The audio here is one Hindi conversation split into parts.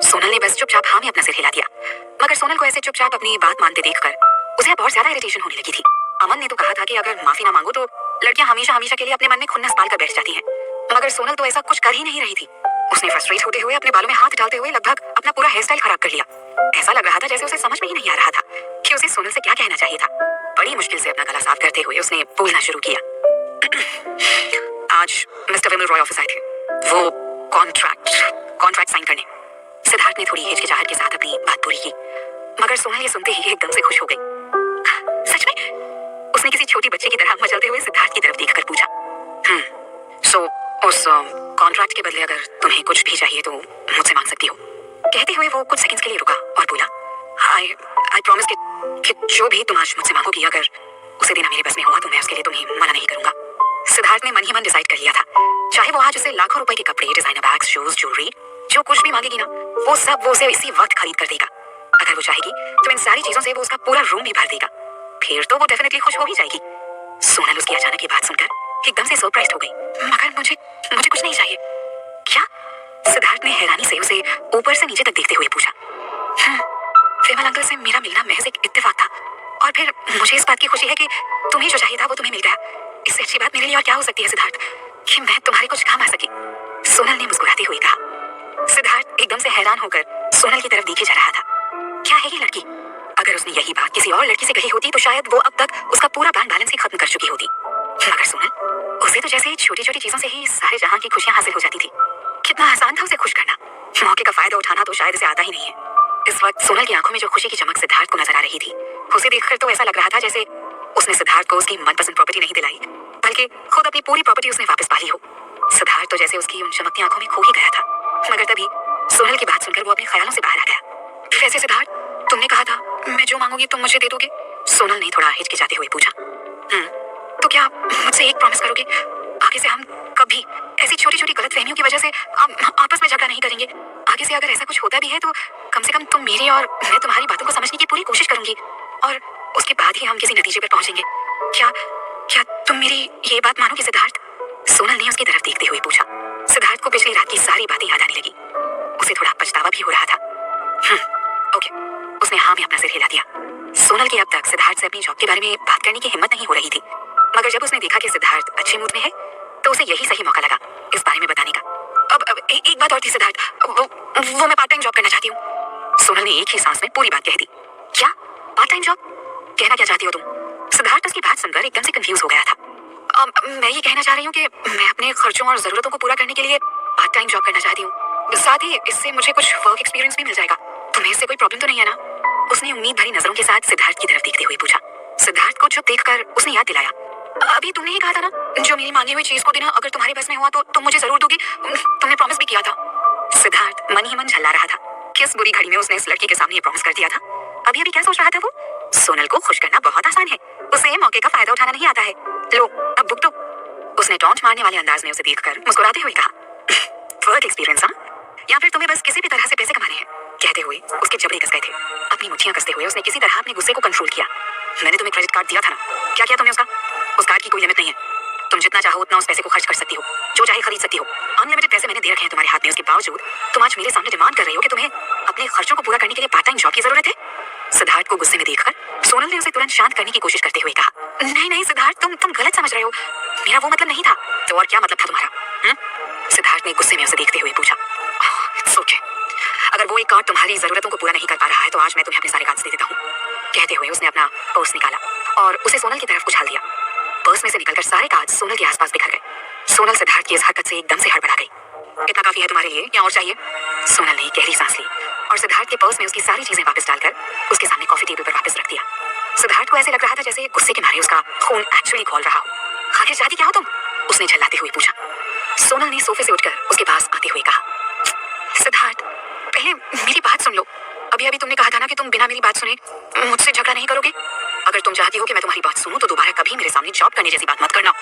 सोनल ने बस चुपचाप हाँ में अपना सिर हिला दिया, मगर सोनल को ऐसे चुपचाप अपनी बात मानते देखकर उसे अब और ज्यादा इरिटेशन होने लगी थी। अमन ने तो कहा था कि अगर माफी ना मांगो तो लड़कियां हमेशा हमेशा के लिए अपने मन में खुन्नस पाल कर बैठ जाती हैं, मगर सोनल तो ऐसा कुछ कर ही नहीं रही थी। उसने फ्रस्ट्रेट होते हुए अपने बालों में हाथ डालते हुए लगभग अपना पूरा हेयर स्टाइल खराब कर लिया। ऐसा लग रहा था जैसे उसे समझ में ही नहीं आ रहा था कि उसे सोनल से क्या कहना चाहिए था। बड़ी मुश्किल से अपना गला साफ करते हुए उसने बोलना शुरू किया। आज मिस्टर विमल रॉय ऑफिस आए थे, वो कॉन्ट्रैक्ट साइन करने। सिद्धार्थ ने थोड़ी हिचकिचाहट के साथ अपनी बात पूरी की, मगर सोनल ये सुनते ही एकदम से खुश हो गई। सच में? उसने किसी छोटी बच्ची की तरह मचलते हुए सिद्धार्थ की तरफ देखकर पूछा। सो उस कॉन्ट्रैक्ट के बदले अगर तुम्हें कुछ भी चाहिए तो मुझसे मांग सकती हो। कहते हुए वो कुछ सेकंड्स के लिए रुका और बोला, आई प्रॉमिस कि जो भी तुम आज मुझसे मांगोगी अगर उसे देना मेरे बस में हुआ तो मैं उसके लिए तुम्हें मना नहीं करूंगा। सिद्धार्थ ने मन ही मन डिसाइड कर लिया था, चाहे वो आज उसे लाखों रुपए के कपड़े, डिजाइनर बैग्स, शूज, ज्वेलरी, जो कुछ भी मांगेगी ना, वो सब वो उसे इसी वक्त खरीद कर देगा। अगर वो चाहेगी तो इन सारी चीजों से वो उसका पूरा रूम भी भर देगा, फिर तो वो डेफिनेटली खुश हो ही जाएगी। सोनल उसकी अचानक ये बात सुनकर एकदम से सरप्राइज हो गई। मगर मुझे कुछ नहीं चाहिए। क्या? सिद्धार्थ ने हैरानी से उसे ऊपर से नीचे तक देखते हुए पूछा। विमल अंकल से मेरा मिलना महज एक इत्तेफाक था, और फिर मुझे इस बात की खुशी है कि तुम्हें जो चाहिए था वो तुम्हें मिल गया। इससे अच्छी बात मेरे लिए और क्या हो सकती है सिद्धार्थ, कि मैं तुम्हारे कुछ काम आ सकी। सोनल ने मुस्कुराते हुए कहा। सिद्धार्थ एकदम से हैरान होकर सोनल की तरफ देखे जा रहा था। क्या है ये लड़की? अगर उसने यही बात किसी और लड़की से कही होती तो शायद वो अब तक उसका पूरा बैंक बैलेंस ही खत्म कर चुकी होती, मगर सोनल, उसे तो जैसे छोटी छोटी चीजों से ही सारे जहां की खुशियां हासिल हो जाती थी। कितना आसान था उसे खुश करना। मौके का फायदा उठाना तो शायद इसे आता ही नहीं है। इस वक्त सोनल की आंखों में जो खुशी की चमक सिद्धार्थ को नजर आ रही थी, उसे देखकर तो ऐसा लग रहा था जैसे उसने सिद्धार्थ को उसकी मनपसंद प्रॉपर्टी नहीं दिलाई, बल्कि खुद अपनी पूरी प्रॉपर्टी उसने वापस पाली हो। सिद्धार्थ तो जैसे उसकी उन चमकती आंखों में खो ही गया था, मगर तभी सोनल की बात सुनकर वो अपने ख्यालों से बाहर आ गया। वैसे सिद्धार्थ, तुमने कहा था मैं जो मांगूंगी तुम मुझे दे दोगे? सोनल ने थोड़ा हिचकिचाते हुए पूछा। तो क्या मुझसे एक प्रॉमिस करोगे, आगे से हम कभी ऐसी छोटी छोटी गलतफहमियों की वजह से आपस में झगड़ा नहीं करेंगे? आगे से अगर ऐसा कुछ होता भी है तो कम से कम तुम मेरी और मैं तुम्हारी बातों को समझने की पूरी कोशिश करूंगी, और उसके बाद ही हम किसी नतीजे पर पहुंचेंगे। क्या क्या तुम मेरी ये बात मानोगे सिद्धार्थ? सोनल ने उसकी तरफ देखते हुए पूछा। सिद्धार्थ को पिछली रात की सारी बातें याद आने लगी। उसे थोड़ा पछतावा भी हो रहा था। ओके, उसने हाँ में अपना सिर हिला दिया। सोनल की अब तक सिद्धार्थ से अपनी जॉब के बारे में बात करने की हिम्मत नहीं हो रही थी, मगर जब उसने देखा कि सिद्धार्थ अच्छे मूड में है तो उसे यही सही मौका लगा इस बारे में बताने का। अब एक बात और थी सिद्धार्थ, वो मैं पार्ट टाइम जॉब करना चाहती हूँ। सोनल ने एक ही सांस में पूरी बात कह दी। क्या पार्ट टाइम जॉब? कहना क्या चाहती हो तुम? सिद्धार्थ उसकी बात सुनकर एकदम से कंफ्यूज हो गया था। मैं ये कहना चाह रही हूँ कि मैं अपने खर्चों और जरूरतों को पूरा करने के लिए पार्ट टाइम जॉब करना चाहती हूँ, साथ ही इससे मुझे कुछ वर्क एक्सपीरियंस भी मिल जाएगा। तुम्हें इससे कोई प्रॉब्लम तो नहीं है ना? उसने उम्मीद भरी नजरों के साथ सिद्धार्थ की तरफ देखते हुए पूछा। सिद्धार्थ को चुप देखकर उसने याद दिलाया, अभी तुमने ही कहा था ना, जो मेरी मांगी हुई चीज को देना अगर तुम्हारे बस में हुआ तो तुम मुझे जरूर दोगी। तुमने प्रॉमिस भी किया था। सिद्धार्थ मन ही मन झल्ला रहा था। किस बुरी घड़ी में उसने इस लड़की के सामने ये प्रॉमिस कर दिया था? अभी अभी क्या सोच रहा था वो? सोनल को खुश करना बहुत आसान है, उसे मौके का फायदा उठाना नहीं आता है। लो अब भुगतो। उसने टॉन्ट मारने वाले अंदाज में उसे देखकर मुस्कुराते हुए कहा। वर्क एक्सपीरियंस हाँ? या फिर तुम्हें बस किसी भी तरह से पैसे कमाने हैं? कहते हुए उसके जबड़े कस गए थे। अपनी मुट्ठियां कसते हुए उसने किसी तरह अपने गुस्से को कंट्रोल किया। मैंने तुम्हें क्रेडिट कार्ड दिया था ना, क्या किया तुमने उसका? उस कार्ड की कोई लिमिट नहीं है, तुम जितना चाहो उतना उस पैसे को खर्च कर सकती हो, जो चाहे खरीद सकती हो। अनलिमिटेड पैसे मैंने दे रखे हैं तुम्हारे हाथ में, उसके बावजूद तुम आज मेरे सामने डिमांड कर रही हो कि तुम्हें अपने खर्चों को पूरा करने के लिए पार्ट टाइम जॉब की जरूरत है। सिद्धार्थ को गुस्से में देखकर सोनल ने उसे तुरंत शांत करने की कोशिश करते हुए कहा। नहीं नहीं सिद्धार्थ, तुम गलत समझ रहे हो, मेरा वो मतलब नहीं था। तो और क्या मतलब था तुम्हारा? सिद्धार्थ ने गुस्से में उसे देखते हुए पूछा। सोचे, अगर वो एक कार्ड तुम्हारी जरूरतों को पूरा नहीं कर पा रहा है तो आज मैं तुम्हें अपने सारे कार्ड्स दे देता हूँ। कहते हुए उसने अपना पर्स निकाला और उसे सोनल की तरफ उछाल दिया। पर्स में से निकलकर सारे कार्ड्स सोनल के आसपास बिखर गए। सोनल सिद्धार्थ की इस हरकत से एकदम से हड़बड़ा गई। इतना काफी है तुम्हारे लिए या और चाहिए? सोनल ने गहरी सांस ली और सिद्धार्थ के पर्स में उसकी सारी चीजें वापस डालकर उसके सामने कॉफी टेबल पर वापस रख दिया। सिद्धार्थ को ऐसे लग रहा था जैसे गुस्से के मारे उसका खून एक्चुअली खौल रहा हो। आखिर चाहती क्या हो तुम? उसने झल्लाते हुए पूछा। सोनल ने सोफे से उठकर उसके पास आते हुए कहा। सिद्धार्थ, पहले मेरी बात सुन लो। अभी अभी तुमने कहा था ना कि तुम बिना मेरी बात सुने मुझसे झगड़ा नहीं करोगे। अगर तुम चाहती हो कि मैं तुम्हारी बात सुनूं तो दोबारा कभी मेरे सामने जॉब करने जैसी बात मत करना।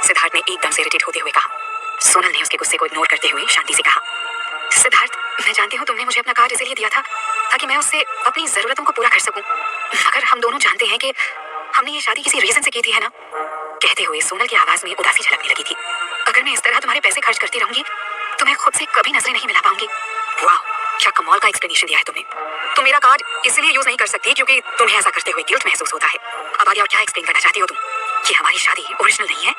सिद्धार्थ ने एकदम से इरिटेट होते हुए कहा। सोनल ने उसके गुस्से को इग्नोर करते हुए शांति से कहा। सिद्धार्थ, मैं जानती हूँ तुमने मुझे अपना कार्ड इसलिए दिया था ताकि मैं उससे अपनी जरूरतों को पूरा कर सकूं, मगर हम दोनों जानते हैं कि हमने ये शादी किसी रीजन से की थी, है ना? कहते हुए सोनल की आवाज में उदासी झलकने लगी थी। अगर मैं इस तरह तुम्हारे पैसे खर्च करती रहूंगी तो मैं खुद से कभी नजरें नहीं मिला पाऊंगी। वाह, क्या कमाल कॉल का एक्सप्लेनेशन दिया है तुमने। तुम मेरा कार्ड इसलिए यूज नहीं कर सकती क्योंकि तुम्हें ऐसा करते हुए गिल्ट महसूस होता है। अब आगे और क्या एक्सप्लेन करना चाहती हो तुम? कि हमारी शादी ओरिजिनल नहीं है,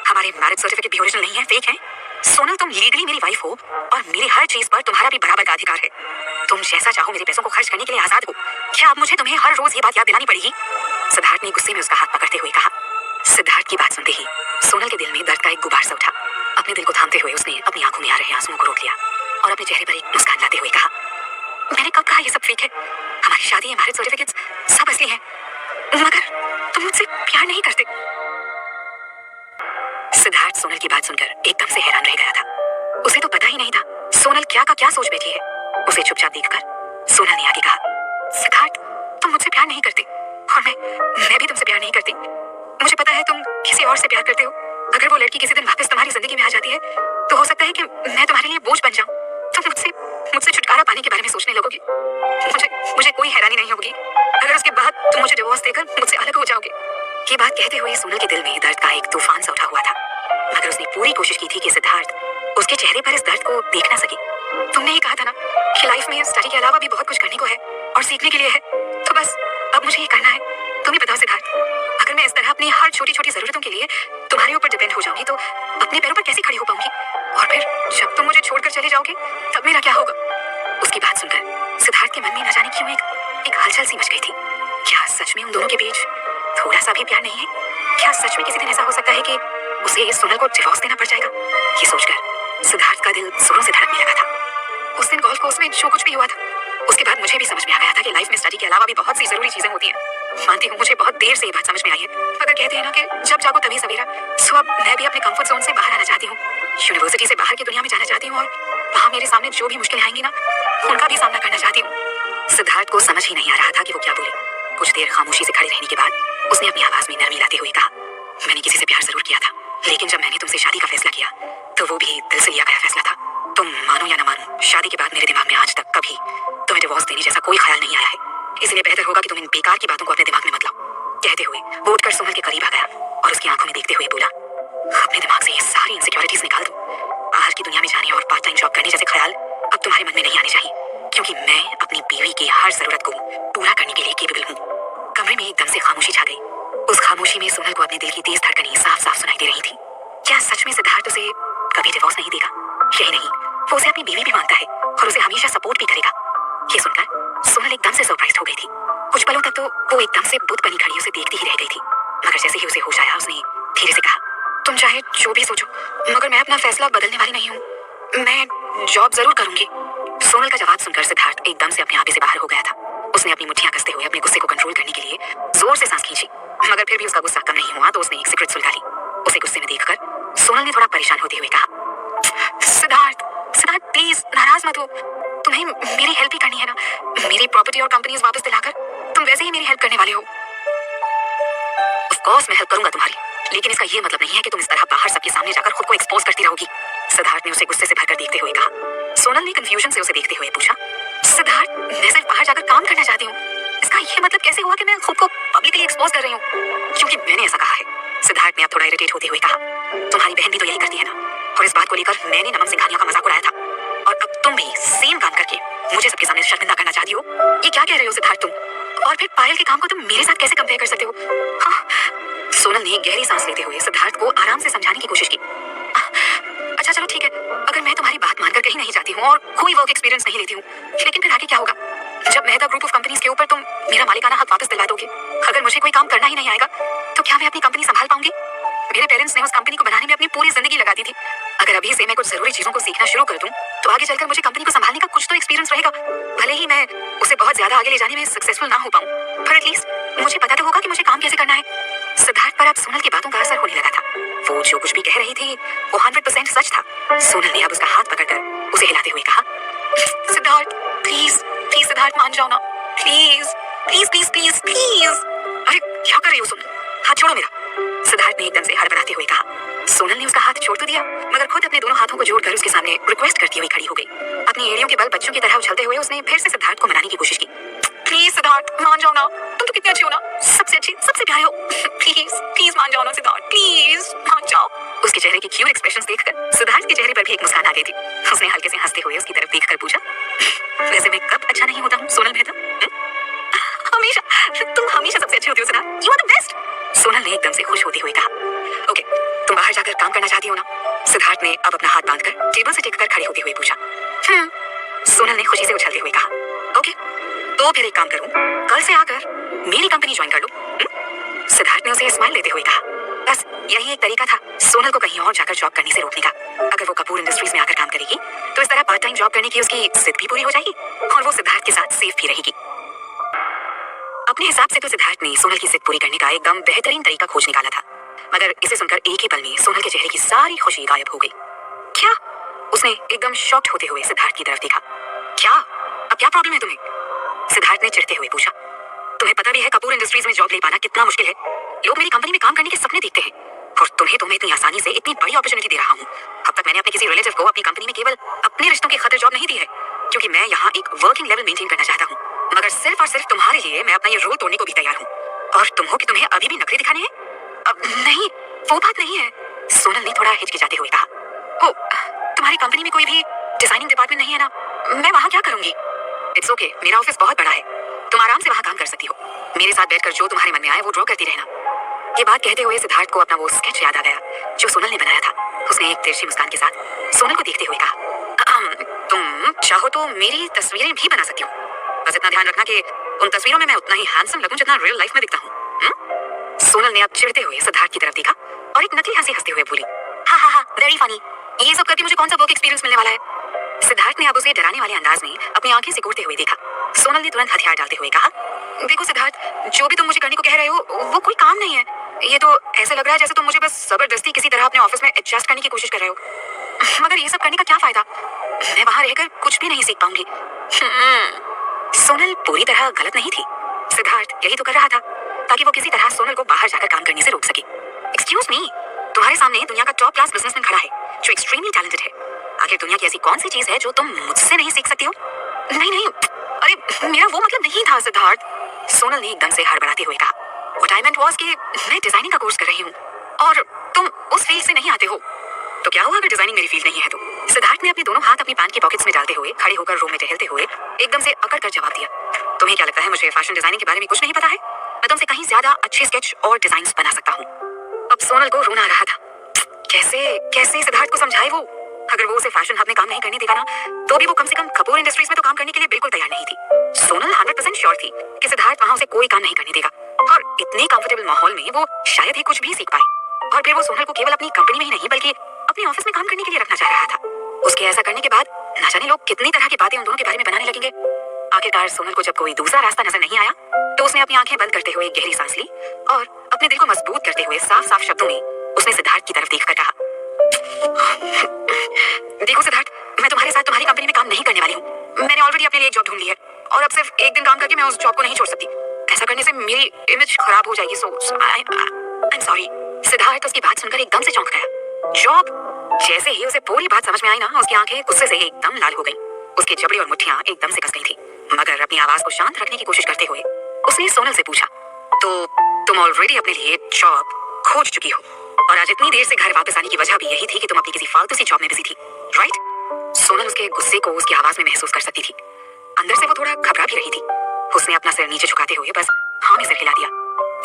हमारे मैरिज सर्टिफिकेट भी ओरिजिनल नहीं है, फेक है। सोनल, तुम लीगली मेरी वाइफ हो और मेरी हर चीज पर तुम्हारा भी बराबर का अधिकार है। तुम जैसा चाहो मेरे पैसों को खर्च करने के लिए आजाद हो। क्या अब मुझे तुम्हें हर रोज ये बात याद दिलानी पड़ेगी? सिद्धार्थ ने गुस्से में उसका हाथ पकड़ते हुए कहा। सिद्धार्थ की बात सुनते ही सोनल के दिल में दर्द का एक गुबार सा उठा। अपने दिल को थामते हुए उसने अपनी आंखों में आ रहे आंसुओं को रोक लिया और अपने चेहरे पर एक मुस्कान लाते हुए कहा, मैंने कब कहा ये सब फेक है? हमारी शादी है, मैरिज सर्टिफिकेट्स सब असली है, मगर तुम मुझसे प्यार नहीं करते। सिद्धार्थ सोनल की बात सुनकर एकदम से हैरान रह गया था। उसे तो पता ही नहीं था सोनल क्या का क्या सोच बैठी है। उसे चुपचाप देखकर सोनल ने आगे कहा, सिद्धार्थ, तुम मुझसे प्यार नहीं करते और मैं भी तुमसे प्यार नहीं करती। मुझे पता है तुम किसी और से प्यार करते हो। अगर वो लड़की किसी दिन वापस तुम्हारी जिंदगी में आ जाती है तो हो सकता है कि मैं तुम्हारे लिए बोझ बन जाऊं। तुम मुझसे छुटकारा पाने के बारे में सोचने लगोगी। मुझे कोई हैरानी नहीं होगी अगर उसके बाद तुम मुझे डिवोर्स देकर मुझसे अलग हो जाओगे। ये बात कहते हुए सोनल के दिल में दर्द का एक तूफान सा उठा हुआ था, मगर उसने पूरी कोशिश की थी कि सिद्धार्थ उसके चेहरे पर इस दर्द को देख ना सके। तुमने ही कहा था ना कि लाइफ में स्टडी के अलावा भी बहुत कुछ करने को है और सीखने के लिए है, तो बस अब मुझे ये करना है। तुम ही बताओ सिद्धार्थ, अगर मैं इस तरह अपनी हर छोटी छोटी जरूरतों के लिए तुम्हारे ऊपर डिपेंड हो जाऊंगी तो अपने पैरों पर कैसे खड़ी हो पाऊंगी? और फिर जब तुम मुझे छोड़कर चले जाओगे तब मेरा क्या होगा? उसकी बात सुनकर सिद्धार्थ के मन में न जाने क्यों एक हलचल सी मच गई थी। क्या सच में उन दोनों के बीच थोड़ा सा भी प्यार नहीं है? क्या सच में किसी दिन ऐसा हो सकता है कि उसे सोनल को डिवोर्स देना पड़ जाएगा? ये सोचकर सिद्धार्थ का दिल जोरों से धड़कने लगा था। उस दिन गोल्फ कोर्स में जो कुछ भी हुआ था उसके बाद मुझे भी समझ में आ गया था कि लाइफ में स्टडी के अलावा भी बहुत सी जरूरी चीजें होती हैं। मानती हूँ मुझे बहुत देर से ये बात समझ में आई है, मगर कहते हैं ना कि जब जागो तभी सवेरा। सो अब मैं भी अपने कंफर्ट जोन से बाहर आना चाहती हूँ, यूनिवर्सिटी से बाहर की दुनिया में जाना चाहती हूँ और वहाँ मेरे सामने जो भी मुश्किलें आएंगी ना उनका भी सामना करना चाहती हूँ। सिद्धार्थ को समझ ही नहीं आ रहा था कि वो क्या बोले। कुछ देर खामोशी से खड़े रहने के बाद उसने अपनी आवाज में नरमी लाते हुए कहा, मैंने किसी से प्यार जरूर किया था, लेकिन जब मैंने तुमसे शादी का फैसला किया तो वो भी दिल से लिया गया फैसला था। तुम मानो या ना मानो, शादी के बाद मेरे दिमाग में आज तक कभी तुम्हें डिवोर्स देने जैसा कोई ख्याल नहीं आया है। इसलिए बेहतर होगा कि तुम इन बेकार की बातों को अपने दिमाग में मत लाओ। कहते हुए वो उठकर सोनल के करीब आ गया और उसकी आंखों में देखते हुए बोला, अपने दिमाग से ये सारी इनसिक्योरिटीज निकाल दो। बाहर की दुनिया में जाने और पार्ट टाइम जॉब करने जैसे ख्याल अब तुम्हारे मन में नहीं आने चाहिए, क्योंकि मैं अपनी बीवी की हर जरूरत को पूरा करने के लिए केपेबल हूँ। कमरे में एकदम से खामोशी छा गई। उस खामोशी में सोनल को अपने दिल की तेज धड़कनें साफ साफ सुनाई दे रही थी। क्या सच में सिद्धार्थ उसे कभी डिवोर्स नहीं देगा? यही नहीं, वो उसे अपनी बीवी भी मानता है और उसे हमेशा सपोर्ट भी करेगा। ये सुनकर सोनल एकदम से सरप्राइज हो गई थी। कुछ पलों तक तो वो एकदम से बुत बनी खड़ी उसे देखती ही रह गई थी, मगर जैसे ही उसे होश आया उसने धीरे से कहा, तुम चाहे जो भी सोचो मगर मैं अपना फैसला बदलने वाली नहीं हूँ। मैं जॉब जरूर करूंगी। सोनल का जवाब सुनकर सिद्धार्थ एकदम से अपने आपे से बाहर हो गया था। उसने अपनी मुट्ठियां कसते हुए अपने गुस्से को कंट्रोल करने के लिए जोर से सांस खींची, मगर फिर भी उसका गुस्सा कम नहीं हुआ तो उसने एक सिगरेट सुलगा ली। उसे गुस्से में देखकर सोनल ने थोड़ा परेशान होते हुए कहा, सिद्धार्थ प्लीज नाराज मत हो, तुम्हें मेरी हेल्प ही करनी है ना। मेरी प्रॉपर्टी और कंपनीज वापस दिलाकर तुम वैसे ही मेरी हेल्प करने वाले हो। ऑफ कोर्स मैं हेल्प करूंगा तुम्हारी, लेकिन इसका ये मतलब नहीं है कि तुम इस तरह बाहर सबके सामने जाकर खुद को एक्सपोज करती रहोगी। सिद्धार्थ ने उसे गुस्से से भरकर देखते हुए कहा। सोनल ने कंफ्यूजन से उसे देखते हुए पूछा, सिद्धार्थ मैं सिर्फ बाहर जाकर काम करना चाहती हूँ, इसका ये मतलब कैसे हुआ कि मैं खुद को पब्लिकली एक्सपोज कर रही हूँ? क्योंकि मैंने ऐसा कहा है। सिद्धार्थ ने अब थोड़ा इरिटेट होते हुए कहा, तुम्हारी बहन भी तो यही करती है ना, और इस बात को लेकर मैंने नमक से खानियों का मजाक उड़ाया था और अब तुम भी सेम काम करके मुझे सबके सामने शर्मिंदा करना चाहती हो। ये क्या कह रहे हो सिद्धार्थ तुम? और फिर पायल के काम को तुम मेरे साथ कैसे कंपेयर कर सकते हो? हाँ। सोनल ने गहरी सांस लेते हुए सिद्धार्थ को आराम से समझाने की कोशिश की। अच्छा चलो ठीक है, अगर मैं तुम्हारी बात मानकर कहीं नहीं जाती हूँ और कोई वर्क एक्सपीरियंस नहीं लेती हूँ, लेकिन फिर आगे क्या होगा? जब मेहता ग्रुप ऑफ कंपनीज के ऊपर तुम मेरा मालिकाना हक वापस दिलवा दोगे, अगर मुझे कोई काम करना ही नहीं आएगा तो क्या मैं अपनी कंपनी संभाल पाऊंगी? मेरे पेरेंट्स ने उस कंपनी को बनाने में अपनी पूरी जिंदगी लगा दी थी। अगर अभी से मैं कुछ जरूरी चीजों को सीखना शुरू कर दूं तो आगे चलकर मुझे कंपनी को संभालने का कुछ तो एक्सपीरियंस रहेगा। भले ही मैं उसे बहुत ज्यादा आगे ले जाने में सक्सेसफुल ना हो पाऊं, पर एटलीस्ट मुझे पता तो होगा कि मुझे काम कैसे करना है। सिद्धार्थ पर अब सोनल की बातों का असर होने लगा था। वो जो कुछ भी कह रही थी वो 100% सच था। सोनल ने अब उसका हाथ पकड़कर उसे हिलाते हुए कहा, सिद्धार्थ प्लीज सिद्धार्थ मान जाओ ना, please please please please please. अरे क्या कर रही हो सोनल, हाथ छोड़ो मेरा। सिद्धार्थ ने एकदम से हड़बड़ाते हुए कहा। सोनल ने उसका हाथ छोड़ तो दिया, मगर खुद अपने दोनों हाथों को जोड़कर उसके सामने रिक्वेस्ट करती हुई खड़ी हो गई। अपनी एड़ियों के बल बच्चों की तरह उछलते हुए उसने फिर से सिद्धार्थ को मनाने की कोशिश की। प्लीज सिद्धार्थ मान जाओ ना, तुम तो कितने अच्छे हो ना, सबसे अच्छे सबसे प्यारे हो। प्लीज मान जाओ ना सिद्धार्थ, प्लीज मान जाओ। उसके चेहरे के क्यूट एक्सप्रेशंस देखकर सिद्धार्थ के चेहरे पर भी एक मुस्कान आ गई थी। उसने हल्के से हंसते हुए उसकी तरफ देखकर पूछा, वैसे मैं कब अच्छा नहीं होता हूँ सोनल मेहता? हमेशा, तुम हमेशा सबसे अच्छी होती हो Siddharth, you are the best. Sonal ने एकदम से खुश होते हुए कहा। ओके, तुम बाहर जाकर काम करना चाहती हो ना? सिद्धार्थ ने अब अपना हाथ बांधकर टेबल से टेककर खड़े होते हुए पूछा। सोनल ने खुशी से उछलते हुए कहा। ओके, तो फिर एक काम करूं, कल से आकर मेरी कंपनी ज्वाइन कर लो। सिद्धार्थ ने उसे स्माइल देते हुए कहा। बस यही एक तरीका था सोनल को कहीं और जाकर जॉब करने से रोकने का। अगर वो कपूर इंडस्ट्रीज में आकर काम करेगी तो इस तरह पार्ट टाइम जॉब करने की उसकी जिद भी पूरी हो जाएगी और वो सिद्धार्थ के साथ सेफ भी रहेगी। अपने हिसाब से तो सिद्धार्थ ने सोनल की जिद पूरी करने का एकदम बेहतरीन तरीका खोज निकाला था, मगर इसे सुनकर एक ही पल में सोनल के चेहरे की सारी खुशी गायब हो गई। क्या? उसने एकदम शॉक्ड होते हुए सिद्धार्थ की तरफ देखा। क्या? अब क्या प्रॉब्लम है तुम्हें? सिद्धार्थ ने चिढ़ते हुए पूछा। तुम्हें पता भी है कपूर इंडस्ट्रीज में जॉब ले पाना कितना मुश्किल है। लोग मेरी कंपनी में काम करने के सपने देखते हैं और तुम्हें तो मैं इतनी आसानी से इतनी बड़ी अपॉर्चुनिटी दे रहा हूँ। अब तक मैंने अपने किसी रिलेटिव को अपनी कंपनी में केवल अपने रिश्तों की खातिर जॉब नहीं दी है, क्योंकि मैं यहाँ एक वर्किंग लेवल मेंटेन करना चाहता हूँ। मगर सिर्फ और सिर्फ तुम्हारे लिए मैं अपना ये रोल तोड़ने को भी तैयार हूँ। और तुम हो कि तुम्हें अभी भी नखरे दिखाने हैं? अब नहीं, वो बात नहीं है, सोनल ने थोड़ा हिचकिचाते हुए कहा। ओ, तुम्हारी कंपनी में कोई भी डिजाइनिंग डिपार्टमेंट नहीं है ना? मैं वहाँ क्या करूंगी? इट्स ओके, मेरा ऑफिस बहुत बड़ा है, तुम आराम से वहाँ काम कर सकती हो। मेरे साथ बैठकर जो तुम्हारे मन में आए वो ड्रॉ करती रहना। ये बात कहते हुए सिद्धार्थ को अपना वो स्केच याद आ गया जो सोनल ने बनाया था। उसने एक तिरछी मुस्कान के साथ सोनल को देखते हुए कहा, तुम चाहो तो मेरी तस्वीरें भी बना सकती हो, बस इतना ध्यान रखना कि उन तस्वीरों में मैं उतना ही हैंडसम लगूं जितना रियल लाइफ में दिखता हूँ। सोनल ने अब चिढ़ते हुए सिद्धार्थ की तरफ देखा और एक नकली हंसी हंसते हुए बोली, हाँ हाँ हाँ, वेरी फनी, ये सब करके मुझे कौन सा वर्क एक्सपीरियंस मिलने वाला है? सिद्धार्थ ने अब उसे डराने वाले अंदाज में अपनी आंखें सिकुड़ते हुए देखा। सोनल ने तुरंत हथियार डालते हुए कहा, देखो सिद्धार्थ, जो भी तुम मुझे करने को कह रहे हो वो कोई काम नहीं है। ये तो ऐसा लग रहा है जैसे तुम मुझे बस जबरदस्ती किसी तरह अपने ऑफिस में एडजस्ट करने की कोशिश कर रहे हो। मगर ये सब करने का क्या फायदा? मैं वहां रहकर कुछ भी नहीं सीख पाऊंगी। सोनल पूरी तरह गलत नहीं थी। सिद्धार्थ यही तो कर रहा था ताकि वो किसी तरह सोनल को बाहर जाकर काम करने से रोक सके। एक्सक्यूज मी, तुम्हारे सामने दुनिया का टॉप क्लास बिजनेसमैन खड़ा है जो एक्सट्रीमली टैलेंटेड है। आखिर दुनिया की ऐसी कौन सी चीज है जो तुम मुझसे नहीं सीख सकती हो? नहीं नहीं, अरे मेरा वो मतलब नहीं था सिद्धार्थ, सोनल ने एकदम से हड़बड़ाते हुए कहा। व्हाट आई मेंट वाज कि मैं डिजाइनिंग का कोर्स कर रही हूँ और तुम उस फील्ड से नहीं आते हो। तो क्या हुआ अगर डिजाइनिंग मेरी फील्ड नहीं है तो? सिद्धार्थ ने अपने दोनों हाथ अपनी पैंट की पॉकेट्स में डालते हुए खड़े होकर रूम में टहलते हुए एकदम से अकड़ कर जवाब दिया। तुम्हें क्या लगता है मुझे फैशन डिजाइनिंग के बारे में कुछ नहीं पता है? मैं तुमसे कहीं ज्यादा अच्छे स्केच और डिजाइन बना सकता हूँ। अब सोनल को रोना आ रहा था। कैसे कैसे सिद्धार्थ को समझाए वो? अगर वो उसे फैशन हब में काम नहीं करने देगा ना, तो भी वो कम से कम कपूर इंडस्ट्रीज में तो काम करने के लिए बिल्कुल तैयार नहीं थी। सोनल 100% श्योर थी कि सिद्धार्थ वहां उसे कोई काम नहीं करने देगा और इतने कंफर्टेबल माहौल में वो शायद ही कुछ भी सीख पाए। और फिर वो सोनल को केवल अपनी कंपनी में ही नहीं बल्कि अपने ऑफिस में काम करने के लिए रखना चाह रहा था। उसके ऐसा करने के बाद ना जाने लोग कितनी तरह की बातें उन दोनों के बारे में बनाने लगेंगे। आखिरकार सोनल को जब कोई दूसरा रास्ता नजर नहीं आया तो उसने अपनी आंखें बंद करते हुए गहरी सांस ली और अपने दिल को मजबूत करते हुए साफ साफ शब्दों में उसने सिद्धार्थ की तरफ देखकर कहा, देखो सिद्धार्थ, मैं तुम्हारे साथ तुम्हारी कंपनी में काम नहीं करने वाली हूँ। मैंने ऑलरेडी अपने लिए एक जॉब ढूंढ ली है और अब सिर्फ एक दिन काम करके मैं उस जॉब को नहीं छोड़ सकती। ऐसा करने से मेरी इमेज खराब हो जाएगी। सो आई एम सॉरी। सिद्धार्थ उसकी बात सुनकर एकदम से चौंक गया। जॉब? जैसे ही उसे पूरी बात समझ में आई ना, उसकी आंखें गुस्से से एकदम लाल हो गईं। उसके जबड़े और मुट्ठियां एकदम से कस गई थी। मगर अपनी आवाज को शांत रखने की कोशिश करते हुए उसने सोनल से पूछा, तो तुम ऑलरेडी अपने लिए जॉब खोज चुकी हो और आज इतनी देर से घर वापस आने की वजह भी यही थी कि तुम अपनी किसी फालतू सी जॉब में बिजी थी, राइट? सोनल उसके गुस्से को उसकी आवाज में महसूस कर सकती थी। अंदर से वो थोड़ा घबरा भी रही थी। उसने अपना सिर नीचे झुकाते हुए बस हाँ में सिर हिला दिया।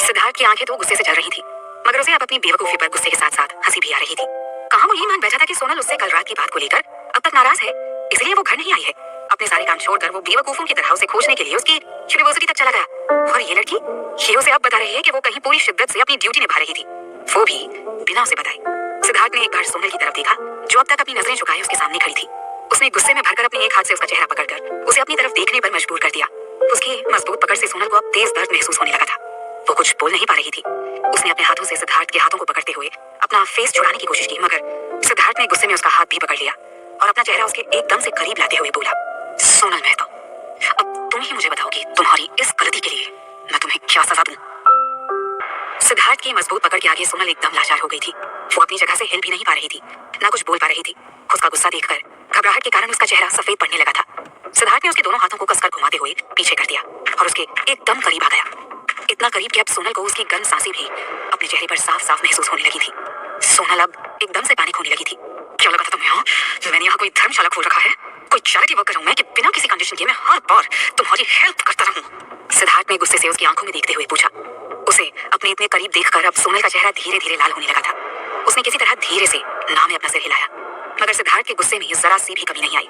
सिद्धार्थ की आंखें तो गुस्से से जल रही थी, मगर उसे अब अपनी बेवकूफी पर गुस्से के साथ साथ हंसी भी आ रही थी। कहाँ वो ये मान बैठा था कि सोनल उससे कल रात की बात को लेकर अब तक नाराज है, इसलिए वो घर नहीं आई है। अपने सारे काम छोड़कर वो बेवकूफों की तरह उसे खोजने के लिए उसकी यूनिवर्सिटी तक चला गया और ये लड़की ये उसे अब बता रही है कि वो कहीं पूरी शिद्दत से अपनी ड्यूटी निभा रही थी, वो भी बिना उसे बताए। सिद्धार्थ ने एक बार सोनल की तरफ देखा जो अब तक अपनी नजरें झुकाए उसके सामने खड़ी थी। उसने गुस्से में भरकर अपने एक हाथ से उसका चेहरा पकड़कर उसे अपनी तरफ देखने पर मजबूर कर दिया। उसकी मजबूत पकड़ से सोनल को अब तेज दर्द महसूस होने लगा था। वो कुछ बोल नहीं पा रही थी। उसने अपने हाथों से सिद्धार्थ के हाथों को पकड़ते हुए अपना फेस छुड़ाने की कोशिश की, मगर सिद्धार्थ ने गुस्से में उसका हाथ भी पकड़ लिया और अपना चेहरा उसके एकदम से करीब लाते हुए बोला, सोनल मेहता, अब तुम ही मुझे बताओ कि तुम्हारी इस गलती के लिए मैं तुम्हें क्या सजा दूं? सिद्धार्थ की मजबूत पकड़ के आगे सोनल एकदम लाचार हो गई थी। वो अपनी जगह से हिल भी नहीं पा रही थी, ना कुछ बोल पा रही थी। उसका गुस्सा देखकर घबराहट के कारण उसका चेहरा सफेद पड़ने लगा था। सिद्धार्थ ने उसके दोनों हाथों को कसकर घुमाते हुए पीछे कर दिया और उसके एकदम करीब आ गया। इतना करीब कि अब सोनल को उसकी गर्म सांसें भी अपने चेहरे पर साफ साफ महसूस होने लगी थी। सोनल अब एकदम से पैनिक होने लगी थी। क्या लगा था तुम्हें? मैंने यहाँ कोई धर्मशाला खोल रखा है, कोई कोई चैरिटी वर्कर हूं मैं कि बिना किसी कंडीशन के मैं हर बार तुम्हारी हेल्प करता रहूं? सिद्धार्थ ने गुस्से से उसकी आंखों में देखते हुए पूछा। उसे अपने इतने करीब देखकर अब सोनल का चेहरा धीरे धीरे लाल होने लगा था। उसने किसी तरह धीरे से ना में अपना सिर हिलाया, मगर सिद्धार्थ के गुस्से में जरा सी भी कमी नहीं आई।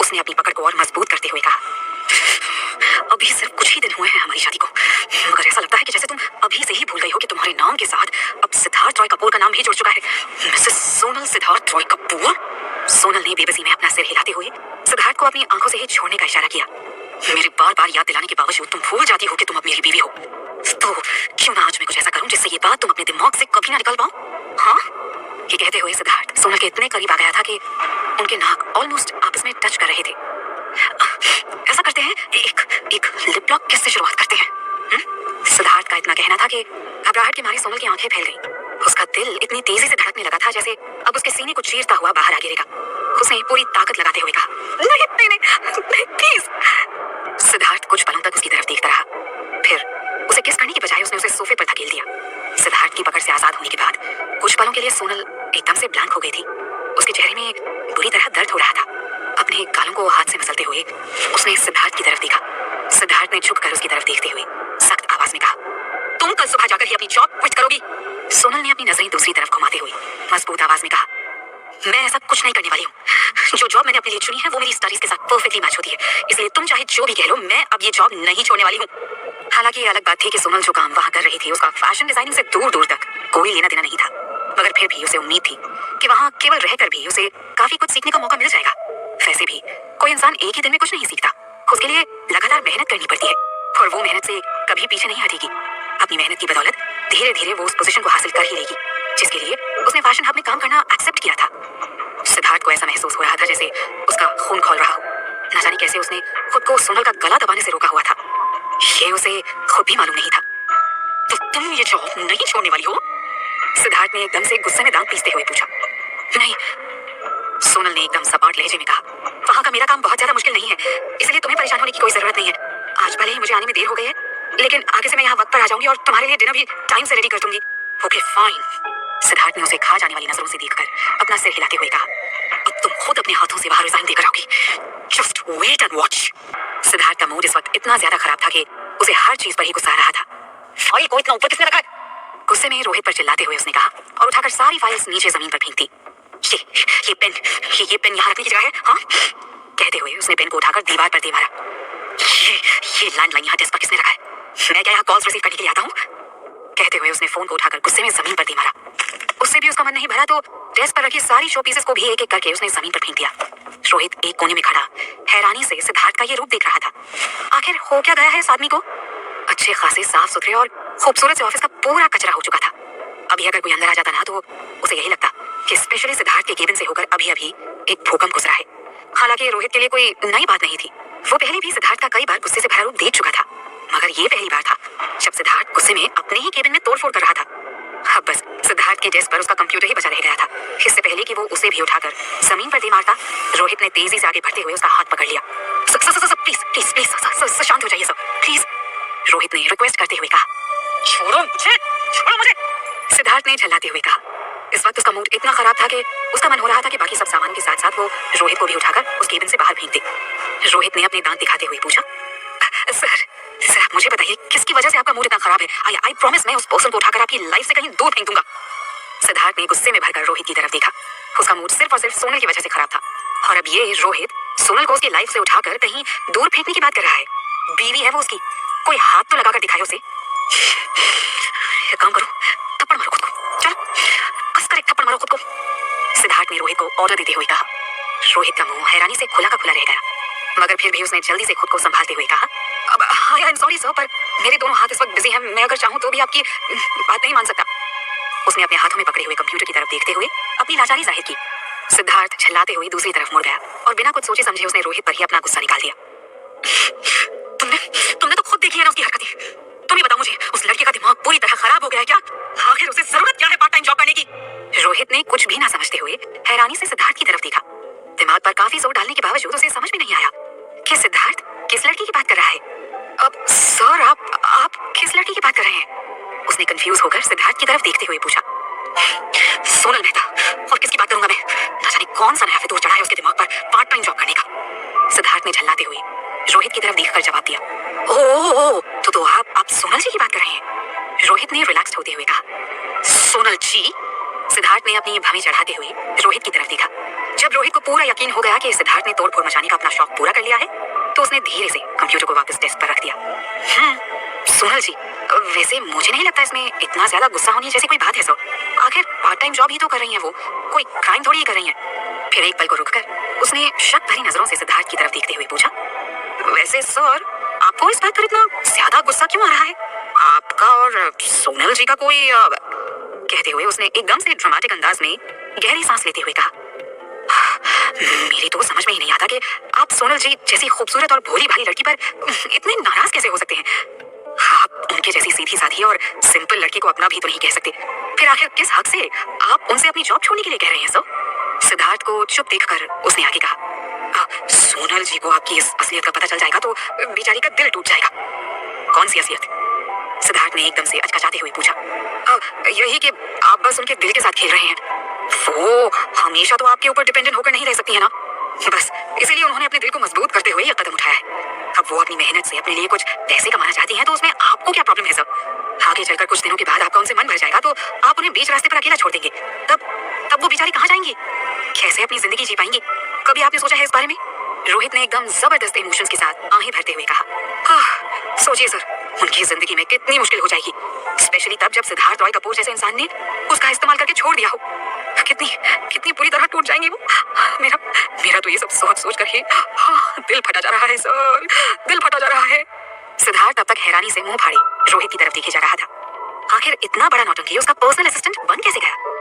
उसने अपनी पकड़ को और मजबूत करते हुए कहा, अभी सिर्फ कुछ ही दिन हुए हैं हमारी शादी को, मगर ऐसा लगता है कि जैसे तुम अभी से ही भूल गई हो कि तुम्हारे नाम के साथ अब सिद्धार्थ रॉय कपूर का नाम भी जुड़ चुका है। मिसेस सोनल सिद्धार्थ रॉय कपूर। सोनल ने बेबसी में अपना सिर हिलाते हुए सिद्धार्थ को अपनी आंखों से ही छोड़ने का इशारा किया। मेरे बार बार याद दिलाने के बावजूद तुम भूल जाती हो कि तुम अब मेरी बीवी हो, तो क्यों ना आज मैं कुछ ऐसा करूं जिससे ये बात तुम अपने दिमाग से कभी ना निकाल पाओ? हाँ, ये कहते हुए सिद्धार्थ सोनल के इतने करीब आ गया था कि उनके नाक ऑलमोस्ट आपस में टच कर रहे थे। ऐसा करते हैं, एक लिप लॉक किस से शुरुआत करते हैं? सिद्धार्थ का इतना कहना था कि घबराहट के मारे सोनल की आंखें फैल गईं। उसका दिल इतनी तेजी से धड़कने लगा था जैसे अब उसके सीने को चीरता हुआ बाहर आ गिरेगा। उसने पूरी ताकत लगाते हुए कहा, नहीं नहीं नहीं प्लीज। सिद्धार्थ कुछ पलों तक उसकी तरफ देखता रहा, फिर उसे किस करने की बजाय उसने उसे सोफे पर धकेल दिया। सिद्धार्थ की पकड़ से आजाद होने के बाद कुछ पलों के लिए सोनल एकदम से ब्लैंक हो गई थी। उसके चेहरे में बुरी तरह दर्द हो रहा था। अपने गालों को हाथ से मसलते हुए उसने सिद्धार्थ की तरफ देखा। सिद्धार्थ ने झुककर उसकी तरफ देखते हुए सख्त आवाज में कहा, तुम कल सुबह जाकर ही अपनी जॉब क्विट करोगी? सोनल ने अपनी नजरें दूसरी तरफ घुमाते हुए मजबूत आवाज में कहा, मैं ऐसा कुछ नहीं करने वाली हूँ। जो जॉब मैंने अपने लिए चुनी है वो मेरी स्टडीज के साथ परफेक्टली मैच होती है, इसलिए तुम चाहे जो भी कह लो, मैं अब ये जॉब नहीं छोड़ने वाली हूँ। हालांकि ये अलग बात थी कि सोनल जो काम वहां कर रही थी उसका फैशन डिजाइनिंग से दूर दूर तक कोई लेना देना नहीं था, मगर फिर भी उसे उम्मीद थी कि वहां केवल रहकर भी उसे काफी कुछ सीखने का मौका मिल जाएगा। वैसे भी कोई इंसान एक ही दिन में कुछ नहीं सीखता, उसके लिए लगातार मेहनत करनी पड़ती है और वो मेहनत से कभी पीछे नहीं हटेगी। अपनी मेहनत की बदौलत धीरे धीरे वो उस पोजीशन को हासिल कर ही लेगी जिसके लिए उसने फैशन हब में काम करना एक्सेप्ट किया था। सिद्धार्थ को ऐसा महसूस हो रहा था जैसे उसका खून खौल रहा हो। न जाने कैसे उसने खुद को सोनल का गला दबाने से रोका हुआ था, ये उसे खुद भी मालूम नहीं था। तो तुम ये जॉब नहीं छोड़ने वाली हो? सिद्धार्थ ने एकदम से गुस्से में दांत पीसते हुए पूछा। नहीं, सोनल ने एकदम सपाट लहजे में कहा, वहां का मेरा काम बहुत ज्यादा मुश्किल नहीं है, इसलिए तुम्हें परेशान होने की कोई जरूरत नहीं है। आज भले ही मुझे आने में देर हो गई है, लेकिन आगे से मैं यहाँ वक्त पर आ जाऊंगी और तुम्हारे लिए डिनर भी टाइम से रेडी कर दूंगी। Okay fine. सिद्धार्थ ने उसे खा जाने वाली नजरों से देखकर अपना सिर हिलाते हुए कहा, अब तुम खुद अपने हाथों से बाहर रिजाइन देकर आओगी। Just wait and watch. Siddharth का मूड इस वक्त इतना ज्यादा खराब था कि उसे हर चीज पर ही गुस्सा आ रहा था। फाइल को इतना ऊपर किसने रखा है? गुस्से में रोहित पर चिल्लाते हुए उसने कहा और उठाकर सारी फाइल्स नीचे जमीन पर फेंक दी। ये पेन यहाँ रखने की जगह है? हाँ, कहते हुए उसने पेन को उठाकर दीवार पर दे मारा। ये लैंडलाइन यहाँ डेस्क पर किसने रखा है? मैं क्या यहाँ कॉल्स रिसीव करने के लिए आता हूँ? कहते हुए उसने फोन को उठाकर गुस्से में जमीन पर दे मारा। उससे भी उसका मन नहीं भरा तो डेस्क पर रखी सारी शो पीसेस को भी एक एक करके उसने जमीन पर फेंक दिया। रोहित एक कोने में खड़ा हैरानी से सिद्धार्थ का ये रूप देख रहा था। आखिर हो क्या गया है इस आदमी को? अच्छे खासे साफ सुथरे और खूबसूरत से ऑफिस का पूरा कचरा हो चुका था। अभी अगर कोई अंदर आ जाता ना तो उसे यही लगता कि स्पेशली सिद्धार्थ के केबिन से होकर अभी अभी एक भूकंप गुजरा है। हालांकि रोहित के लिए कोई नई बात नहीं थी, वो पहले भी सिद्धार्थ का कई बार गुस्से से भरा रूप देख चुका था, मगर ये पहली बार था जब सिद्धार्थ गुस्से में अपने ही केबिन में तोड़फोड़ कर रहा था। अब बस सिद्धार्थ के डेस्क पर उसका कंप्यूटर ही बचा रह गया था। इससे पहले कि वो उसे भी उठाकर जमीन पर दे मारता, रोहित ने तेजी से आगे बढ़ते हुए उसका हाथ पकड़ लिया। प्लीज शांत हो जाइए सब, प्लीज, रोहित ने रिक्वेस्ट करते हुए कहा। छोड़ो मुझे, सिद्धार्थ ने झल्लाते हुए कहा। इस वक्त उसका मूड इतना खराब था कि उसका मन हो रहा था कि बाकी सब सामान के साथ साथ वो रोहित को भी उठाकर उस केबिन से बाहर फेंक दे। रोहित ने अपने दांत दिखाते हुए पूछा, सर आप मुझे बताइए किसकी वजह से आपका मूड इतना खराब है? आई प्रॉमिस मैं उस पर्सन को उठाकर आपकी लाइफ से कहीं दूर फेंक दूंगा। सिद्धार्थ ने गुस्से में भरकर रोहित की तरफ देखा। उसका मूड सिर्फ और सिर्फ सोनल की वजह से खराब था और अब ये रोहित सोनल को उसकी लाइफ से उठाकर कहीं दूर फेंकने की बात कर रहा है। बीवी है वो उसकी, कोई हाथ तो लगाकर दिखाए उसे। काम करो, थप्पड़ मारो खुद को, चलो कसकर एक थप्पड़ मारो खुद को, सिद्धार्थ ने रोहित को ऑर्डर देते हुए कहा। रोहित का मुंह हैरानी से खुला का खुला रह गया, मगर फिर भी उसने जल्दी से खुद को संभालते हुए कहा, आई एम सॉरी सर, पर मेरे दोनों हाथ इस वक्त बिजी हैं, मैं अगर चाहूं तो भी आपकी बात नहीं मान सकता। उसने अपने हाथों में पकड़े हुए कंप्यूटर की तरफ देखते हुए अपनी लाचारी जाहिर की। सिद्धार्थ झल्लाते हुए दूसरी तरफ मुड़ गया और बिना कुछ सोचे समझे उसने रोहित पर ही अपना गुस्सा निकाल दिया। तुमने तो खुद देखी है ना उसकी हरकतें। तुम ही बताओ मुझे, उस लड़के का दिमाग पूरी तरह खराब हो गया है क्या? आखिर उसे जरूरत क्या है पार्ट टाइम जॉब करने की? रोहित ने कुछ भी ना समझते हुए हैरानी से सिद्धार्थ की तरफ देखा। दिमाग पर काफी जोर डालने के बावजूद उसे समझ में नहीं आया कि सिद्धार्थ किस लड़की की बात कर रहा है। अब सर आप किस लड़की की बात कर रहे हैं? उसने कंफ्यूज होकर सिद्धार्थ की तरफ देखते हुए पूछा। सोनल मेहता, और किसकी बात करूंगा मैं? ना जाने कौन सा नया फितूर चढ़ा है उसके दिमाग पर पार्ट टाइम जॉब करने का। सिद्धार्थ ने झल्लाते हुए रोहित की तरफ देखकर जवाब दिया। ओह, तो आप सोनल जी की बात कर रहे हैं? रोहित ने रिलैक्स्ड होते हुए कहा। सोनल जी? सिद्धार्थ ने अपनी भवें चढ़ाते हुए रोहित की तरफ देखा। जब रोहित को पूरा यकीन हो गया कि सिद्धार्थ ने तोड़फोड़ मचाने का अपना शौक पूरा कर लिया है, तो उसने धीरे से कंप्यूटर को वापस डेस्क पर रख दिया। सोनल जी, वैसे मुझे नहीं लगता इसमें इतना ज्यादा गुस्सा होने जैसी कोई बात है सर। आखिर पार्ट टाइम जॉब ही तो कर रही हैं वो, कोई क्राइम थोड़ी ही कर रही हैं। फिर एक पल को रुककर उसने शक भरी नजरों से सिद्धार्थ की तरफ देखते हुए पूछा, वैसे सर आपको इस बात पर इतना ज्यादा गुस्सा क्यों आ रहा है? आपका और सोनल जी का कोई कहते हुए उसने एकदम से ड्रामेटिक अंदाज में गहरी सांस लेते हुए कहा, मेरी तो समझ में ही नहीं आता कि आप सोनल जी जैसी खूबसूरत और भोली भाली लड़की पर इतने नाराज कैसे हो सकते हैं। आप उनके जैसी सीधी साधी और सिंपल लड़की को अपना भी तो नहीं कह सकते। फिर आखिर किस हक से आप उनसे अपनी जॉब छोड़ने के लिए कह रहे हैं सर? सिद्धार्थ को चुप देखकर उसने आगे कहा, सोनल जी को आपकी इस असलियत का पता चल जाएगा तो बेचारी का दिल टूट जाएगा। कौन सी असलियत? सिद्धार्थ ने एकदम से अचकचाते हुए पूछा। यही कि आप बस उनके दिल के साथ खेल रहे हैं। वो हमेशा तो आपके ऊपर डिपेंडेंट होकर नहीं रह सकती है ना, बस इसीलिए उन्होंने अपने दिल को मजबूत करते हुए यह कदम उठाया है। अब वो अपनी मेहनत से अपने लिए कुछ पैसे कमाना चाहती हैं, तो उसमें आपको क्या प्रॉब्लम है सर? आगे चलकर कुछ दिनों के बाद आपका उनसे मन भर जाएगा तो आप उन्हें बीच रास्ते पर अकेला छोड़ देंगे। तब वो बेचारी कहाँ जाएंगी? कैसे अपनी जिंदगी जी पाएंगी? कभी आपने सोचा है इस बारे में? रोहित ने एकदम जबरदस्त इमोशंस के साथ आहें भरते हुए कहा। सोचिए सर, उनकी जिंदगी में कितनी मुश्किल हो जाएगी, स्पेशली तब जब सिद्धार्थ रॉय कपूर जैसे इंसान ने उसका इस्तेमाल करके छोड़ दिया हो। कितनी बुरी तरह टूट जाएंगे वो। मेरा तो ये सब सोच कर ही दिल फटा जा रहा है सर, दिल फटा जा रहा है। सिद्धार्थ तब तक हैरानी से मुंह फाड़े रोहित की तरफ देखे जा रहा था। आखिर इतना बड़ा नौटंकी उसका पर्सनल असिस्टेंट बन कैसे गया?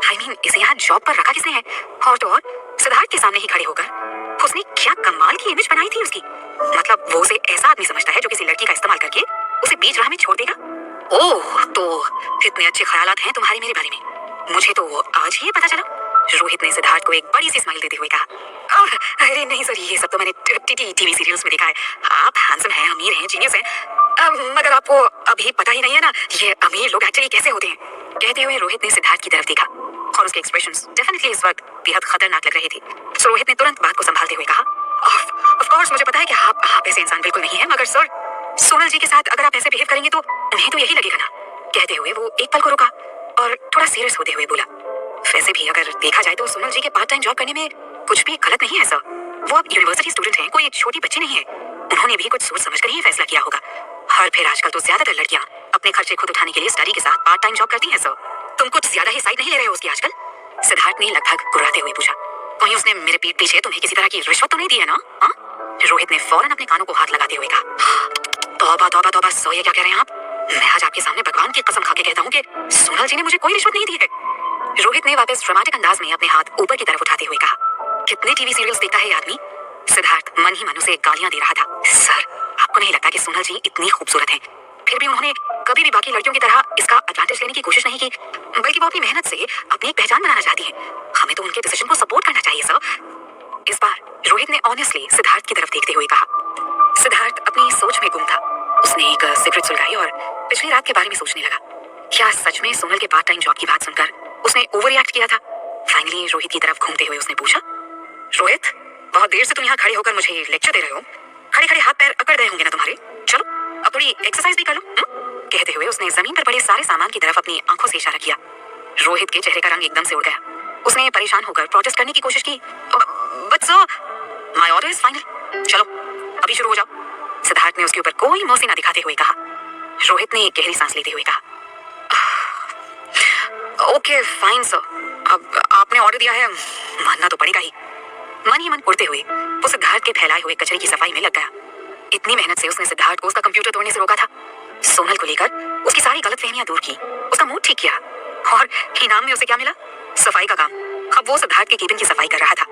I mean, इसे यहाँ जॉब पर रखा किसने है? और तो और सिद्धार्थ के सामने ही खड़े होकर उसने क्या कमाल की इमेज बनाई थी उसकी। मतलब वो उसे ऐसा आदमी समझता है जो किसी लड़की का इस्तेमाल करके उसे बीच राह में छोड़ देगा। ओह, तो इतने अच्छे ख्यालात हैं तुम्हारे मेरे बारे में, मुझे तो आज ही पता चला। रोहित ने सिद्धार्थ को एक बड़ी सी स्माइल देते हुए कहा। अरे नहीं सर, ये सब तो मैंने टीवी सीरियल्स में देखा है। आप हैंडसम हैं, अमीर हैं, जीनियस हैं, मगर आपको अभी पता ही नहीं है ना ये अमीर लोग एक्चुअली कैसे होते हैं। कहते हुए रोहित ने सिद्धार्थ की तरफ देखा और उसके एक्सप्रेशंस डेफिनेटली इस वक्त बेहद खतरनाक लग रहे थे। सो रोहित ने तुरंत बात को संभालते हुए कहा, ऑफ कोर्स मुझे पता है कि आप ऐसे इंसान बिल्कुल नहीं है, मगर सर सोनल जी के साथ अगर आप ऐसे बिहेव करेंगे तो उन्हें तो यही लगेगा ना। कहते हुए वो एक पल को रुका और थोड़ा सीरियस होते हुए बोला, वैसे भी अगर देखा जाए तो सोनल जी के पार्ट टाइम जॉब करने में कुछ भी गलत नहीं है सर। वो अब यूनिवर्सिटी स्टूडेंट हैं, कोई छोटी बच्ची नहीं है। उन्होंने भी कुछ सोच समझ कर ही फैसला किया होगा। और फिर आजकल तो ज्यादातर लड़कियां अपने खर्चे खुद उठाने के लिए स्टडी के साथ पार्ट टाइम जॉब करती हैं सर। तुम कुछ ज्यादा ही साइड नहीं ले रहे हो उसकी आजकल? सिद्धार्थ ने लगभग गुर्राते हुए पूछा। कहीं उसने मेरे पीठ पीछे तुम्हें किसी तरह की रिश्वत तो नहीं दी है ना? हाँ? रोहित ने फौरन अपने कानों को हाथ लगाते हुए कहा, तौबा तौबा तौबा सो, ये क्या कह रहे हैं आप? मैं आज आपके सामने भगवान की कसम खा के कहता हूँ कि सोनल जी ने मुझे कोई रिश्वत नहीं दी है। रोहित ने वापस ड्रामेटिक अंदाज में अपने हाथ ऊपर की तरफ उठाते हुए कहा, कितने टीवी सीरियल्स देखता है ये आदमी? सिद्धार्थ मन ही मन उसे गालियां दे रहा था। सर, आपको नहीं लगता कि सोनल जी इतनी खूबसूरत हैं? फिर भी उन्होंने कभी भी बाकी लड़कियों की तरह इसका एडवांटेज लेने की कोशिश नहीं की, बल्कि वो अपनी मेहनत से अपनी एक पहचान बनाना चाहती है। हमें तो उनके डिसीजन को सपोर्ट करना चाहिए सर। इस बार रोहित ने ऑनेस्टली सिद्धार्थ की तरफ देखते हुए कहा। सिद्धार्थ अपनी सोच में गुम था। उसने एक सिगरेट सुलगाई और पिछली रात के बारे में सोचने लगा। क्या सच में सोनल के पार्ट टाइम जॉब की बात सुनकर उसने ओवर रिएक्ट किया था? फाइनली रोहित की तरफ घूमते हुए उसने पूछा, रोहित, बहुत देर से तुम यहाँ खड़े होकर मुझे लेक्चर दे रहे हो। खड़े खड़े हाथ पैर अकड़ गए होंगे ना तुम्हारे? चलो अब थोड़ी एक्सरसाइज भी कर लो। कहते हुए उसने जमीन पर पड़े सारे सामान की तरफ अपनी आंखों से इशारा किया। रोहित के चेहरे का रंग एकदम से उड़ गया। उसने परेशान होकर प्रोटेस्ट करने की कोशिश की, but sir, my order is final, चलो अभी शुरू हो जाओ। सिद्धार्थ ने उसके ऊपर कोई मौसी ना दिखाते हुए कहा। रोहित ने एक गहरी सांस लेते हुए कहा, ओके फाइन सर, अब आपने ऑर्डर दिया है, मानना तो पड़ेगा ही। मन ही मन उड़ते हुए वो सिद्धार्थ के फैलाए हुए कचरे की सफाई में लग गया। इतनी मेहनत से उसने सिद्धार्थ को उसका कंप्यूटर तोड़ने से रोका था, सोनल को लेकर उसकी सारी गलतफहमियां दूर की, उसका मूड ठीक किया, और इनाम में उसे क्या मिला? सफाई का काम। अब वो सिद्धार्थ के केबिन की सफाई कर रहा था।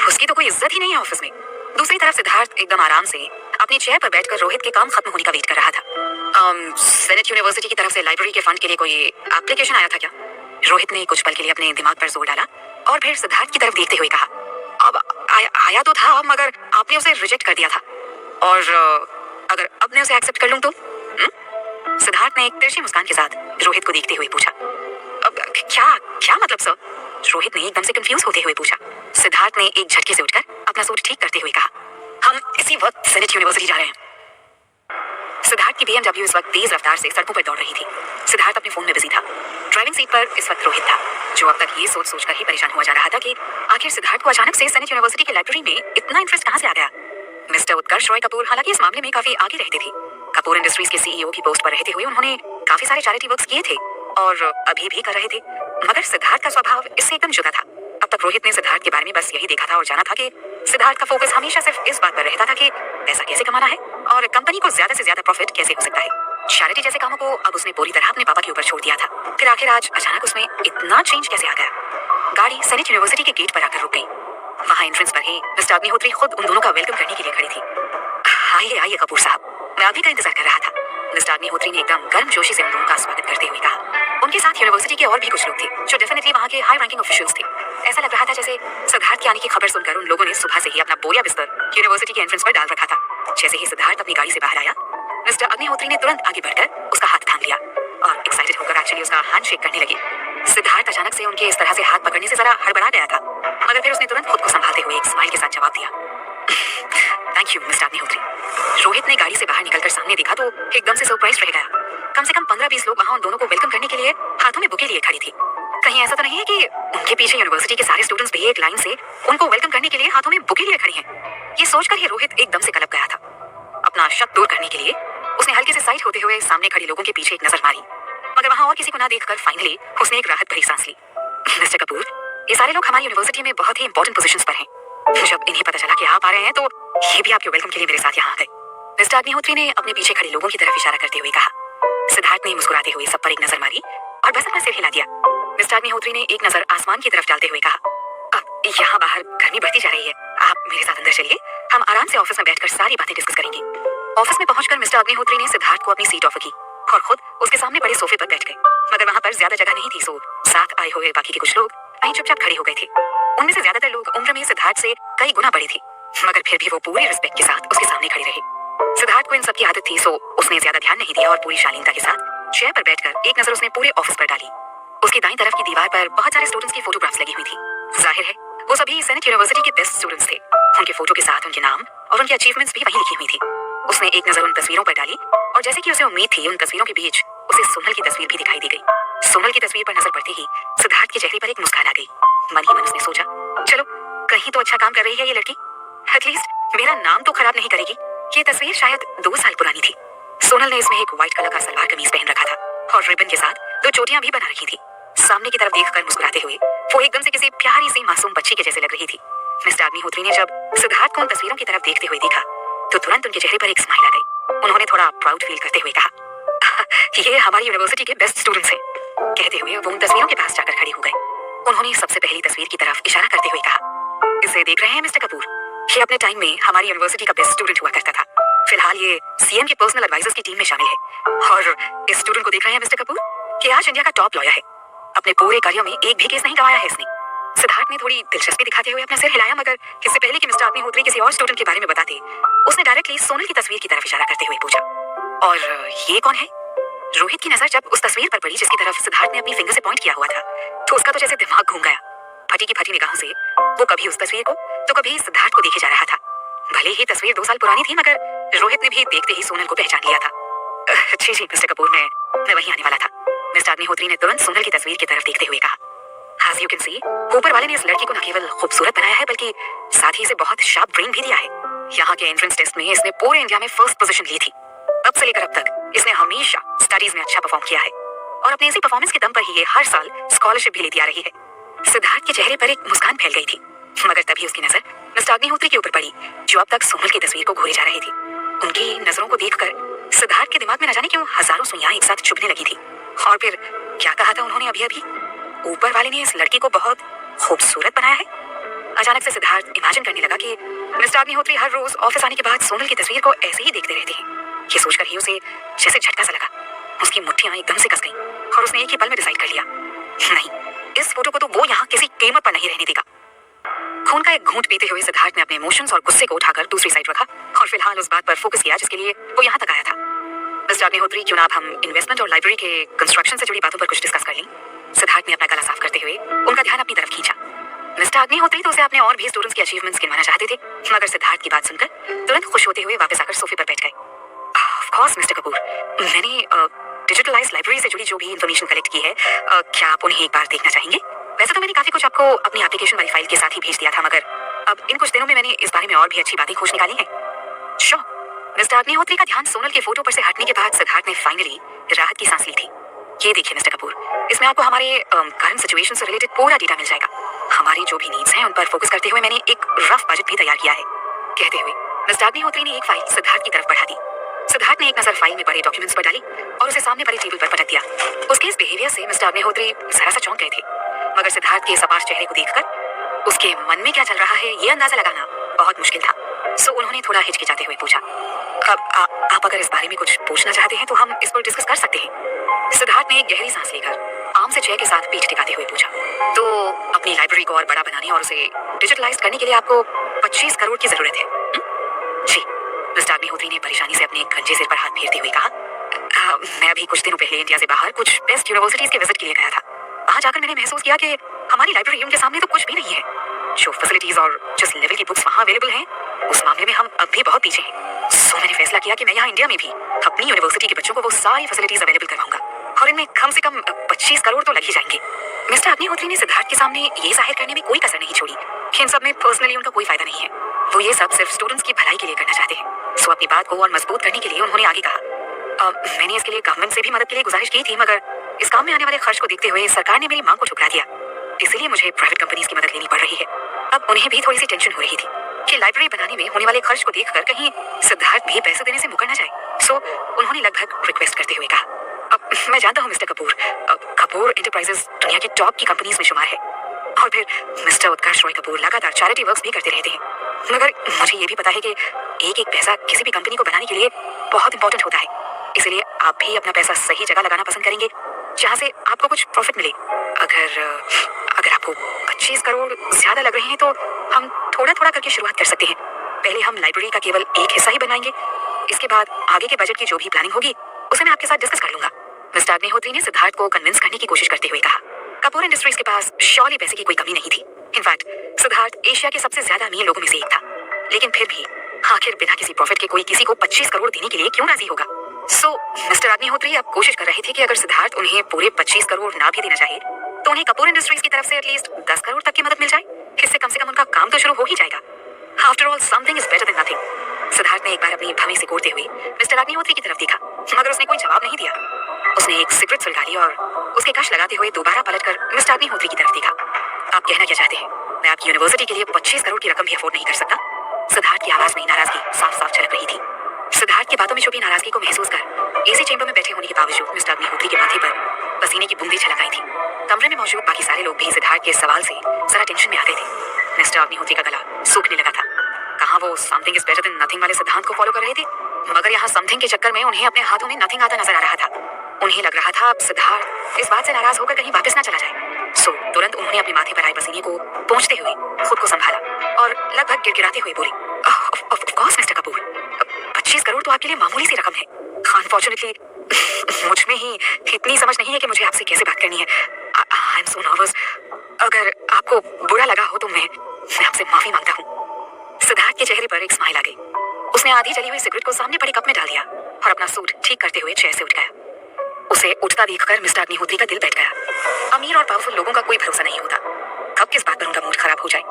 उसकी तो कोई इज्जत ही नहीं है ऑफिस में। दूसरी तरफ सिद्धार्थ एकदम आराम से अपनी चेयर पर बैठकर रोहित के काम खत्म होने का वेट कर रहा था। सेनेट यूनिवर्सिटी की तरफ से लाइब्रेरी के फंड के लिए कोई एप्लीकेशन आया था क्या? रोहित ने कुछ पल के लिए अपने दिमाग पर जोर डाला और फिर सिद्धार्थ की तरफ देखते हुए कहा, अब आया तो था, मगर आपने उसे रिजेक्ट कर दिया था, और अगर अब मैं उसे एक्सेप्ट कर लूं तो? सिद्धार्थ ने एक तिरछी मुस्कान के साथ रोहित को देखते हुए पूछा। अब क्या मतलब सर? रोहित ने एकदम से कंफ्यूज होते हुए पूछा। सिद्धार्थ ने एक झटके से उठकर अपना सूट ठीक करते हुए कहा, हम इसी वक्त सेनेट यूनिवर्सिटी जा रहे हैं। सिद्धार्थ की BMW इस वक्त तेज रफ्तार से सड़कों पर दौड़ रही थी। सिद्धार्थ अपने फोन में बिजी था। ड्राइविंग सीट पर इस वक्त रोहित था, जो अब तक ये सोच सोचकर ही परेशान हुआ जा रहा था कि आखिर सिद्धार्थ को अचानक से सेनेट यूनिवर्सिटी की लाइब्रेरी में इतना इंटरेस्ट कहां से आ गया। मिस्टर उत्कर्ष रॉय कपूर हालांकि इस मामले में काफी आगे रहते थे। कपूर इंडस्ट्रीज के CEO की पोस्ट पर रहते हुए उन्होंने काफी सारे चैरिटी वर्क्स किए थे और अभी भी कर रहे थे, मगर सिद्धार्थ का स्वभाव इससे एकदम जुदा था। अब तक रोहित ने सिद्धार्थ के बारे में बस यही देखा था और जाना था कि सिद्धार्थ का फोकस हमेशा सिर्फ इस बात पर रहता था कि पैसा कैसे कमाना है और कंपनी को ज्यादा से ज्यादा प्रॉफिट कैसे हो सकता है। चैरिटी जैसे कामों को अब उसने पूरी तरह अपने पापा के ऊपर छोड़ दिया था। फिर आखिर आज अचानक उसमें इतना चेंज कैसे आ गया। गाड़ी सेनेट यूनिवर्सिटी के गेट पर आकर रुक गई। वहां एंट्रेंस पर ही मिस्टर अग्निहोत्री खुद उन दोनों का वेलकम करने के लिए खड़ी थी। आइए आइए कपूर साहब, मैं अभी का इंतजार कर रहा था। मिस्टर अग्निहोत्री ने एकदम गर्मजोशी से उन दोनों का स्वागत करते हुए कहा। उनके साथ यूनिवर्सिटी के और भी कुछ लोग थे जो डेफिनेटली वहां के हाई रैंकिंग ऑफिशियल्स थे। ऐसा लग रहा था जैसे सिद्धार्थ के आने की खबर सुनकर उन लोगों ने सुबह से ही अपना बोया बिस्तर यूनिवर्सिटी के एंट्रेंस पर डाल रखा था। जैसे ही सिद्धार्थ अपनी गाड़ी से बाहर आया, मिस्टर अग्निहोत्री ने तुरंत आगे बढ़कर उसका हाथ थाम लिया और एक्साइटेड होकर एक्चुअली उसका हैंडशेक करने लगे। सिद्धार्थ अचानक से उनके इस तरह से हाथ पकड़ने से जरा हड़बड़ा गया था, मगर फिर उसने तुरंत खुद को संभालते हुए एक स्माइल के साथ जवाब दिया, thank you mister Agnihotri. Rohit ने गाड़ी से बाहर निकलकर सामने देखा तो एकदम से सरप्राइज रह गया। कम से कम 15-20 लोग वहां उन दोनों को वेलकम करने के लिए हाथों में बुके लिए खड़ी थी। कहीं ऐसा तो नहीं है कि उनके पीछे यूनिवर्सिटी के सारे स्टूडेंट्स भी एक लाइन से उनको वेलकम करने के लिए हाथों में बुके लिए खड़ी हैं। ये सोचकर ही रोहित एकदम से कलप गया था। अपना शक दूर करने के लिए उसने हल्के से साइड होते हुए सामने खड़े लोगों के पीछे एक नजर मारी, मगर वहां और किसी को ना देखकर फाइनली उसने एक राहत भरी सांस ली। मिस्टर कपूर, ये सारे लोग हमारी यूनिवर्सिटी में बहुत ही इंपॉर्टेंट पोजीशंस पर हैं। जब इन्हें पता चला कि आप आ रहे हैं तो ये भी आपके वेलकम के लिए मेरे साथ यहाँ आ गए। मिस्टर अग्निहोत्री ने अपने पीछे खड़े लोगों की तरफ इशारा करते हुए कहा। सिद्धार्थ ने मुस्कुराते हुए सब पर एक नजर मारी और बस अपना सिर हिला दिया। मिस्टर अग्निहोत्री ने एक नजर आसमान की तरफ डालते हुए कहा, अब यहाँ बाहर गर्मी बढ़ती जा रही है, आप मेरे साथ अंदर चलिए, हम आराम से ऑफिस में बैठकर सारी बातें डिस्कस करेंगे। ऑफिस में पहुंचकर मिस्टर अग्निहोत्री ने सिद्धार्थ को अपनी सीट ऑफर की और खुद उसके सामने बड़े सोफे पर बैठ गए, मगर वहां पर ज्यादा जगह नहीं थी, सो साथ आए हुए बाकी के कुछ लोग वहीं चुपचाप खड़े हो गए थे। उनमें से ज्यादातर लोग उम्र में सिद्धार्थ से कई गुना बड़े थे, मगर फिर भी वो पूरे रिस्पेक्ट के साथ उसके सामने खड़े रहे। सिद्धार्थ को इन सबकी आदत थी, सो उसने ज्यादा ध्यान नहीं दिया और पूरी शालीनता के साथ चेयर पर बैठकर एक नजर उसने पूरे ऑफिस पर डाली। उसकी दाईं तरफ की दीवार पर बहुत सारे स्टूडेंट्स की फोटोग्राफ्स लगी हुई थी। जाहिर है वो सभी सेनेट यूनिवर्सिटी के बेस्ट स्टूडेंट्स थे। उनके फोटो के साथ उनके नाम और उनकी अचीवमेंट्स भी वहीं लिखी हुई थी। उसने एक नजर उन तस्वीरों पर डाली और जैसे कि उसे उम्मीद थी, उन तस्वीरों के बीच उसे सोनल की तस्वीर भी दिखाई दी गई। सोनल की तस्वीर पर नजर पड़ते ही सिद्धार्थ के चेहरे पर एक मुस्कान आ गई। मन ही मन उसने सोचा, चलो कहीं तो अच्छा काम कर रही है ये लड़की, एटलीस्ट मेरा नाम तो खराब नहीं करेगी। ये तस्वीर शायद 2 साल पुरानी थी। सोनल ने इसमें एक व्हाइट कलर का सलवार कमीज पहन रखा था और रिबन के साथ 2 चोटियां भी बना रखी थी। सामने की तरफ देखकर मुस्कुराते हुए वो एकदम से किसी प्यारी सी मासूम बच्ची के जैसे लग रही थी। मिस्टर अग्निहोत्री ने जब सिद्धार्थ को उन तस्वीरों की तरफ देखते हुए देखा तो तुरंत उनके चेहरे पर एक स्माइल आ गई। उन्होंने थोड़ा प्राउड फील करते हुए कहा, ये हमारी यूनिवर्सिटी के बेस्ट स्टूडेंट्स हैं। कहते हुए वो उन तस्वीरों के पास जाकर खड़ी हो गए। उन्होंने सबसे पहली तस्वीर की तरफ इशारा करते हुए कहा, इसे देख रहे हैं मिस्टर कपूर, ये अपने टाइम में हमारी यूनिवर्सिटी का बेस्ट स्टूडेंट हुआ करता था। फिलहाल ये सीएम के पर्सनल एडवाइजर्स की टीम में शामिल है। और इस स्टूडेंट को देख रहे हैं मिस्टर कपूर, कि आज इंडिया का टॉप लॉयर है। अपने पूरे करियर में एक भी केस नहीं गंवाया है इसने। सिद्धार्थ ने थोड़ी दिलचस्पी दिखाते हुए अपना सिर हिलाया, मगर इससे पहले कि मिस्टर अग्निहोत्री किसी और स्टूडेंट के बारे में बताते, उसने डायरेक्टली सोनल की तस्वीर की तरफ इशारा करते हुए पूछा, और ये कौन है? रोहित की नजर जब उस तस्वीर पर पड़ी जिसकी तरफ सिद्धार्थ ने अपनी फिंगर से पॉइंट किया हुआ था, तो उसका तो जैसे दिमाग घूम गया। फटी की फटी निगाहों से वो कभी उस तस्वीर को तो कभी सिद्धार्थ को देखे जा रहा था। भले ही तस्वीर 2 साल पुरानी थी, मगर रोहित ने भी देखते ही सोनल को पहचान लिया था। जी जी मिस्टर कपूर, मैं वहीं आने वाला था। मिस्टर अग्निहोत्री ने तुरंत सोनल की तस्वीर की तरफ देखते हुए कहा, As you can see, ऊपर वाले ने इस लड़की को न केवल खूबसूरत बनाया है बल्कि साथ ही इसे बहुत शार्प ब्रेन भी दिया है। यहाँ के एंट्रेंस टेस्ट में इसने पूरे इंडिया में फर्स्ट पोजीशन ली थी। तब से लेकर अब तक इसने हमेशा स्टडीज में अच्छा परफॉर्म किया है और अपने इसी परफॉर्मेंस के दम पर ही ये हर साल स्कॉलरशिप भी लेती आ रही है। सिद्धार्थ के चेहरे पर एक मुस्कान फैल गई थी, मगर तभी उसकी नजर मिस्टर अग्निहोत्री के ऊपर पड़ी, जो अब तक सोनल की तस्वीर को घूरे जा रही थी। उनकी नजरों को देखकर सिद्धार्थ के दिमाग में न जाने क्यों हजारों सुइयां एक साथ चुभने लगी थी। और फिर क्या कहा था उन्होंने अभी अभी? ऊपर वाले ने इस लड़की को बहुत खूबसूरत बनाया है। अचानक से सिद्धार्थ इमेजिन करने लगा कि मिस्टर अग्निहोत्री हर रोज ऑफिस आने के बाद सोनल की तस्वीर को ऐसे ही देखते रहते हैं। ये सोचकर ही उसे जैसे झटका सा लगा। उसकी मुट्ठियां एकदम से कस गईं और उसने एक ही पल में डिसाइड कर लिया, नहीं, इस फोटो को तो वो यहाँ किसी कीमत पर नहीं रहने देगा। खून का एक घूंट पीते हुए सिद्धार्थ ने अपने इमोशंस और गुस्से को उठाकर दूसरी साइड रखा और फिलहाल उस बात पर फोकस किया जिसके लिए वो यहाँ तक आया था। मिस्टर अग्निहोत्री, क्यों ना अब हम इन्वेस्टमेंट और लाइब्रेरी के कंस्ट्रक्शन से जुड़ी बातों पर कुछ डिस्कस कर लें? सिद्धार्थ ने अपना गला साफ करते हुए उनका ध्यान अपनी तरफ खींचा। मिस्टर अग्निहोत्री तो उसे अपने और भी स्टूडेंट्स के अचीवमेंट्स गिनवाना चाहते थे, मगर सिद्धार्थ की बात सुनकर तुरंत खुश होते हुए वापस आकर सोफे पर बैठ गए। ऑफ कोर्स मिस्टर कपूर, मैंने डिजिटलाइज्ड लाइब्रेरी से जुड़ी जो भी इंफॉर्मेशन कलेक्ट की है, क्या आप उन्हें एक बार देखना चाहेंगे? वैसे तो मैंने काफी कुछ आपको अपनी एप्लीकेशन वाली फाइल के साथ ही भेज दिया था, मगर अब इन कुछ दिनों में मैंने इस बारे में और भी अच्छी बातें खोज निकाली हैं। श्योर। मिस्टर अग्निहोत्री का ध्यान सोनल के फोटो पर से हटने के बाद सिद्धार्थ ने फाइनली राहत की सांस ली थी। ये देखिए मिस्टर कपूर, इसमें आपको हमारे करंट सिचुएशन से रिलेटेड पूरा डेटा मिल जाएगा। हमारी जो भी नीड्स हैं उन पर फोकस करते हुए मैंने एक रफ बजट भी तैयार किया है। कहते हुए मिस्टर अग्निहोत्री ने एक फाइल सिद्धार्थ की तरफ बढ़ा दी। सिद्धार्थ ने एक नजर फाइल में पड़े डॉक्यूमेंट्स पर डाली और उसे सामने पड़े टेबल पर पटक दिया। उसके इस बिहेवियर से मिस्टर अग्निहोत्री जरा सा चौंक गए थे, मगर सिद्धार्थ के सपाट चेहरे को देखकर उसके मन में क्या चल रहा है ये अंदाजा लगाना बहुत मुश्किल था। सो उन्होंने थोड़ा हिचकिचाते हुए पूछा, अब आप अगर इस बारे में कुछ पूछना चाहते हैं तो हम इस पर डिस्कस कर सकते हैं। सिद्धार्थ ने एक गहरी सांस लेकर आम से चेहरे के साथ पीठ टिकाते हुए पूछा, तो अपनी लाइब्रेरी को और बड़ा बनाने और उसे डिजिटलाइज करने के लिए आपको 25 करोड़ की जरूरत है? जी। मिस्टर अग्निहोत्री ने परेशानी से अपने गंजे सिर पर हाथ फेरते हुए कहा, मैं अभी कुछ दिनों पहले इंडिया से बाहर कुछ बेस्ट यूनिवर्सिटीज के विजिट के लिए गया था। वहां जाकर मैंने महसूस किया कि हमारी लाइब्रेरी उनके सामने तो कुछ भी नहीं है। जो फैसिलिटीज और जिस लेवल की बुक्स वहां अवेलेबल हैं, उस मामले में हम अब भी बहुत पीछे हैं। सो मैंने फैसला किया कि मैं यहाँ इंडिया में भी अपनी यूनिवर्सिटी के बच्चों को वो सारी फैसिलिटीज अवेलेबल करवाऊंगा, और इनमें कम से कम 25 करोड़ तो लग ही जाएंगे। मिस्टर अग्निहोत्री ने सिद्धार्थ के सामने ये जाहिर करने में कोई कसर नहीं छोड़ी कि इन सब में पर्सनली उनका कोई फायदा नहीं है। वो ये सब सिर्फ स्टूडेंट्स की भलाई के लिए करना चाहते हैं। सो अपनी बात को और मजबूत करने के लिए उन्होंने आगे कहा, मैंने इसके लिए गवर्नमेंट से भी मदद के लिए गुजारिश की थी, मगर इस काम में आने वाले खर्च को देखते हुए सरकार ने मेरी मांग को ठुकरा दिया। इसीलिए मुझे प्राइवेट कंपनीज की मदद लेनी पड़ रही है। अब उन्हें भी थोड़ी सी टेंशन हो रही थी कि लाइब्रेरी बनाने में होने वाले खर्च को देखकर कहीं सिद्धार्थ भी पैसे देने से मुकर न जाए। सो उन्होंने लगभग रिक्वेस्ट करते हुए कहा, मैं जानता हूँ मिस्टर कपूर, कपूर एंटरप्राइजेस दुनिया की टॉप की कंपनीज में शुमार है, और फिर मिस्टर उत्कर्ष रॉय कपूर लगातार चैरिटी वर्क्स भी करते रहते हैं, मगर मुझे ये भी पता है कि एक एक पैसा किसी भी कंपनी को बनाने के लिए बहुत इंपॉर्टेंट होता है। इसलिए आप भी अपना पैसा सही जगह लगाना पसंद करेंगे जहाँ से आपको कुछ प्रॉफिट मिले। अगर आपको 25 करोड़ ज्यादा लग रहे हैं तो हम थोड़ा थोड़ा करके शुरुआत कर सकते हैं। पहले हम लाइब्रेरी का केवल एक हिस्सा ही बनवाएंगे, इसके बाद आगे के बजट की जो भी प्लानिंग होगी उसे मैं आपके साथ डिस्कस कर लूंगा। मिस्टर अग्निहोत्री ने सिद्धार्थ को कन्विंस करने की कोशिश करते हुए कहा, कपूर इंडस्ट्रीज के पास श्योरली पैसे की कोई कमी नहीं थी। इनफैक्ट सिद्धार्थ एशिया के सबसे ज्यादा अमीर लोगों में से एक था, लेकिन फिर भी आखिर बिना किसी प्रॉफिट के कोई किसी को 25 करोड़ देने के लिए क्यों राजी होगा? सो मिस्टर अग्निहोत्री आप कोशिश कर रहे थे कि अगर सिद्धार्थ उन्हें पूरे 25 करोड़ ना भी देना चाहे तो उन्हें कपूर इंडस्ट्रीज की तरफ से एटलीस्ट 10 करोड़ तक की मदद मिल जाए। इससे कम से कम उनका काम तो शुरू हो ही जाएगा। After all something is better than nothing. Siddharth ने एक बार अपनी भवें से कोड़ते हुए मिस्टर अग्निहोत्री की तरफ देखा, मगर उसने कोई जवाब नहीं दिया। उसने एक सिगरेट सुलगा और उसके कश लगाते हुए दोबारा पलटकर मिस्टर अग्निहोत्री की तरफ देखा। आप कहना क्या चाहते हैं? मैं आपकी यूनिवर्सिटी के लिए 25 करोड़ की रकम भी अफोर्ड नहीं कर सकता? सिद्धार्थ की आवाज में नाराजगी साफ साफ झलक रही थी। सिद्धार्थ की बातों में छुपी नाराजगी को महसूस कर एसी चेंबर में बैठे होने के बावजूद मिस्टर अग्निहोत्री के माथे पर पसीने की बूंदें छलक आई थी। कमरे में मौजूद बाकी सारे लोग भी सिद्धार्थ के सवाल से जरा टेंशन में आ गए थे। मिस्टर अग्निहोत्री का गला सूखने लगा था। कहाँ वो something is better than nothing वाले सिद्धांत को फॉलो कर रहे थे, मगर यहाँ समथिंग के चक्कर में उन्हें अपने हाथों में नथिंग आता नजर आ रहा था। उन्हें लग रहा था अब सिद्धार्थ इस बात से नाराज होकर कहीं वापस ना चला जाए। सो तुरंत उन्होंने अपने माथे पर आए पसीने को पोंछते हुए खुद को संभाला और लगभग गिड़गिड़ाते हुए बोली, of course mister Kapoor, 25 crore तो आपके लिए मामूली सी रकम है। अनफॉर्चुनेटली मुझ में ही इतनी समझ नहीं है कि मुझे आपसे कैसे बात करनी है। I am so nervous. अगर आपको बुरा लगा हो तो मैं आपसे माफी मांगता हूँ। सिद्धार्थ के चेहरे पर एक स्माइल आ गई। उसने आधी जली हुई सिगरेट को सामने पड़े कप में डाल दिया और अपना सूट ठीक करते हुए चेयर से उठ गया। उसे उठता देखकर मिस्टर अग्निहोत्री का दिल बैठ गया। अमीर और पावरफुल लोगों का कोई भरोसा नहीं होता, कब किस बात पर उनका मूड खराब हो जाए।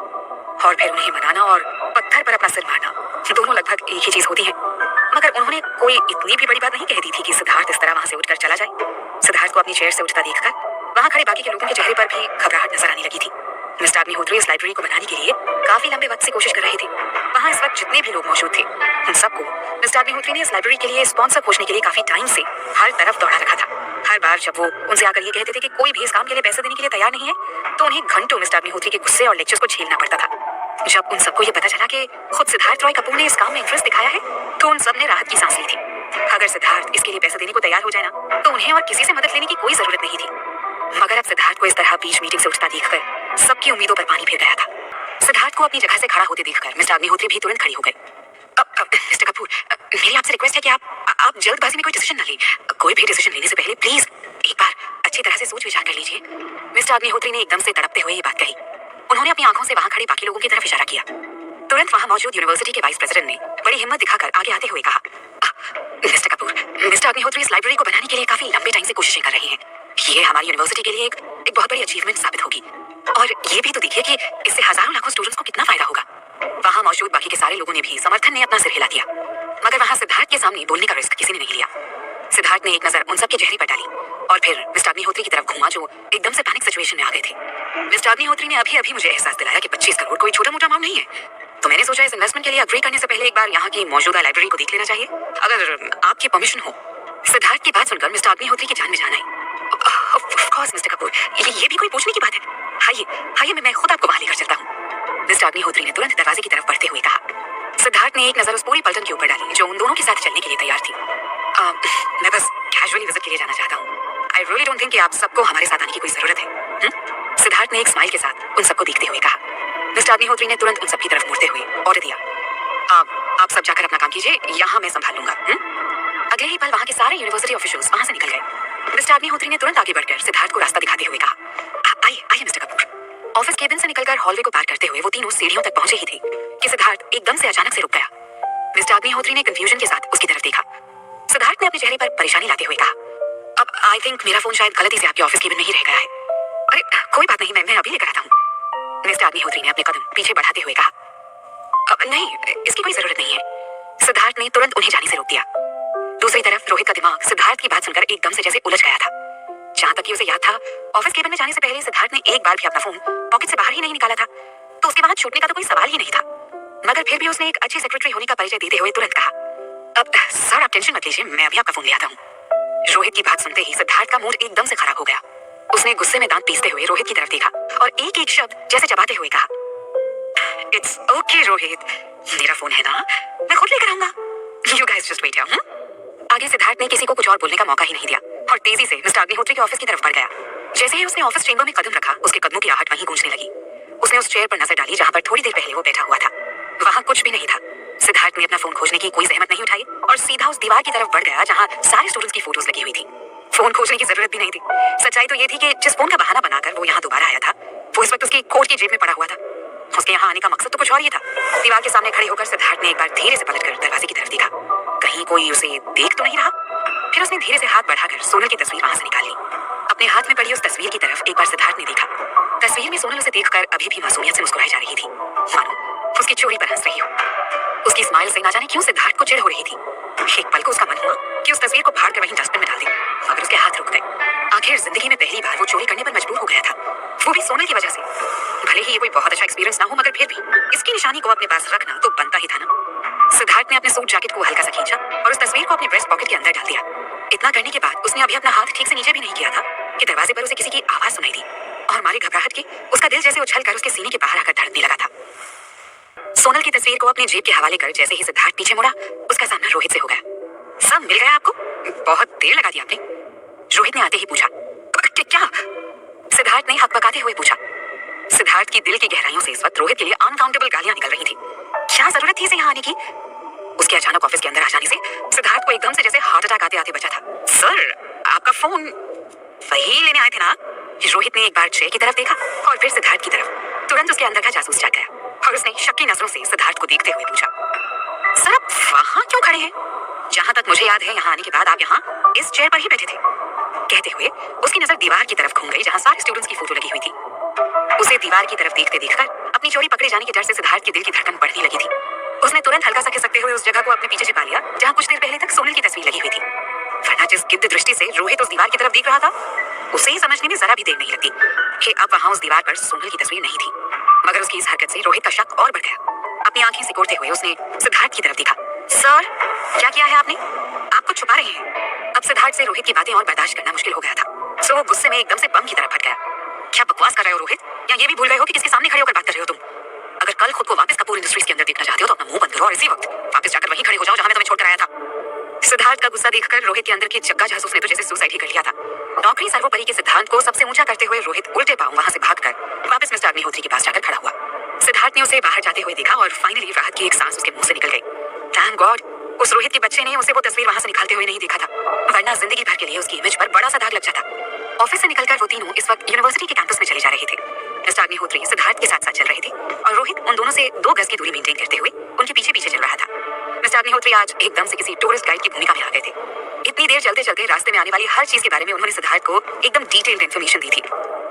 और फिर उन्हें मनाना और पत्थर पर अपना सिर मारना दोनों लगभग एक ही चीज होती है। मगर उन्होंने कोई इतनी भी बड़ी बात नहीं कह दी थी कि सिद्धार्थ इस तरह वहां से उठकर चला जाए। सिद्धार्थ को अपनी चेयर से उठता देखकर वहां खड़े बाकी के लोगों के चेहरे पर भी घबराहट नजर आने लगी थी। मिस्टर अग्निहोत्री इस लाइब्रेरी को बनाने के लिए काफी लंबे वक्त से कोशिश कर रहे थे। वहां इस वक्त जितने भी लोग मौजूद थे उन सबको मिस्टर अग्निहोत्री ने इस लाइब्रेरी के लिए स्पॉन्सर खोजने के लिए काफी टाइम से हर तरफ दौड़ा रखा था। हर बार जब वो उनसे आकर ये कहते थे कि कोई भी इस काम के लिए पैसे देने के लिए तैयार नहीं है, तो उन्हें घंटों मिस्टर अग्निहोत्री के गुस्से और लेक्चर्स को झेलना पड़ता था। जब उन सबको ये पता चला कि खुद सिद्धार्थ रॉय कपूर ने इस काम में इंटरेस्ट दिखाया है, तो उन सब ने राहत की सांस ली थी। अगर सिद्धार्थ इसके लिए पैसे देने को तैयार हो जाए ना, तो उन्हें और किसी से मदद लेने की कोई जरूरत नहीं थी। मगर अब सिद्धार्थ को इस तरह बीच मीटिंग से उठता देखकर सबकी उम्मीदों पर पानी फिर गया था। सिद्धार्थ को अपनी जगह से खड़ा होते देखकर मिस्टर अग्निहोत्री भी तुरंत खड़ी हो गए। मिस्टर कपूर, मेरी आपसे रिक्वेस्ट है कि आप जल्दबाजी में कोई डिसीजन न लें। कोई भी डिसीजन लेने से पहले प्लीज एक बार अच्छी तरह से सोच विचार कर लीजिए। मिस्टर अग्निहोत्री ने एकदम से तड़पते हुए ये बात कही। उन्होंने अपनी आंखों से वहां खड़े बाकी लोगों की तरफ इशारा किया। तुरंत वहां मौजूद यूनिवर्सिटी के वाइस प्रेसिडेंट ने बड़ी हिम्मत दिखाकर आगे आते हुए कहा, मिस्टर कपूर, मिस्टर अग्निहोत्री इस लाइब्रेरी को बनाने के लिए काफी लंबे टाइम से कोशिशें कर रहे हैं। ये हमारी यूनिवर्सिटी के लिए एक बहुत बड़ी अचीवमेंट साबित होगी। और ये भी तो देखिए कि इससे हजारों लाखों स्टूडेंट्स को कितना फायदा होगा। वहां मौजूद बाकी के सारे लोगों ने भी समर्थन में अपना सिर हिला दिया, मगर वहां सिद्धार्थ के सामने बोलने का रिस्क किसी ने नहीं लिया। सिद्धार्थ ने एक नजर उन सबके चेहरे पर डाली और फिर मिस्टर अग्निहोत्री की तरफ घूमा, जो एकदम से पैनिक सिचुएशन में आ गए थे। मिस्टर अग्निहोत्री ने अभी अभी मुझे एहसास दिलाया कि 25 करोड़ कोई छोटा मोटा अमाउंट नहीं है, तो मैंने सोचा इस इन्वेस्टमेंट के लिए अग्री करने से पहले एक बार यहाँ की मौजूदा लाइब्रेरी को देख लेना चाहिए, अगर आपकी परमिशन हो। सिद्धार्थ की बात सुनकर मिस्टर अग्निहोत्री की जान में जान आई। ऑफ कोर्स मिस्टर कपूर, ये भी कोई पूछने की बात है। आइए आइए, मैं खुद आपको वहां लेकर चलता हूँ। मिस्टर अग्निहोत्री ने तुरंत दरवाजे की तरफ बढ़ते हुए कहा। सिद्धार्थ ने एक नजर उस पूरी पलटन के ऊपर डाली जो उन दोनों के साथ चलने के लिए तैयार थी। मैं बस कैजुअली विजिट के लिए जाना चाहता हूँ। आई रियली डोंट थिंक कि आप सबको हमारे साथ आने की कोई जरूरत है। सिद्धार्थ ने एक स्माइल के साथ उन सबको देखते हुए कहा। मिस्टर अग्निहोत्री ने तुरंत उन सबकी तरफ मुड़ते हुए ऑर्डर दिया, आप सब जाकर अपना काम कीजिए, यहाँ मैं संभाल लूंगा। अगले ही पल वहां के सारे यूनिवर्सिटी ऑफिशियल्स वहां से निकल गए। मिस्टर अग्निहोत्री ने तुरंत आगे बढ़कर सिद्धार्थ को रास्ता दिखाते हुए कहा, आइए आइए मिस्टर कपूर। ऑफिस केबिन से निकलकर हॉलवे को पार करते हुए वो तीनों सीढ़ियों तक पहुंचे ही थे कि सिद्धार्थ एकदम से अचानक से रुक गया। मिस्टर अग्निहोत्री ने कंफ्यूजन के साथ उसकी तरफ देखा। सिद्धार्थ ने अपने चेहरे पर परेशानी लाते हुए कहा, अब आई थिंक मेरा फोन शायद गलती से आपके ऑफिस केबिन में ही रह गया है। अरे कोई बात नहीं, मैं अभी लेकर आता हूँ। मिस्टर अग्निहोत्री ने अपने कदम पीछे बढ़ाते हुए कहा, नहीं, इसकी कोई जरूरत नहीं है। सिद्धार्थ ने तुरंत उन्हें जाने से रोक दिया। दूसरी तरफ रोहित का दिमाग सिद्धार्थ की बात सुनकर एकदम से जैसे उलझ गया था। जहां तक कि उसे याद था, ऑफिस केबिन में जाने से पहले सिद्धार्थ ने एक बार भी अपना फोन पॉकेट से बाहर ही नहीं निकाला था, तो उसके वहां छूटने का तो कोई सवाल ही नहीं था। मगर फिर भी उसने एक अच्छी सेक्रेटरी होने का परिचय देते हुए तुरंत कहा, अब सर आप टेंशन मत लीजिए, मैं अभी आपका फोन ले आता हूँ। रोहित की बात सुनते ही सिद्धार्थ का मूड एकदम से खराब हो गया। उसने गुस्से में दांत पीसते हुए रोहित की तरफ देखा और एक एक शब्द जैसे चबाते हुए कहा, इट्स ओके रोहित, मेरा फोन है ना, मैं खुद लेकर आऊंगा। You guys just wait here. आगे सिद्धार्थ ने किसी को कुछ और बोलने का मौका ही नहीं दिया और तेजी से मिस्टर अग्निहोत्री के ऑफिस की तरफ बढ़ गया। जैसे ही उसने ऑफिस चेंबर में कदम रखा, उसके कदमों की आहट वहीं गूंजने लगी। उसने उस चेयर पर नजर डाली जहां पर थोड़ी देर पहले वो बैठा हुआ था। वहां कुछ भी नहीं था। सिद्धार्थ ने अपना फोन खोजने की कोई जहमत नहीं उठाई और सीधा उस दीवार की तरफ बढ़ गया जहां सारे स्टूडेंट्स की फोटोज लगी हुई थी। फोन खोजने की जरूरत भी नहीं थी। सच्चाई तो ये थी कि जिस फोन का बहाना बनाकर वो यहाँ दोबारा आया था, वो इस वक्त उसकी कोट की जेब में पड़ा हुआ था। उसके यहाँ आने का मकसद तो कुछ और ही था। दीवार के सामने खड़े होकर सिद्धार्थ ने एक बार धीरे से पलटकर दरवाजे की तरफ देखा, कहीं कोई उसे देख तो नहीं रहा। फिर उसने धीरे से हाथ बढ़ाकर सोनल की तस्वीर वहां से निकाल ली। अपने हाथ में पड़ी उस तस्वीर की तरफ एक बार सिद्धार्थ ने देखा। तस्वीर में सोनल उसे देखकर अभी भी मासूमियत से मुस्कुराई जा रही थी, मानो उसकी चोरी पर हंस रही हो। उसकी स्माइल से ना जाने क्यों सिद्धार्थ को चिढ़ हो रही थी। एक पल को उसका मन हुआ कि उस तस्वीर को फाड़ कर वहीं डस्टबिन में डाल दे, मगर उसके हाथ रुक गए। आखिर जिंदगी में पहली बार वो चोरी करने पर मजबूर हो गया था, वो भी सोनल की वजह से। भले ही ये कोई बहुत अच्छा एक्सपीरियंस ना हो, मगर फिर भी इसकी निशानी को अपने पास रखना तो बनता ही था ना। सिद्धार्थ ने अपने सूट जैकेट को हल्का सा खींचा और उस तस्वीर को अपने ब्रेस्ट पॉकेट के अंदर डाल दिया। इतना करने के बाद उसने अभी अपना हाथ ठीक से नीचे भी नहीं किया था कि दरवाजे पर उसे किसी की आवाज सुनाई दी और मारे घबराहट के उसका दिल जैसे उछलकर उसके सीने के बाहर आकर धड़कने लगा था। सोनल की तस्वीर को अपनी जेब के हवाले कर जैसे ही सिद्धार्थ पीछे मुड़ा, उसका सामना रोहित से हो गया। सब मिल गया आपको? बहुत देर लगा दी आपने। रोहित ने आते ही पूछा। क्या? सिद्धार्थ ने हकबकाते हुए पूछा। सिद्धार्थ की दिल की गहराइयों से इस वक्त रोहित के लिए अनकाउंटेबल गालियां निकल रही थी। क्या जरूरत थी इसे यहाँ आने की? उसके अचानक ऑफिस के अंदर आ जाने से सिद्धार्थ को एकदम से जैसे हार्ट अटैक आते आते बचा था। सर, आपका फोन वही लेने आए थे ना? रोहित ने एक बार जय की तरफ देखा और फिर सिद्धार्थ की तरफ। तुरंत उसके अंदर का जासूस जाग गया और उसने शक की नजरों से सिद्धार्थ को देखते हुए पूछा, सर आप वहां क्यों खड़े हैं? जहां तक मुझे याद है, यहाँ आने के बाद आप यहाँ इस चेयर पर ही बैठे थे। कहते हुए उसकी नजर दीवार की तरफ घूम गई जहां सारे स्टूडेंट्स की फोटो लगी हुई थी। उसे दीवार की तरफ देखते देखकर अपनी चोरी पकड़े जाने के डर से सिद्धार्थ की दिल की धड़कन बढ़ने लगी थी। उसने तुरंत हल्का सा खिसकते हुए उस जगह को अपने पीछे छिपा लिया जहां कुछ देर पहले तक सोनल की तस्वीर लगी हुई थी। वरना जिस गिद्ध दृष्टि से रोहित उस दीवार की तरफ देख रहा था, उसे ही समझने में जरा भी देर नहीं लगती कि अब वहां उस दीवार पर सोनल की तस्वीर नहीं थी। मगर उसकी इस हरकत से रोहित का शक और बढ़ गया। अपनी आंखें सिकोड़ते हुए उसने सिद्धार्थ की तरफ देखा। सर, क्या किया है आपने? आप कुछ छुपा रहे हैं। अब सिद्धार्थ से रोहित की बातें और बर्दाश्त करना मुश्किल हो गया था, सो वो गुस्से में एकदम से बम की तरफ फट गया। क्या बकवास कर रहे हो रोहित? या ये भी भूल गए हो कि किसके सामने खड़े होकर बात कर रहे हो तुम? अगर कल खुद को वापस कपूर इंडस्ट्रीज के अंदर देखना चाहते हो तो अपना मुंह बंद करो और इसी वक्त वापस जाकर वहीं खड़े हो जाओ जहां मैं तुम्हें छोड़कर आया था। सिद्धार्थ का गुस्सा देखकर रोहित के अंदर की जग्गा जासूस ने तो जैसे सुसाइड ही कर लिया था। नौकरी सर्वोपरि के सिद्धांत को सबसे ऊंचा करते हुए रोहित उल्टे पांव वहां से भागकर वापस मिस्टर अग्निहोत्री के पास जाकर खड़ा हुआ। सिद्धार्थ ने उसे बाहर जाते हुए देखा और फाइनली राहत की एक सांस उसके मुंह से निकल गई। थैंक गॉड उस रोहित के बच्चे ने उसे वो तस्वीर वहां से निकालते हुए नहीं देखा था, वरना जिंदगी भर के लिए उसकी इमेज पर बड़ा सा दाग लग जाता। ऑफिस से निकलकर वो तीनों इस वक्त यूनिवर्सिटी के कैंपस में चले जा रहे थे। मिस्टर अग्निहोत्री सिद्धार्थ के साथ साथ चल रहे थे और रोहित उन दोनों से 2 गज की दूरी मेंटेन करते हुए उनके पीछे पीछे चल रहा था। मिस्टर अग्निहोत्री आज एकदम से किसी टूरिस्ट गाइड की भूमिका में आ गए थे। इतनी देर चलते चलते रास्ते में आने वाली हर चीज के बारे में उन्होंने सिद्धार्थ को एकदम डिटेल्ड इन्फॉर्मेशन दी थी।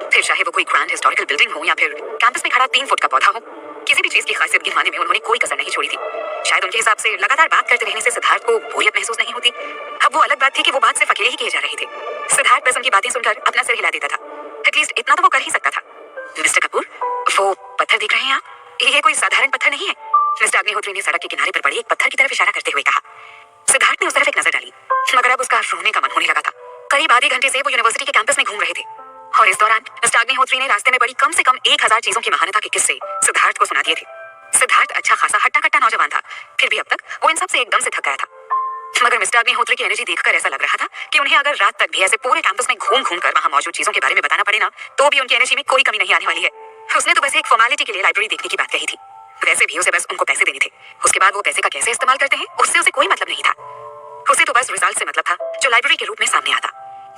फिर चाहे वो कोई ग्रैंड हिस्टोरिकल बिल्डिंग हो या फिर कैंपस में खड़ा 3 फुट का पौधा हो, किसी भी चीज की खासियत गिनवाने में उन्होंने कोई कसर नहीं छोड़ी थी। शायद उनके हिसाब से लगातार बात करते रहने से सिद्धार्थ को बोरियत महसूस नहीं होती। अब वो अलग बात थी कि वो बात सिर्फ अकेले ही किए जा रहे थे। सिद्धार्थ बस उनकी बातें सुनकर अपना सिर हिला देता था। एटलीस्ट इतना तो वो कर ही सकता था। मिस्टर कपूर, वो पत्थर देख रहे हैं आप? ये कोई साधारण पत्थर नहीं है। मिस्टर अग्निहोत्री ने सड़क के किनारे पर पड़े एक पत्थर की तरफ इशारा करते हुए कहा। सिद्धार्थ ने उस तरफ एक नजर डाली, मगर अब उसका रोने का मन होने लगा था। करीब आधे घंटे से वो यूनिवर्सिटी के कैंपस में घूम रहे थे और इस दौरान मिस्टर अग्निहोत्री ने रास्ते में पड़ी कम से कम 1000 चीजों की महानता के किस्से सिद्धार्थ को सुना दिए थे। सिद्धार्थ अच्छा खासा हट्टा कट्टा नौजवान था, फिर भी अब तक वो इन सब से एकदम से थक गया था। मगर मिस्टर अग्निहोत्री की एनर्जी देखकर ऐसा लग रहा था कि उन्हें अगर रात तक भी ऐसे पूरे कैंपस में घूम घूम कर वहां मौजूद चीजों के बारे में बताना पड़े ना, तो भी उनकी एनर्जी में कोई कमी नहीं आने वाली है। उसने तो बस एक फॉर्मेलिटी के लिए लाइब्रेरी देखने की बात कही थी। वैसे भी उसे बस उनको पैसे देने थे। उसके बाद वो पैसे का कैसे इस्तेमाल करते हैं उससे उसे कोई मतलब नहीं था। उसे तो बस रिजल्ट से मतलब था जो लाइब्रेरी के रूप में सामने आता।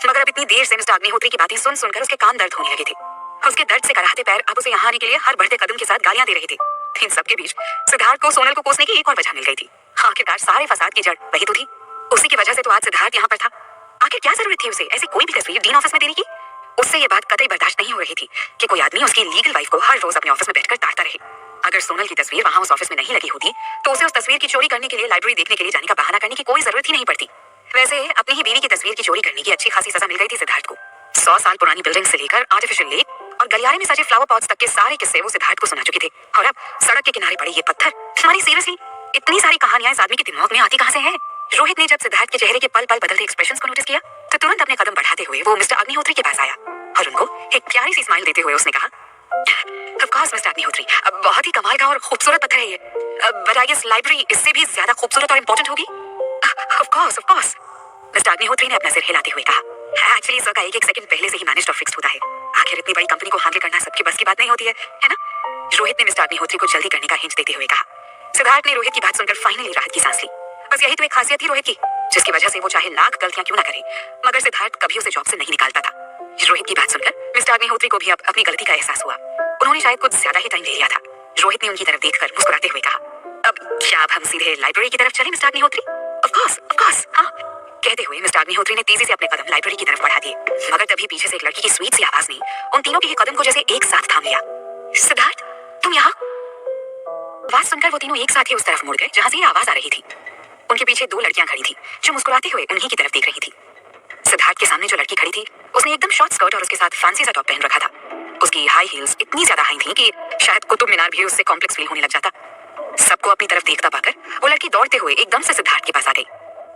मगर अब इतनी देर से मिस्टर अग्निहोत्री की बातें सुन सुनकर उसके कान दर्द होने लगे थे। उसके दर्द से कराहते पैर अब उसे यहाँ आने के लिए हर बढ़ते कदम के साथ गालियां दे रहे थे। इन सब के बीच सिद्धार्थ को सोनल को कोसने की एक और वजह मिल गई थी। आखिरकार सारे फसाद की जड़ वही तो थी। उसी की वजह से तो आज सिद्धार्थ यहाँ पर था। आखिर क्या जरूरत थी उसे ऐसी कोई भी तस्वीर डीन ऑफिस में देने की? उससे ये बात कतई बर्दाश्त नहीं हो रही थी कि कोई आदमी उसकी लीगल वाइफ को हर रोज अपने ऑफिस में बैठकर ताड़ता रहे। अगर सोनल की तस्वीर वहां उस ऑफिस में नहीं लगी होती तो उसे उस तस्वीर की चोरी करने के लिए लाइब्रेरी देखने के लिए जाने का बहाना करने की कोई जरूरत ही नहीं पड़ती। वैसे अपनी ही बीवी की तस्वीर की चोरी करने की अच्छी खासी सजा मिल गई थी सिद्धार्थ को। 100 साल पुरानी बिल्डिंग से लेकर आर्टिफिशियल लेक और गलियारे में सजे फ्लावर पॉट्स तक के सारे किस्से वो सिद्धार्थ को सुना चुके थे। और अब सड़क के किनारे पड़े ये पत्थर। हमारी सीरियसली इतनी सारी कहानियां इस आदमी के दिमाग में आती कहां से है? रोहित ने जब सिद्धार्थ के चेहरे के पल पल बदलते एक्सप्रेशंस को नोटिस किया तो तुरंत अपने कदम बढ़ाते हुए वो मिस्टर अग्निहोत्री के पास आया और उनको एक प्यारी सी स्माइल देते हुए उसने कहा, ऑफ कोर्स मिस्टर अग्निहोत्री, अब बहुत ही कमाल का और खूबसूरत पत्थर है ये। बट आई गेस लाइब्रेरी इससे भी ज्यादा खूबसूरत और इम्पोर्टेंट होगी। ऑफ कोर्स मिस्टर अग्निहोत्री ने अपना सिर हिलाते हुए कहा। एक्चुअली इसका एक सेकंड पहले से ही मैनेज्ड और फिक्स्ड होता है। आखिर इतनी बड़ी कंपनी को हैंडल करना सबकी बस की बात नहीं होती है ना? रोहित ने मिस्टर अग्निहोत्री को जल्दी करने का हिंट देते हुए कहा। सिद्धार्थ ने रोहित की बात सुनकर फाइनली राहत की सांस ली। बस यही तो एक खासियत थी रोहित की, जिसकी वजह से वो चाहे लाख गलतियां क्यों ना करे मगर सिद्धार्थ कभी उसे जॉब से नहीं निकालता था। रोहित की बात सुनकर मिस्टर अग्निहोत्री को भी अब अपनी गलती का एहसास हुआ। उन्होंने शायद कुछ ज्यादा ही टाइम ले लिया था। रोहित ने उनकी तरफ देखकर मुस्कुराते हुए कहा, अब क्या अब हम सीधे लाइब्रेरी की तरफ चले मिस्टर अग्निहोत्री? ऑफ कोर्स, हाँ। कहते हुए मिस्टर अग्निहोत्री ने तेजी से अपने कदम लाइब्रेरी की तरफ बढ़ा दिए। मगर तभी पीछे से एक लड़की की स्वीट सी आवाज ने उन तीनों के कदम को जैसे एक साथ थाम लिया। सिद्धार्थ, तुम यहाँ? आवाज सुनकर वो तीनों एक साथ ही उस तरफ मुड़ गए जहां से ये आवाज आ रही थी। उनके पीछे 2 लड़कियां खड़ी थी जो मुस्कुराते हुए उन्हीं की तरफ देख रही थी। सिद्धार्थ के सामने जो लड़की खड़ी थी उसने एकदम शॉर्ट स्कर्ट और उसके साथ फैंसी सा टॉप पहन रखा था। उसकी हाई हील्स इतनी ज्यादा हाई थी कि शायद कुतुब मीनार भी उससे कॉम्प्लेक्स फील होने लग जाता। सबको अपनी तरफ देखता पाकर वो लड़की दौड़ते हुए एकदम से सिद्धार्थ के पास आ गई।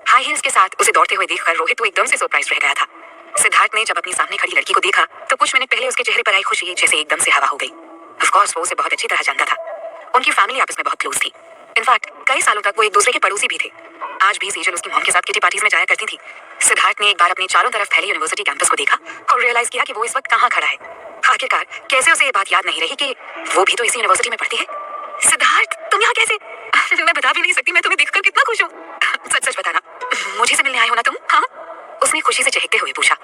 हाई हील्स के साथ उसे दौड़ते हुए देखकर रोहित तो एकदम से सरप्राइज रह गया था। सिद्धार्थ ने जब अपनी सामने खड़ी लड़की को देखा तो कुछ मिनट पहले उसके चेहरे पर आई खुशी जैसे एकदम से हवा हो गई। ऑफ कोर्स वो उसे बहुत अच्छी तरह जानता था। उनकी फैमिली आपस में बहुत क्लोज थी। इनफैक्ट कई सालों तक वो एक दूसरे के पड़ोसी भी थे। आज भी सेजल उसकी मॉम के साथ किटी पार्टीज में जाया करती थी। सिद्धार्थ ने एक बार अपने चारों तरफ फैले यूनिवर्सिटी कैंपस को देखा और रियलाइज किया कि वो इस वक्त कहाँ खड़ा है। आखिरकार कैसे उसे ये बात याद नहीं रही कि वो भी तो इसी यूनिवर्सिटी में पढ़ती है। सिद्धार्थ, तुम यहाँ कैसे? मैं बता भी नहीं सकती मैं तुम्हें देखकर कितना खुश हूँ। सच सच बताना, मुझे से मिलने आए हो ना तुम? हाँ, उसने खुशी से चहकते हुए पूछा।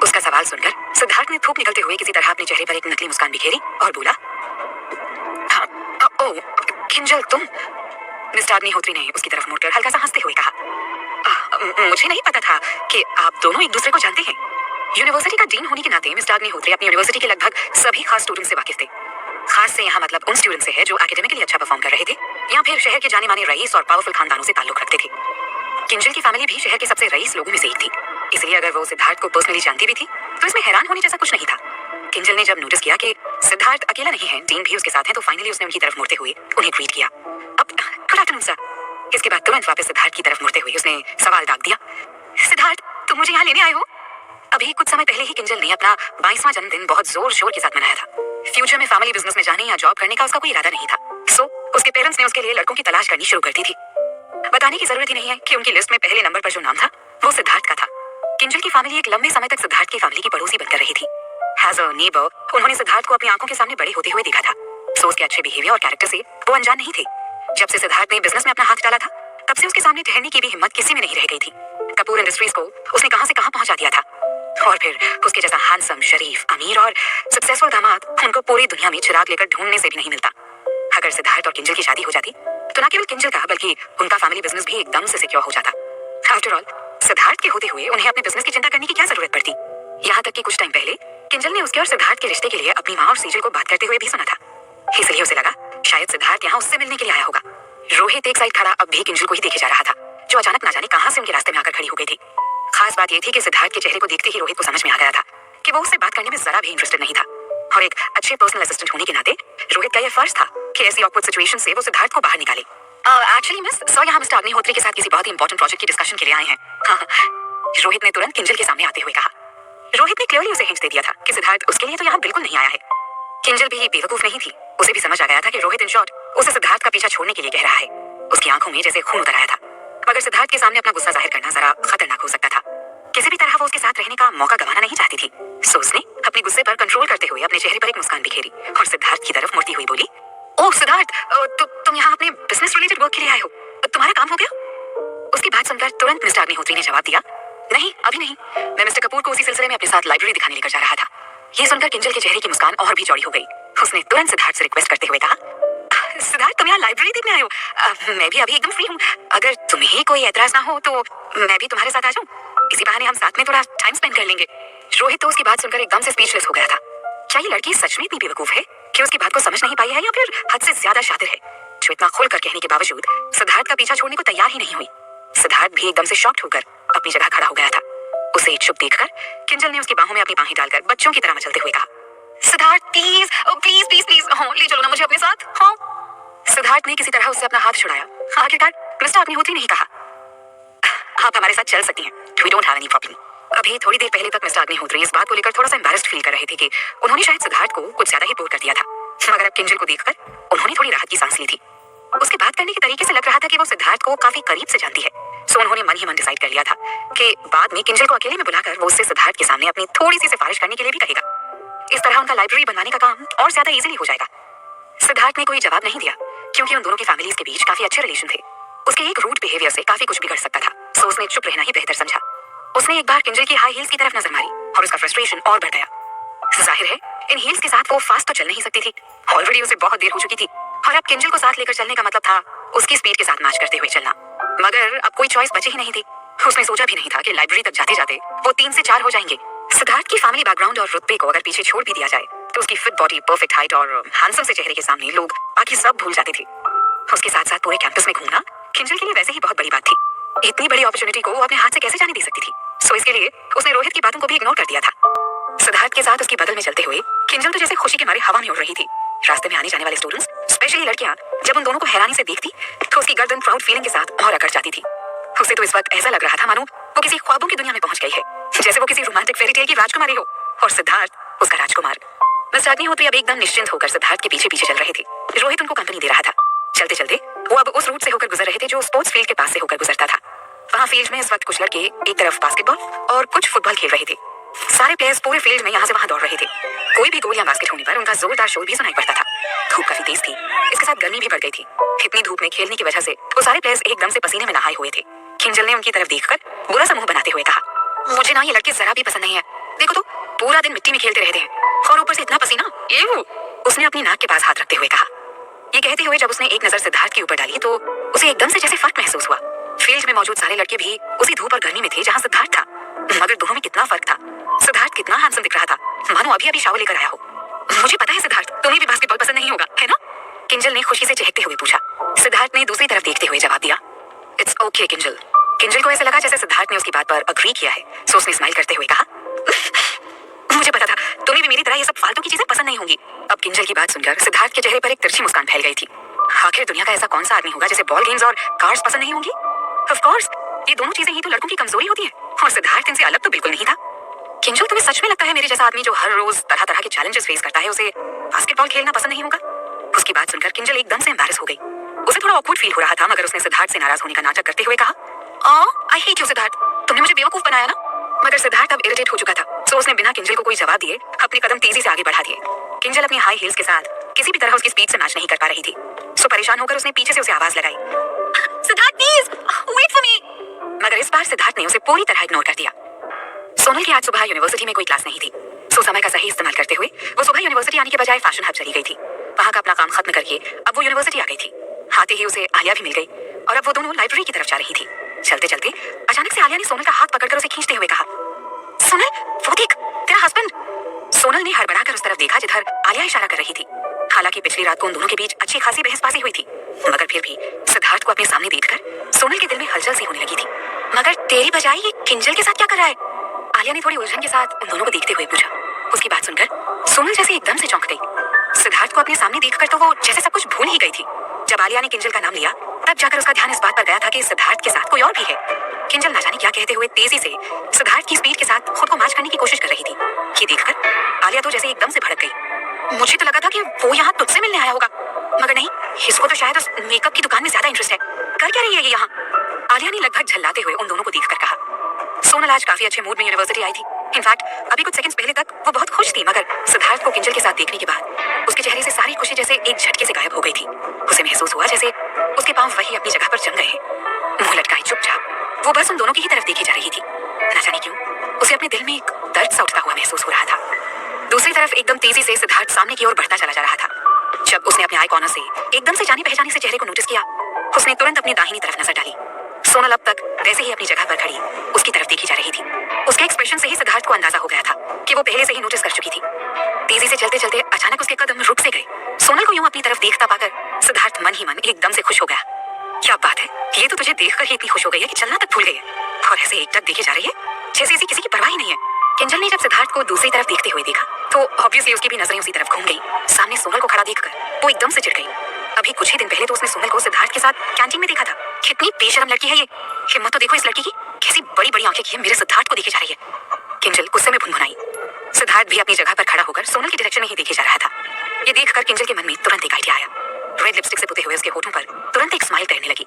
उसका सवाल सुनकर सिद्धार्थ ने थूक निकलते हुए किसी तरह अपने चेहरे पर एक नकली मुस्कान बिखेरी और बोला, हाँ, ओ किंजल तुम? मिस्टर अग्निहोत्री ने उसकी तरफ मुड़कर हल्का सा हंसते हुए कहा, मुझे नहीं पता था कि आप दोनों एक दूसरे को जानते हैं। यूनिवर्सिटी का डीन होने के नाते मिस्टर अग्निहोत्री अपनी यूनिवर्सिटी के लगभग सभी खास स्टूडेंट से वाकिफ थे। खास से यहाँ मतलब उन स्टूडेंट से है जो एकेडमिकली अच्छा परफॉर्म कर रहे थे या फिर शहर के जाने माने रईस और पावरफुल खानदानों से ताल्लुक रखते थे। किंजल की फैमिली भी शहर के सबसे रईस लोगों में से एक थी, इसलिए अगर वो सिद्धार्थ को पर्सनली जानती भी थी तो इसमें हैरान होने जैसा कुछ नहीं था। किंजल ने जब नोटिस किया कि सिद्धार्थ अकेला नहीं है, डीन भी उसके साथ है, तो फाइनली उसने उनकी तरफ मुड़ते हुए उन्हें ग्रीट किया। अब गुड आफ्टरनून सर। इसके बाद तुरंत वापस सिद्धार्थ की तरफ मुड़ते हुए उसने सवाल दाग दिया, सिद्धार्थ तुम मुझे यहाँ लेने आए हो? अभी कुछ समय पहले ही किंजल ने अपना 22वां जन्मदिन बहुत जोर शोर के साथ मनाया था। फ्यूचर में फैमिली बिजनेस में जाने या जॉब करने का उसका कोई इरादा नहीं था। सो उसके पेरेंट्स ने उसके लिए लड़कों की तलाश करनी शुरू कर दी थी। बताने की जरूरत ही नहीं है कि उनकी लिस्ट में पहले नंबर पर जो नाम था वो सिद्धार्थ का था। किंजल की फैमिली एक लंबे समय तक सिद्धार्थ की फैमिली की पड़ोसी बनकर रही थी। एज अ नेबर उन्होंने सिद्धार्थ को अपनी आंखों के सामने बड़े होते हुए देखा था। सो उसके अच्छे बिहेवियर और कैरेक्टर से वो अनजान नहीं थे। जब से सिद्धार्थ ने बिजनेस में अपना हाथ डाला था तब से उसके सामने ठहरने की भी हिम्मत किसी में नहीं रह गई थी। कपूर इंडस्ट्रीज को उसने कहां से कहां पहुंचा दिया था। और फिर उसके जैसा हैंडसम, शरीफ, अमीर और सक्सेसफुल दामाद उनको पूरी दुनिया में चिराग लेकर ढूंढने से भी नहीं मिलता। अगर सिद्धार्थ और किंजल की शादी हो जाती तो न केवल किंजल का बल्कि उनका फैमिली बिजनेस भी एकदम से सिक्योर हो जाता। आफ्टर ऑल सिद्धार्थ के होते हुए उन्हें अपने बिजनेस की चिंता करने की क्या जरूरत पड़ती। यहाँ तक कि कुछ टाइम पहले किंजल ने उसके और सिद्धार्थ के रिश्ते के लिए अपनी माँ और सीजल को बात करते हुए भी सुना था। इसलिए उसे लगा शायद सिद्धार्थ यहाँ उससे मिलने के लिए आया होगा। रोहित एक साइड खड़ा अब भी किंजल को ही देखे जा रहा था, जो अचानक ना जाने कहां से उनके रास्ते में आकर खड़ी हो गई थी। खास बात यह थी कि सिद्धार्थ के चेहरे को देखते ही रोहित को समझ में आ गया था कि वो उससे बात करने में जरा भी इंटरेस्टेड नहीं था। और एक अच्छे पर्सनल असिस्टेंट होने के नाते रोहित का यह फर्ज था कि ऐसी ऑकवर्ड सिचुएशन से वो सिद्धार्थ को बाहर निकाले। एक्चुअली मिस सर यहाँ मिस्टर अग्निहोत्री के साथ किसी बहुत ही इंपॉर्टेंट प्रोजेक्ट की डिस्कशन के लिए आए हैं। हाँ, रोहित ने तुरंत किंजल के सामने आते हुए कहा। रोहित ने क्लियरली उसे हिंट दे दिया था कि सिद्धार्थ उसके लिए तो यहाँ बिल्कुल नहीं आया है। किंजल भी बेवकूफ नहीं थी, उसे भी समझ आ गया था कि रोहित इन शॉर्ट उसे सिद्धार्थ का पीछा छोड़ने के लिए कह रहा है। उसकी आंखों में जैसे खून उतर आया था, मगर सिद्धार्थ के सामने अपना गुस्सा जाहिर करना जरा खतरनाक हो सकता था। किसी भी तरह वो उसके साथ रहने का मौका गंवाना नहीं चाहती थी, सो उसने अपने गुस्से पर कंट्रोल करते हुए अपने चेहरे पर एक मुस्कान बिखेरी और सिद्धार्थ की तरफ मुड़ती हुई बोली, ओह सिद्धार्थ, तुम यहाँ अपने बिजनेस रिलेटेड वर्क के लिए आए हो, तुम्हारा काम हो गया? उसकी बात सुनकर तुरंत मिस्टर अग्निहोत्री ने जवाब दिया, नहीं अभी नहीं, मैं मिस्टर कपूर को उसी सिलसिले में अपने साथ लाइब्रेरी दिखाने लेकर जा रहा था। ये सुनकर किंजल के चेहरे की मुस्कान और भी चौड़ी हो गई। उसने तुरंत सिद्धार्थ से रिक्वेस्ट करते हुए कहा, सिद्धार्थ तुम यहाँ लाइब्रेरी देखने आए हो? मैं भी अभी एकदम फ्री हूँ, अगर तुम्हें कोई एतराज ना हो तो मैं भी तुम्हारे साथ आ जाऊँ, इसी बहाने हम साथ में थोड़ा टाइम स्पेंड कर लेंगे। रोहित तो उसकी बात सुनकर एकदम से स्पीचलेस हो गया था। क्या ये लड़की सच में इतनी बेवकूफ है कि उसकी बात को समझ नहीं पाई है, या फिर हद से ज्यादा शातिर है, जो इतना खुलकर कहने के बावजूद सिद्धार्थ का पीछा छोड़ने को तैयार ही नहीं हुई। सिद्धार्थ भी एकदम से शॉक्ड होकर अपनी जगह खड़ा हो गया था। उसे चुप देखकर किंजल ने उसकी बाहों में अपनी बाहें डालकर बच्चों की तरह मचलते हुए कहा, Siddharth please please please please ले चलो ना मुझे अपने साथ। हाँ, सिद्धार्थ ने किसी तरह उससे अपना हाथ छुड़ाया। आखिरकार मिस्टर अग्निहोत्री ने कहा, आप हमारे साथ चल सकती हैं, we don't have any problem. अभी थोड़ी देर पहले तक मिस्टर अग्निहोत्री इस बात को लेकर थोड़ा सा एम्बैरेस्ड फील कर रहे थे कि उन्होंने शायद सिद्धार्थ को कुछ ज्यादा ही बोर कर दिया था, मगर अब किंजल को देखकर उन्होंने थोड़ी राहत की सांस ली थी। उसके बात करने के तरीके से लग रहा था कि वो सिद्धार्थ को काफी करीब से जानती है, सो उन्होंने मन ही मन डिसाइड कर लिया था कि बाद में किंजल को अकेले में बुलाकर वो उससे सिद्धार्थ के सामने अपनी थोड़ी सी सिफारिश करने के लिए भी कहेगा। इस तरह उनका लाइब्रेरी बनवाने का काम और ज्यादा इजीली हो जाएगा। सिद्धार्थ ने कोई जवाब नहीं दिया, क्योंकि उन दोनों की फैमिलीज के बीच काफी अच्छे रिलेशन थे। उसके एक रूड बिहेवियर से काफी कुछ बिगड़ सकता था, सो उसने चुप रहना ही बेहतर समझा। उसने एक बार किंजल की हाई हील्स की तरफ नजर मारी और उसका फ्रस्ट्रेशन और बढ़ गया। जाहिर है इन हील्स के साथ वो फास्ट तो चल नहीं सकती थी, ऑलरेडी उसे बहुत देर हो चुकी थी, और अब किंजल को साथ लेकर चलने का मतलब था उसकी स्पीड के साथ मैच करते हुए चलना। मगर अब कोई चॉइस बची ही नहीं थी। उसने सोचा भी नहीं था कि लाइब्रेरी तक जाते जाते वो 3 से 4 हो जाएंगे। सिद्धार्थ की फैमिली बैकग्राउंड और रुतबे को अगर पीछे छोड़ भी दिया जाए तो उसकी फिट बॉडी, परफेक्ट हाइट और हैंडसम से चेहरे के सामने लोग बाकी सब भूल जाते थे। उसके साथ साथ पूरे कैंपस में घूमना किंजल के लिए वैसे ही बहुत बड़ी बात थी। इतनी बड़ी अपॉर्चुनिटी को वो अपने हाथ से कैसे जाने दे सकती थी, सो इसके लिए उसने रोहित की बातों को भी इग्नोर कर दिया था। सिद्धार्थ के साथ उसकी बगल में चलते हुए किंजल तो जैसे खुशी के मारे हवा में उड़ रही थी। रास्ते में आने जाने वाले स्टूडेंट्स, स्पेशली लड़कियां, जब उन दोनों को हैरानी से देखती तो उसकी गर्दन प्राउड फीलिंग के साथ और अकड़ जाती थी। उसे तो इस वक्त ऐसा लग रहा था मानो वो किसी ख्वाबों की दुनिया में पहुंच गई है, जैसे वो किसी रोमांटिक फेरी टेल की राजकुमारी हो और सिद्धार्थ उसका राजकुमार। मिस्टर अग्निहोत्री अब एकदम निश्चिंत होकर सिद्धार्थ के पीछे पीछे चल रहे थे। रोहित उनको कंपनी दे रहा था। चलते चलते वो अब उस रूट से होकर गुजर रहे थे जो स्पोर्ट्स फील्ड के पास से होकर गुजरता था। वहाँ फील्ड में इस वक्त कुछ लड़के एक तरफ बास्केटबॉल और कुछ फुटबॉल खेल रहे थे। सारे प्लेयर्स पूरे फील्ड में यहाँ से वहाँ दौड़ रहे थे। कोई भी गोल या बास्केट होने पर उनका जोरदार शोर भी सुनाई पड़ता था। धूप काफी तेज थी, इसके साथ गर्मी भी बढ़ गई थी। इतनी धूप में खेलने की वजह से वो सारे प्लेयर्स एकदम से पसीने में नहाए हुए थे। किंजल ने उनकी तरफ देखकर बुरा सा मुंह बनाते हुए कहा, मुझे ना ये लड़के जरा भी पसंद नहीं है। देखो तो पूरा दिन मिट्टी में खेलते रहते हैं और ऊपर से इतना पसीना। ये उसने अपनी नाक के पास हाथ रखते हुए कहा। ये कहते हुए जब उसने एक नजर सिद्धार्थ के ऊपर डाली तो उसे एकदम से जैसे फर्क महसूस हुआ। फील्ड में मौजूद सारे लड़के भी उसी धूप और गर्मी में थे जहाँ सिद्धार्थ था, मगर दोनों में कितना फर्क था। सिद्धार्थ कितना हैंडसम दिख रहा था, मानो अभी अभी शावर लेकर आया हो। मुझे पता है सिद्धार्थ, तुम्हें भी बास्केटबॉल पसंद नहीं होगा, है ना? किंजल ने खुशी से चहकते हुए पूछा। सिद्धार्थ ने दूसरी तरफ देखते हुए जवाब दिया, इट्स ओके किंजल। किंजल को ऐसे लगा जैसे सिद्धार्थ ने उसकी बात पर अग्री किया है, सो उसने स्माइल करते हुए कहा, मुझे पता था तुम्हें भी मेरी तरह ये सब फालतू की चीजें पसंद नहीं होंगी। अब किंजल की बात सुनकर सिद्धार्थ के चेहरे पर एक तिरछी मुस्कान फैल गई थी। आखिर दुनिया का ऐसा कौन सा आदमी होगा जिसे बॉल गेम्स और कार्स पसंद नहीं होंगी? ऑफ कोर्स, ये दोनों चीजें ही तो लड़कों की कमजोरी होती है, और सिद्धार्थ इनसे अलग तो बिल्कुल नहीं था। किंजल, तुम्हें सच में लगता है मेरे जैसा आदमी जो हर रोज तरह तरह के चैलेंजेस फेस करता है, उसे बास्केटबॉल खेलना पसंद नहीं होगा? उसकी बात सुनकर किंजल एकदम से एम्बैरेस हो गई। उसे थोड़ा ऑकवर्ड फील हो रहा था, मगर उसने सिद्धार्थ से नाराज होने का नाटक करते हुए कहा, आई हेट यू सिद्धार्थ, तुमने मुझे बेवकूफ बनाया ना। मगर सिद्धार्थ अब इरिटेट हो चुका था, सो उसने बिना किंजल को कोई जवाब दिए अपने कदम तेजी से आगे बढ़ा दिए। किंजल अपनी हाई हील्स के साथ किसी भी तरह उसकी स्पीड से मैच नहीं कर पा रही थी, सो परेशान होकर उसने पीछे से उसे आवाज लगाई, Siddharth please wait for me. मगर इस बार सिद्धार्थ ने उसे पूरी तरह इग्नोर कर दिया। सोनल की आज सुबह यूनिवर्सिटी में कोई क्लास नहीं थी, सो समय का सही इस्तेमाल करते हुए वो सुबह यूनिवर्सिटी आने के बजाय फैशन हब चली गई थी। वहाँ का अपना काम खत्म करके अब वो यूनिवर्सिटी आ गई थी। आते ही उसे आलिया भी मिल गई और अब वो दोनों लाइब्रेरी की तरफ जा रही थी। चलते चलते अचानक से आलिया ने सोनल का हाथ पकड़कर उसे खींचते हुए कहा, सोनल वो देख तेरा हस्बैंड। सोनल ने हड़बड़ाकर उस तरफ देखा जिधर आलिया इशारा कर रही थी। हालांकि पिछली रात को उन दोनों के बीच अच्छी खासी बहसबाजी हुई थी, मगर फिर भी सिद्धार्थ को अपने सामने देखकर सोनल के दिल में हलचल सी होने लगी थी। मगर तेरी बजाय ये किंजल के साथ क्या कर रहा है? आलिया ने थोड़ी उलझन के साथ उन दोनों को देखते हुए पूछा। उसकी बात सुनकर सोनल जैसे एकदम से चौंक गई। सिद्धार्थ को अपने सामने देखकर तो वो जैसे सब कुछ भूल ही गई थी। जब आलिया ने किंजल का नाम लिया तब जाकर उसका ध्यान इस बात पर गया था कि सिद्धार्थ के साथ कोई और भी है। किंजल ना जाने क्या कहते हुए तेजी से सिद्धार्थ की स्पीड के साथ खुद को मैच करने की कोशिश कर रही थी। ये देखकर आलिया तो जैसे एकदम से भड़क गई। मुझे तो लगा था कि वो यहाँ तुझसे मिलने आया होगा, मगर नहीं, इसको तो शायद उस मेकअप की दुकान में ज्यादा इंटरेस्ट है। कर क्या रही है ये यहाँ? आलिया ने लगभग झल्लाते हुए उन दोनों को देखकर कहा। सोनल आज काफी अच्छे मूड में यूनिवर्सिटी आई थी। इनफैक्ट अभी कुछ सेकंड्स पहले तक वो बहुत खुश थी, मगर सिद्धार्थ को किंजल के साथ देखने के बाद उसके चेहरे से सारी खुशी जैसे एक झटके से गायब हो गई थी। उसे महसूस हुआ जैसे उसके पांव वही अपनी जगह पर जम गए हैं। मुंह लटकाए चुपचाप वो बस उन दोनों की ही तरफ देखी जा रही थी। न जाने क्यों उसे अपने दिल में एक दर्द सा उठता हुआ महसूस हो रहा था। दूसरी तरफ एकदम तेजी से सिद्धार्थ सामने की ओर बढ़ता चला जा रहा था। जब उसने अपने आई कॉर्नर से एकदम से जाने पहचाने से चेहरे को नोटिस किया, उसने तुरंत अपनी दाहिनी तरफ नजर डाली। सोनल अब तक वैसे ही अपनी जगह पर खड़ी उसकी तरफ देखी जा रही थी। उसके एक्सप्रेशन से ही सिद्धार्थ को अंदाजा हो गया था कि वो पहले से ही नोटिस कर चुकी थी। तेजी से चलते चलते अचानक उसके कदम रुक से गए। सोनल को यूं अपनी तरफ देखता पाकर सिद्धार्थ मन ही मन एकदम से खुश हो गया। क्या बात है, ये तो तुझे देखकर ही इतनी खुश हो गई है कि चलना तक भूल गई है, और ऐसे एकटक देखे जा रही है जैसे इसे किसी की परवाह ही नहीं है। किंजल ने जब सिद्धार्थ को दूसरी तरफ देखते हुए देखा तो ऑब्वियसली उसकी भी नजरें उसी तरफ घूम गई। सामने सोनल को खड़ा देखकर वो एकदम से चिढ़ गई। अभी कुछ ही दिन पहले तो उसने सोनल को सिद्धार्थ के साथ कैंटीन में देखा था। कितनी बेशरम लड़की है ये, हिम्मत तो देखो इस लड़की की, कैसी बड़ी बड़ी आंखें की है, मेरे सिद्धार्थ को देखे जा रही है। किंजल गुस्से में भुनभुनाई। सिद्धार्थ भी अपनी जगह पर खड़ा होकर सोनल की डायरेक्शन में ही देखे जा रहा था। ये देखकर किंजल के मन में तुरंत एक आइडिया आया। रेड लिपस्टिक से पुते हुए उसके होठों पर तुरंत एक स्माइल तैरने लगी।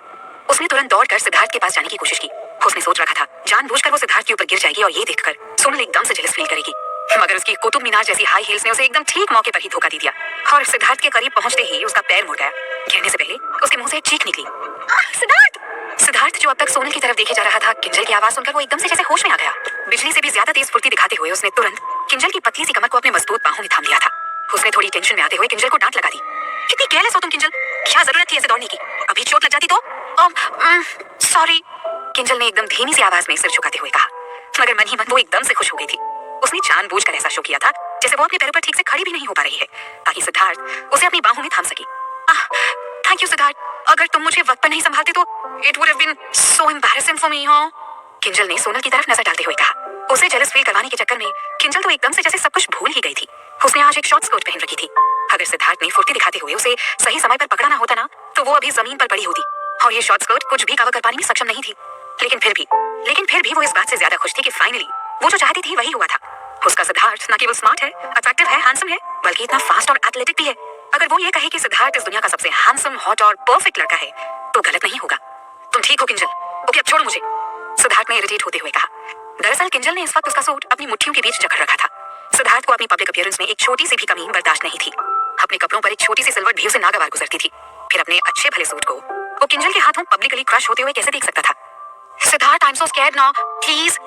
उसने तुरंत दौड़कर सिद्धार्थ के पास जाने की कोशिश की। उसने सोच रखा था जानबूझकर वो सिद्धार्थ के ऊपर गिर जाएगी और ये देखकर सोनल एकदम से जेलस फील करेगी, मगर उसकी कुतुब मीनार जैसी हाई हील्स ने उसे एकदम ठीक मौके पर ही धोखा दे दिया और सिद्धार्थ के करीब पहुंचते ही उसका पैर मुड़ गया। गिरने से पहले उसके मुंह से एक चीख निकली, सिद्धार्थ! सिद्धार्थ जो अब तक सोनल की तरफ देखे जा रहा था, किंजल की आवाज सुनकर वो एकदम से जैसे होश में आ गया। बिजली से भी ज्यादा तेज फुर्ती दिखाते हुए उसने तुरंत किंजल की पतली सी कमर को अपने मजबूत बाहों में थाम लिया था। उसने थोड़ी टेंशन में आते हुए किंजल को डांट लगा दी। कितनी केयरलेस हो तुम किंजल, क्या जरूरत थी ऐसे दौड़ने की? अभी चोट लग जाती तो। सॉरी, किंजल ने एकदम धीमी सी आवाज में सिर झुकाते हुए कहा, मगर मन ही मन वो एकदम से खुश हो गई थी। उसने जानबूझकर ऐसा शो किया था जैसे वो अपने पैरों पर ठीक से खड़ी भी नहीं हो पा रही है, ताकि सिद्धार्थ उसे अपनी बाहों में थाम सके। थैंक यू सिद्धार्थ, अगर तुम मुझे वक्त पर नहीं संभालते तो it would have been so embarrassing for me. Kinjal ने सोनल की तरफ नजर डालते हुए कहा। उसे जेलस फील करवाने के चक्कर में किंजल तो एकदम से जैसे सब कुछ भूल ही गई थी। उसने आज एक शॉर्ट स्कर्ट पहन रखी थी। अगर सिद्धार्थ ने फुर्ती दिखाते हुए उसे सही समय पर पकड़ा ना होता ना, तो वो अभी जमीन पर पड़ी होती और ये शॉर्ट स्कर्ट कुछ भी कवर कर पाने में सक्षम नहीं थी। लेकिन फिर भी वो इस बात से ज्यादा खुश थी कि फाइनली वो जो चाहती थी वही हुआ था। उसका सिद्धार्थ न केवल स्मार्ट है, अट्रैक्टिव है, हैंडसम है, बल्कि इतना फास्ट और एथलेटिक भी है। अगर वो ये कहे कि सिद्धार्थ इस दुनिया का सबसे हैंडसम, हॉट और परफेक्ट लड़का है तो गलत नहीं होगा। तुम ठीक हो किंजल? ओके अब छोड़ो मुझे, सिद्धार्थ ने इरिटेट होते हुए कहा। दरअसल किंजल ने इस वक्त उसका सूट अपनी मुट्ठियों के बीच जकड़ रखा था। सिद्धार्थ को अपनी पब्लिक अपीयरेंस में एक छोटी सी भी कमी बर्दाश्त नहीं थी। अपने कपड़ों पर एक छोटी सी सिल्वर भी उसे नागवार गुजरती थी। फिर अपने अच्छे भले सूट को वो किंजल के हाथों पब्लिकली क्रश होते हुए कैसे देख सकता था? Siddharth, I am so scared now, please,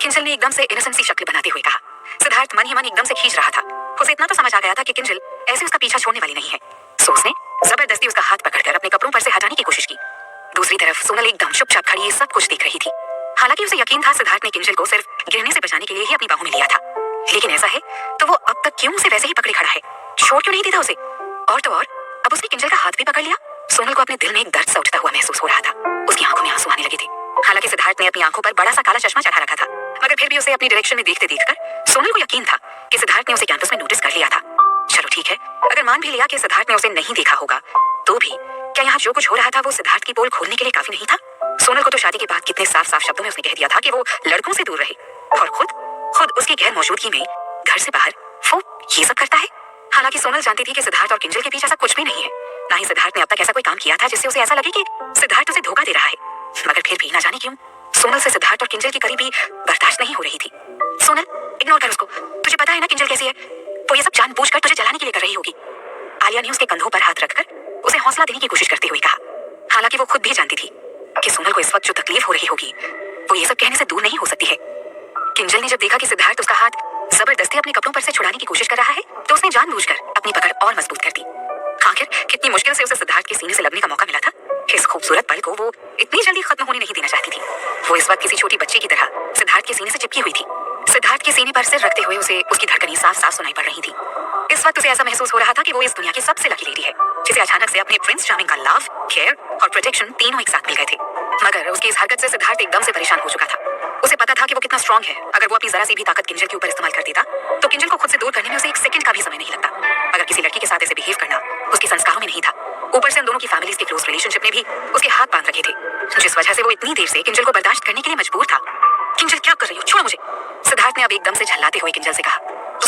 Kinjal ने एकदम से इनोसेंट सी शक्ल बनाते हुए कहा। सिद्धार्थ मन ही मन एकदम से खींच रहा था। उसे इतना तो समझ आ गया था कि किंजल ऐसे उसका पीछा छोड़ने वाली नहीं है, सो उसने जबरदस्ती उसका हाथ पकड़कर अपने कपड़ों पर से हटाने की कोशिश की। दूसरी तरफ सोनल एकदम चुपचाप खड़ी ये सब कुछ देख रही थी। हालांकि उसे यकीन था सिद्धार्थ ने किंजल को सिर्फ गिरने से बचाने के लिए ही अपनी बाहों में लिया था, लेकिन ऐसा है तो वो अब तक क्यों उसे वैसे ही पकड़े खड़ा है? छोड़ क्यों नहीं देता उसे? और तो और अब उसने किंजल का हाथ भी पकड़ लिया। सोनल को अपने दिल में एक दर्द सा उठता हुआ महसूस हो रहा था। उसकी आंखों में आंसू आने लगे थे। हालांकि सिद्धार्थ ने अपनी आंखों पर बड़ा सा काला चश्मा चढ़ा रखा था, मगर फिर भी उसे अपनी डायरेक्शन में देखते देखकर सोनल को यकीन था कि सिद्धार्थ ने उसे कैंपस में नोटिस कर लिया था। चलो ठीक है, अगर मान भी लिया कि सिद्धार्थ ने उसे नहीं देखा होगा, तो भी क्या यहाँ जो कुछ हो रहा था वो सिद्धार्थ की पोल खोलने के लिए काफी नहीं था? सोनल को तो शादी के बाद कितने साफ साफ शब्दों में उसने कह दिया था कि वो लड़कों से दूर रहे, और खुद उसकी गैर मौजूदगी में घर से बाहर वो ये सब करता है। हालांकि सोनल जानती थी कि सिद्धार्थ और किंजल के बीच ऐसा कुछ भी नहीं है, ना ही सिद्धार्थ ने अब तक ऐसा कोई काम किया था जिससे उसे ऐसा लगे कि सिद्धार्थ उसे धोखा दे रहा है, मगर फिर भी ना जाने क्यों सोनल से सिद्धार्थ और किंजल की करीबी बर्दाश्त नहीं हो रही थी। सोनल, इग्नोर कर उसको, तुझे पता है ना किंजल कैसी है, वो ये सब जानबूझकर तुझे जलाने के लिए कर रही होगी। आलिया ने उसके कंधों पर हाथ रखकर उसे हौसला देने की कोशिश करते हुए कहा। हालांकि वो खुद भी जानती थी कि सोनल को इस वक्त जो तकलीफ हो रही होगी वो ये सब कहने से दूर नहीं हो सकती है। किंजल ने जब देखा कि सिद्धार्थ उसका हाथ जबरदस्ती अपने कपड़ों पर से छुड़ाने की कोशिश कर रहा है तो उसने जानबूझकर अपनी पकड़ और मजबूत कर दी। आखिर कितनी मुश्किल से उसे सिद्धार्थ के सीने से लगने का मौका मिला था। इस खूबसूरत पल को वो इतनी जल्दी खत्म होने नहीं देना चाहती थी। वो इस वक्त किसी छोटी बच्ची की तरह सिद्धार्थ के सीने से चिपकी हुई थी। सिद्धार्थ के सीने पर सिर रखते हुए उसे उसकी धड़कनें साफ साफ सुनाई पड़ रही थी। इस वक्त उसे ऐसा महसूस हो रहा था कि वो इस दुनिया की सबसे लकी लेडी है जिसे अचानक से अपने प्रिंस चार्मिंग का लव, केयर और प्रोटेक्शन तीनों एक साथ मिल गए थे। मगर उसकी इस हरकत से सिद्धार्थ एकदम से परेशान हो चुका था। उसे पता था कि वो कितना स्ट्रांग है। अगर वो अपनी जरा सी भी ताकत किंजल के ऊपर इस्तेमाल कर देता तो किंजल को खुद से दूर करने में उसे एक सेकंड का भी समय नहीं लगता। मगर किसी लड़की के साथ ऐसे बिहेव करना उसके संस्कारों में नहीं था। ऊपर से उन दोनों की फैमिलीज के क्लोज रिलेशनशिप ने भी उसके हाथ बांध रखे थे, जिस वजह से वो इतनी देर से किंजल को बर्दाश्त करने के लिए मजबूर था। किंजल क्या कर रही हो, छोड़ो मुझे, सिद्धार्थ ने अब एकदम से झल्लाते हुए किंजल से कहा।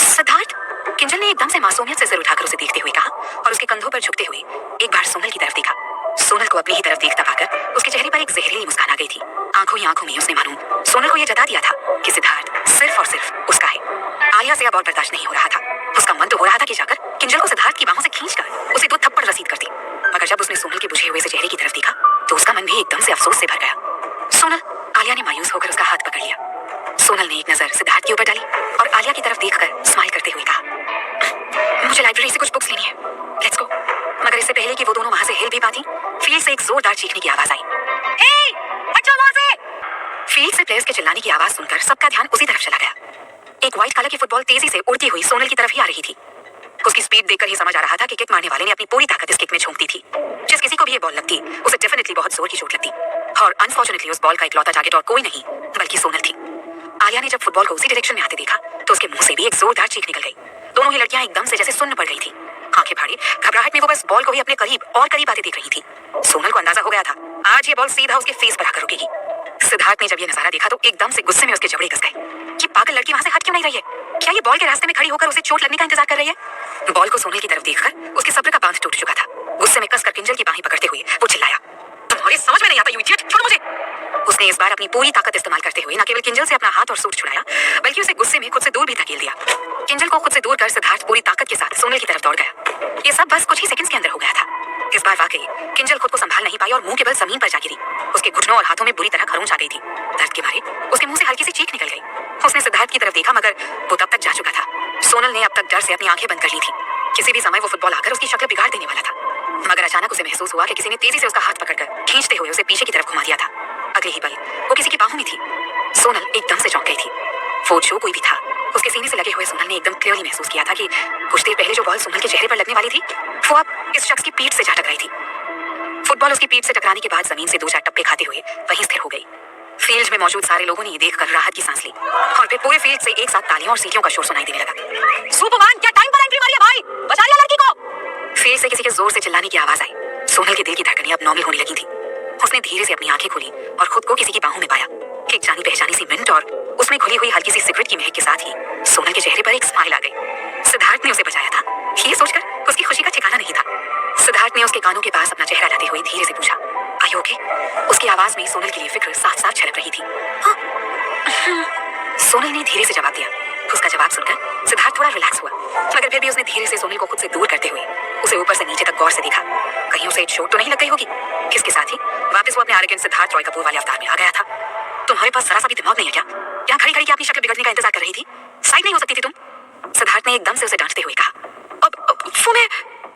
सिद्धार्थ, किंजल ने एकदम से मासूमियत से सिर उठाकर उसे देखते हुए कहा और उसके कंधों पर झुकते हुए एक बार सोनल की तरफ देखा। सोनल को अपनी ही तरफ देखता पाकर उसके चेहरे पर एक जहरीली मुस्कान आ गई थी। आंखों ही आंखों में उसने मानो सोनल को यह जता दिया था कि सिद्धार्थ सिर्फ और सिर्फ उसका है। आलिया से अब और बर्दाश्त नहीं हो रहा था। उसका मन तो हो रहा था कि जाकर किंजल को सिद्धार्थ की बाहों से खींचकर उसे 2 थप्पड़ रसीद करती, मगर जब उसने सोनल के बुझे हुए से चेहरे की तरफ देखा तो उसका मन भी एकदम से अफसोस से भर गया। सोनल, आलिया ने मायूस होकर उसका हाथ पकड़ लिया। सोनल ने एक नजर सिद्धार्थ के ऊपर डाली और आलिया की तरफ देखकर स्माइल करते हुए कहा, मुझे लाइब्रेरी से कुछ बुक्स लेनी है, लेट्स गो। मगर इससे पहले कि वो दोनों वहां से हिल भी पाती, फील्ड से एक जोरदार चीखने की आवाज आई। ए, हट जाओ वहां से! फील्ड से प्लेयर्स के चिल्लाने की आवाज सुनकर सबका ध्यान उसी तरफ चला गया। एक व्हाइट कलर की फुटबॉल तेजी से उड़ती हुई सोनल की तरफ ही आ रही थी। उसकी स्पीड देखकर ही समझ आ रहा था कि किक मारने वाले ने अपनी पूरी ताकत इस किक में झोंक दी थी। जिस किसी को भी ये बॉल लगती उसे डेफिनेटली बहुत जोर की चोट लगती, और अनफॉर्चुनेटली उस बॉल का इकलौता टारगेट और कोई नहीं बल्कि सोनल थी। आलिया ने जब फुटबॉल को उसी डायरेक्शन में आते देखा तो उसके मुंह से भी एक जोरदार चीख निकल गई। दोनों ही लड़कियां एकदम से जैसे सुन्न पड़ गई थी। आंखें फाड़ी घबराहट में वो बस बॉल को ही अपने करीब और करीब आते देख रही थी। सोनल को अंदाजा हो गया था आज ये बॉल सीधा उसके फेस पर आकर रुकेगी। सिद्धार्थ ने जब ये नजारा देखा तो एकदम से गुस्से में उसके जबड़े कस गए। ये पागल लड़की वहां से हट क्यों नहीं रही है? क्या ये बॉल के रास्ते में खड़ी होकर उसे चोट लगने का इंतजार कर रही है? बॉल को सोनल की तरफ देखकर उसके सब्र का बांध टूट चुका था। गुस्से में कसकर किंजल की बाहें पकड़ते हुए वो चिल्लाया, तुम्हारी समझ में नहीं आता, यू इडियट, छोड़ो मुझे! उसने इस बार अपनी पूरी ताकत इस्तेमाल करते हुए न केवल किंजल से अपना हाथ और सूट छुड़ाया बल्कि उसे गुस्से में खुद से दूर भी धकेल दिया। किंजल को खुद से दूर कर सिद्धार्थ पूरी ताकत के साथ सोनल की तरफ दौड़ गया। ये सब बस कुछ ही सेकंड्स के अंदर हो गया था। इस बार वाकई किंजल खुद को संभाल नहीं पाई और मुंह के बल जमीन पर जा गिरी। उसके घुटनों और हाथों में बुरी तरह खरोंच आ गई थी। दर्द के मारे उसके मुंह से हल्की सी चीख निकल गई। उसने सिद्धार्थ की तरफ देखा मगर वो तब तक जा चुका था। सोनल ने अब तक डर से अपनी आंखें बंद कर ली थी। किसी भी समय वो फुटबॉल आकर उसकी शक्ल बिगाड़ देने वाला था। मगर अचानक उसे महसूस हुआ कि किसी ने तेजी से उसका हाथ पकड़कर खींचते हुए उसे पीछे की तरफ घुमा दिया था। अगले ही पल वो किसी की बाहों में थी। सोनल एकदम से चौंक गई थी। वो जो कोई भी था उसके सीने से लगे हुए सोनल ने एकदम क्लियरली महसूस किया था कि कुछ देर पहले जो बॉल सोनल के चेहरे पर लगने वाली थी वो अब इस शख्स की पीठ से जा टकराई थी। फुटबॉल उसकी पीठ से टकराने के बाद जमीन से 2-4 टप्पे खाते हुए वहीं स्थिर हो गई। फील्ड में मौजूद सारे लोगों ने ये देखकर राहत की सांस ली और फिर पूरे फील्ड से एक साथ तालियों और सीटियों का शोर सुनाई देने लगा। सुपरमैन, क्या टाइम पर एंट्री मारी है भाई, बचा लिया लड़की को! फील्ड से किसी के जोर से चिल्लाने की आवाज आई। सोनल के दिल की धड़कनें अब नॉर्मल होने लगी थी। उसने धीरे से अपनी आंखें खोली और खुद को किसी की बाहों में पाया। एक जानी पहचानी सी मिंट और उसमें खुली हुई हल्की सी सिगरेट की महक के साथ ही सोनल के चेहरे पर एक स्माइल आ गई। सिद्धार्थ ने उसे बचाया था, ये सोचकर उसकी खुशी का ठिकाना नहीं था। सिद्धार्थ ने उसके कानों के पास अपना चेहरा लाते हुए धीरे से पूछा, आर यू ओके? उसकी आवाज में सोनल के लिए फिक्र साफ साफ छलक रही थी। हाँ। सोनल ने धीरे से जवाब दिया। उसका जवाब सुनकर सिद्धार्थ थोड़ा रिलैक्स हुआ, मगर फिर भी उसने धीरे से सोनल को खुद से दूर करते हुए उसे ऊपर से नीचे तक गौर से देखा। कहीं उसे चोट तो नहीं लग गई होगी? इसके साथ ही वापस वो अपने आर्रोगेंट सिद्धार्थ रॉय कपूर वाले अवतार में आ गया था। तुम्हारे पास जरा सा भी दिमाग नहीं है क्या? यहाँ खड़ी खड़ी क्या अपनी शक्ल बिगड़ने का इंतजार कर रही थी? साइड नहीं हो सकती थी तुम? सिद्धार्थ ने एकदम से उसे डांटते हुए कहा। अब वो मैं...